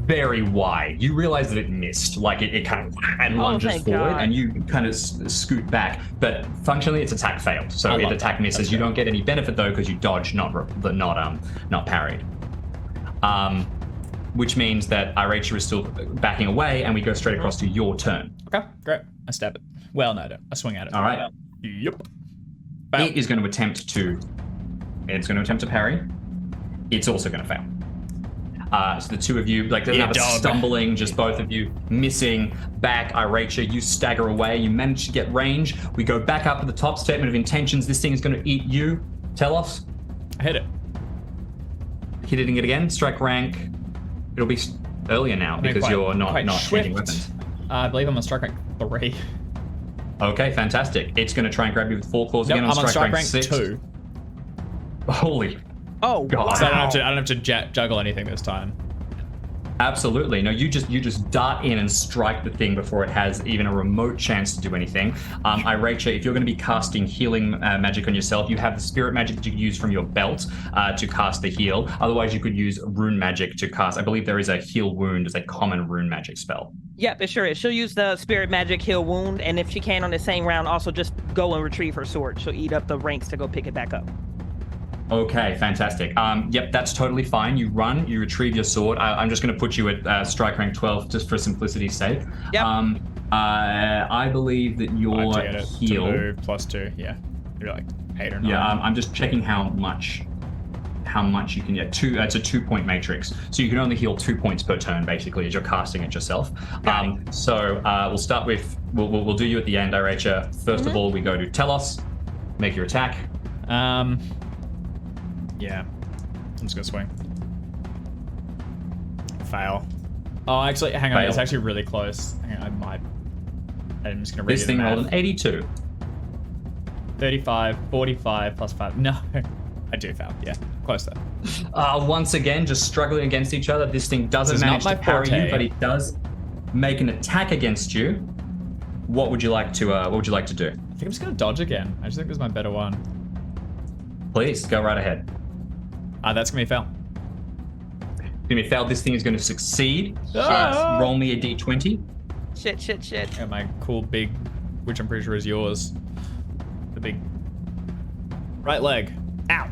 very wide. You realize that it missed, like it kind of and lunges thank forward, God. and you kind of scoot back. But functionally, its attack failed. So I its love attack that. misses. That's You great. don't get any benefit though because you dodged, not parried. Which means that Iratia is still backing away, and we go straight across to your turn. Okay, great. I stab it. Well, no, I don't. I swing at it. All right. Yep. It is going to attempt to parry. It's also going to fail. So the two of you, like, there's Yeah, another dog. stumbling, just both of you missing back. Iratia, you stagger away. You manage to get range. We go back up to the top. Statement of intentions. This thing is going to eat you. Tell us. I hit it. Hitting it again. Strike rank. It'll be earlier now because you're not changing weapons. I believe I'm on strike rank 3. Okay, fantastic. It's going to try and grab you with 4 claws Yep, again I'm on strike rank 6. 2. Holy Oh, God. So I don't have to juggle anything this time. Absolutely. No, you just dart in and strike the thing before it has even a remote chance to do anything. Iracha, if you're going to be casting healing magic on yourself, you have the spirit magic that you use from your belt to cast the heal. Otherwise, you could use rune magic to cast. I believe there is a heal wound as a common rune magic spell. Yep, it sure is. She'll use the spirit magic heal wound, and if she can on the same round, also just go and retrieve her sword. She'll eat up the ranks to go pick it back up. Okay, fantastic. Yep, that's totally fine. You run, you retrieve your sword. I'm just going to put you at strike rank 12 just for simplicity's sake. Yep. I believe that your heal... To move, +2, yeah. You're like 8 or 9. Yeah, I'm just checking how much you can get. It's a 2-point matrix, so you can only heal 2 points per turn, basically, as you're casting it yourself. So we'll start with... We'll do you at the end, Iracha. First of all, we go to Telos. Make your attack. Yeah, I'm just gonna swing. Fail. Oh, actually, hang on. Fail. It's actually really close. Hang on, I'm just gonna read This thing rolled an 82. 35, 45 plus 5. No, I do fail. Yeah, close though. Once again, just struggling against each other. This thing doesn't manage to parry you, but it does make an attack against you. What would you like to do? I think I'm just gonna dodge again. I just think this is my better one. Please go right ahead. That's gonna be a fail. It's gonna be a fail. This thing is going to succeed. Roll me a d20. Shit. And my cool big, which I'm pretty sure is yours. The big right leg. Ow.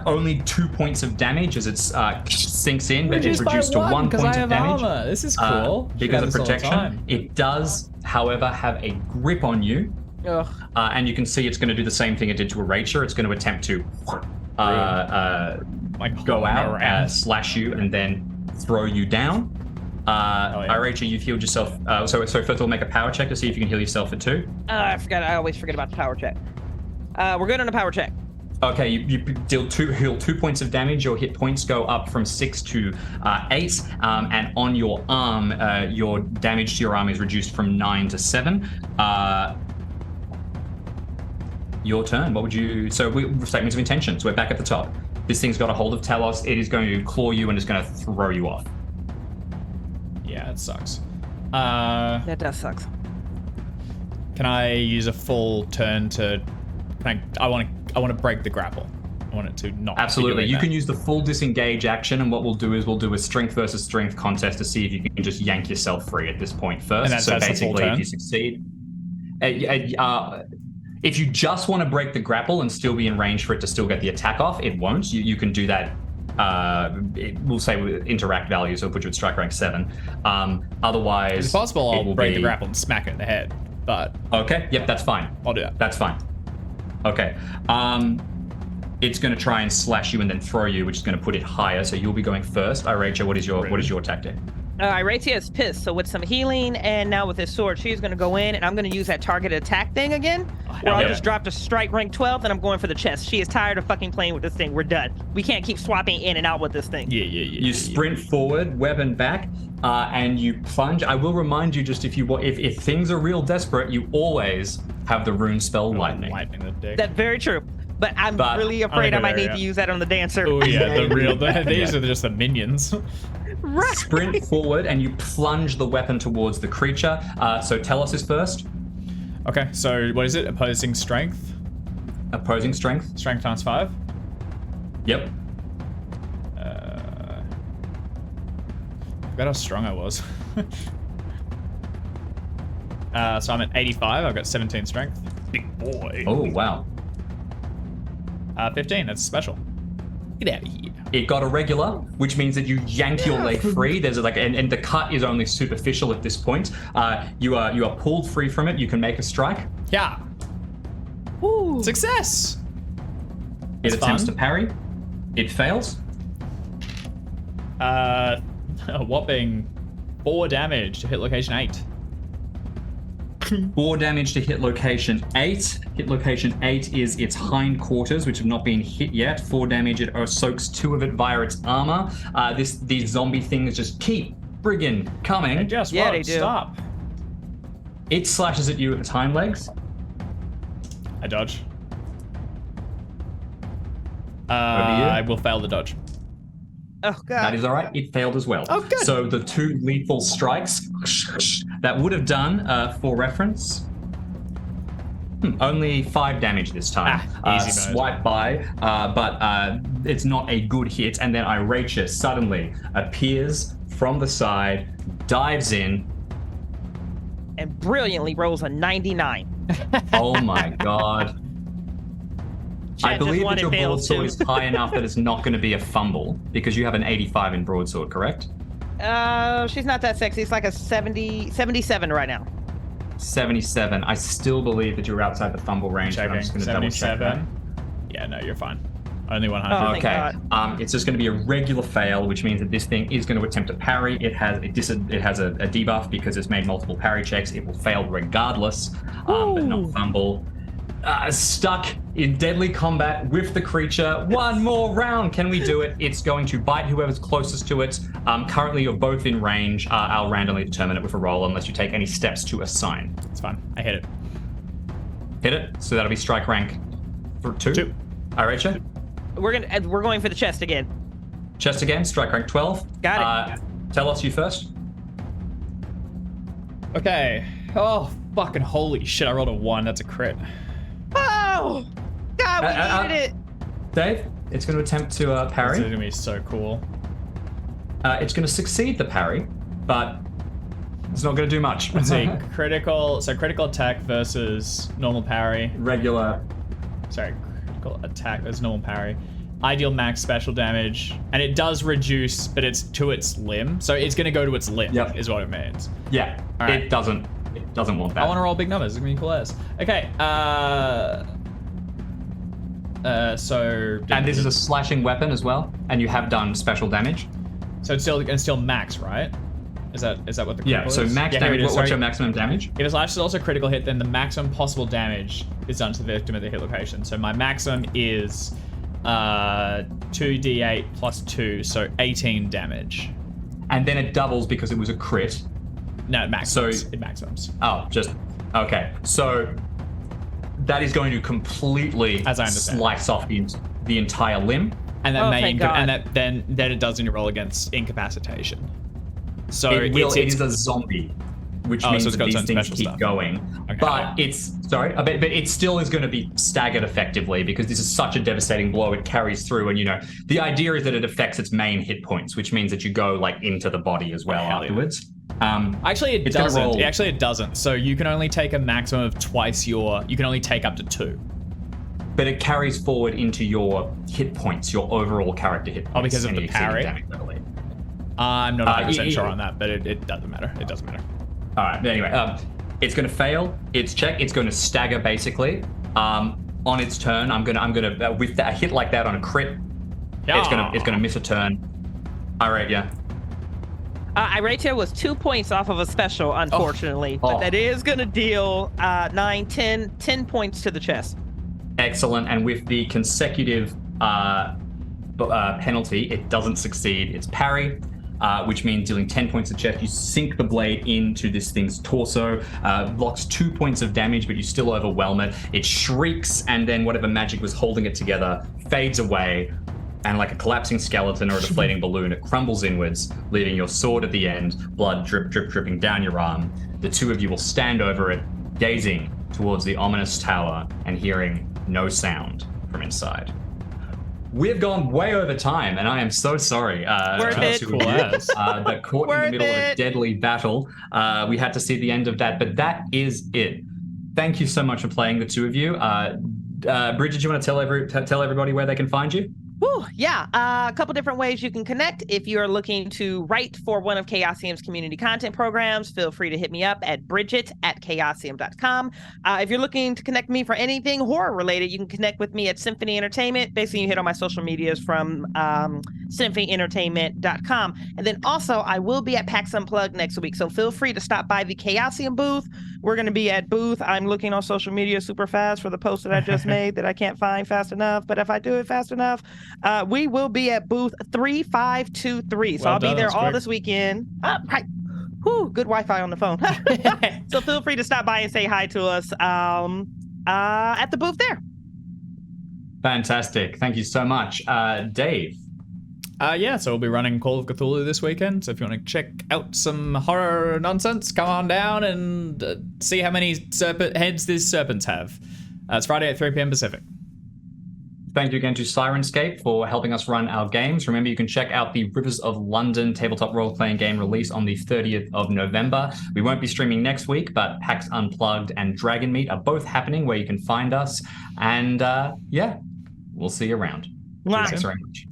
Only 2 points of damage as it sinks in, but it's Reduced by reduced to 1 'cause point I of have damage. armor. This is cool. Because of Should have this all the protection. time. It does, however, have a grip on you. Ugh. And you can see it's going to do the same thing it did to Iracha. It's going to attempt to go out, slash you, and then throw you down. Iracha, you've healed yourself. So first of all, make a power check to see if you can heal yourself at 2. I forgot. I always forget about the power check. We're good on the power check. Okay, you heal 2 points of damage. Your hit points go up from 6 to 8, and on your arm, your damage to your arm is reduced from 9 to 7. Your turn. What would you... So statements of intentions. We're back at the top. This thing's got a hold of Telos. It is going to claw you and is going to throw you off. Yeah, it sucks. That does suck. Can I use a full turn to... I want to break the grapple. I want it to not... Absolutely. You can use the full disengage action, and what we'll do is we'll do a strength versus strength contest to see if you can just yank yourself free at this point first. And so that's basically, the full turn? if you succeed... if you just want to break the grapple and still be in range for it to still get the attack off, it won't. You can do that. We'll say with interact value, so it'll put you at strike rank 7. Otherwise, it's possible I'll break the grapple and smack it in the head, but... Okay, yep, that's fine. I'll do that. That's fine. Okay. It's going to try and slash you and then throw you, which is going to put it higher, so you'll be going first. Iracha, what is your tactic? Iracha is pissed, so with some healing and now with his sword, she's going to go in, and I'm going to use that targeted attack thing again, where I'll just drop to strike rank 12, and I'm going for the chest. She is tired of fucking playing with this thing. We're done. We can't keep swapping in and out with this thing. You sprint forward, weapon back, and you plunge. I will remind you, just if things are real desperate, you always have the rune spell lightning. Lightning the dick. That's very true. But I'm really afraid I might need to use that on the dancer. Oh yeah, these are just the minions. Right. Sprint forward and you plunge the weapon towards the creature. So Telos is first. Okay, so what is it? Opposing strength? Opposing strength. Strength times 5? Yep. I forgot how strong I was. So I'm at 85. I've got 17 strength. Big boy. Oh, wow. 15. That's special. Get out of here. It got a regular, which means that you yank your leg free. There's and the cut is only superficial at this point. You are pulled free from it. You can make a strike. Yeah. Ooh. Success. It attempts to parry. It fails. A whopping 4 damage to hit location 8. 4 damage to hit location 8. Hit location 8 is its hindquarters, which have not been hit yet. 4 damage, it soaks 2 of it via its armor. These zombie things just keep friggin' coming. They just won't stop. It slashes at you with its hind legs. I dodge. Over you. I will fail the dodge. Oh god. That is all right. It failed as well. Oh, good. So the 2 lethal strikes that would have done, for reference, only 5 damage this time. Easy mode. Swipe by, but it's not a good hit. And then Iratia suddenly appears from the side, dives in. And brilliantly rolls a 99. Oh my god. I Chat believe just that your wanted fails, broadsword too. is high enough that it's not going to be a fumble because you have an 85 in broadsword, correct? She's not that sexy. It's like a 77 right now. 77. I still believe that you're outside the fumble range. But I'm Checking. just going to double check that. 77. Yeah, no, you're fine. Only 100. Oh, thank Okay. God. It's just going to be a regular fail, which means that this thing is going to attempt to parry. It has a debuff because it's made multiple parry checks. It will fail regardless, but not fumble. Stuck in deadly combat with the creature. One more round. Can we do it? It's going to bite whoever's closest to it. Currently, you're both in range. I'll randomly determine it with a roll unless you take any steps to assign. It's fine. I hit it. Hit it. So that'll be strike rank for 2. 2. Iratia? We're going for the chest again. Chest again. Strike rank 12. Got it. Tell us you first. Okay. Oh, fucking holy shit. I rolled a 1. That's a crit. Oh god, we needed it. Dave, it's going to attempt to This is parry. going to be so cool. It's going to succeed the parry, but it's not going to do much. Let's see. Critical attack versus normal parry. Regular. Sorry, critical attack versus normal parry. Ideal max special damage. And it does reduce, but it's to its limb. So it's going to go to its limb, Yep. is what it means. Yeah, All right. it doesn't want that. I want to roll big numbers. It's going to be cool as. Okay, so... And this is a slashing weapon as well, and you have done special damage. So it's still max, right? Is that what the Yeah, critical so is? max Yeah, here it damage, is, what's sorry. your maximum damage? If a slash is also a critical hit, then the maximum possible damage is done to the victim at the hit location. So my maximum is 2d8 plus 2, so 18 damage. And then it doubles because it was a crit. No, it maximums. So- It maximums. Oh, just, okay. So that is going to completely As I understand. slice off the entire limb. And that Oh, may thank God. and that then it does when you roll against incapacitation. So It will. it's It is a zombie, which Oh, means so it's that got its these own things special keep stuff. going. Okay. But but it still is going to be staggered effectively because this is such a devastating blow. It carries through, and the idea is that it affects its main hit points, which means that you go like into the body as well hell yeah. afterwards. Actually, it It's gonna doesn't. roll. Actually, it doesn't. So you can only take a maximum of twice your. You can only take up to 2. But it carries forward into your hit points, your overall character hit points. Oh, because of any the exceeding parry? damage, I believe. I'm not 100% yeah. sure on that, but it doesn't matter. It doesn't matter. All right. Anyway, it's going to fail its check. It's going to stagger basically. On its turn, I'm gonna with a hit like that on a crit, it's gonna miss a turn. All right, yeah. Iratia was 2 points off of a special, unfortunately, but Oh. that is going to deal 9, 10 points to the chest. Excellent. And with the consecutive penalty, it doesn't succeed. It's parry, which means dealing 10 points to chest. You sink the blade into this thing's torso, blocks 2 points of damage, but you still overwhelm it. It shrieks, and then whatever magic was holding it together fades away. And like a collapsing skeleton or a deflating balloon, it crumbles inwards, leaving your sword at the end, blood dripping down your arm. The two of you will stand over it, gazing towards the ominous tower and hearing no sound from inside. We've gone way over time, and I am so sorry. Worth to the it. two of Cool you, as. that caught in Worth the middle of a it. deadly battle. We had to see the end of that, but that is it. Thank you so much for playing, the two of you. Bridget, do you want to tell everybody where they can find you? Whew, yeah, a couple different ways you can connect. If you're looking to write for one of Chaosium's community content programs, feel free to hit me up at bridget@chaosium.com. If you're looking to connect me for anything horror related, you can connect with me at Symphony Entertainment. Basically, you hit on my social medias from symphonyentertainment.com. And then also, I will be at PAX Unplugged next week, so feel free to stop by the Chaosium booth. We're going to be at booth. I'm looking on social media super fast for the post that I just made that I can't find fast enough, but if I do it fast enough, we will be at booth 3523. So Well I'll be done, there that's all quick. this weekend. Right. Whew, good Wi-Fi on the phone. So feel free to stop by and say hi to us at the booth there. Fantastic. Thank you so much. Dave. Yeah, so we'll be running Call of Cthulhu this weekend. So if you want to check out some horror nonsense, come on down and see how many serpent heads these serpents have. It's Friday at 3 p.m. Pacific. Thank you again to Sirenscape for helping us run our games. Remember, you can check out the Rivers of London tabletop role-playing game release on the 30th of November. We won't be streaming next week, but PAX Unplugged and Dragon Meet are both happening where you can find us. And yeah, we'll see you around. Wow. Thanks very much.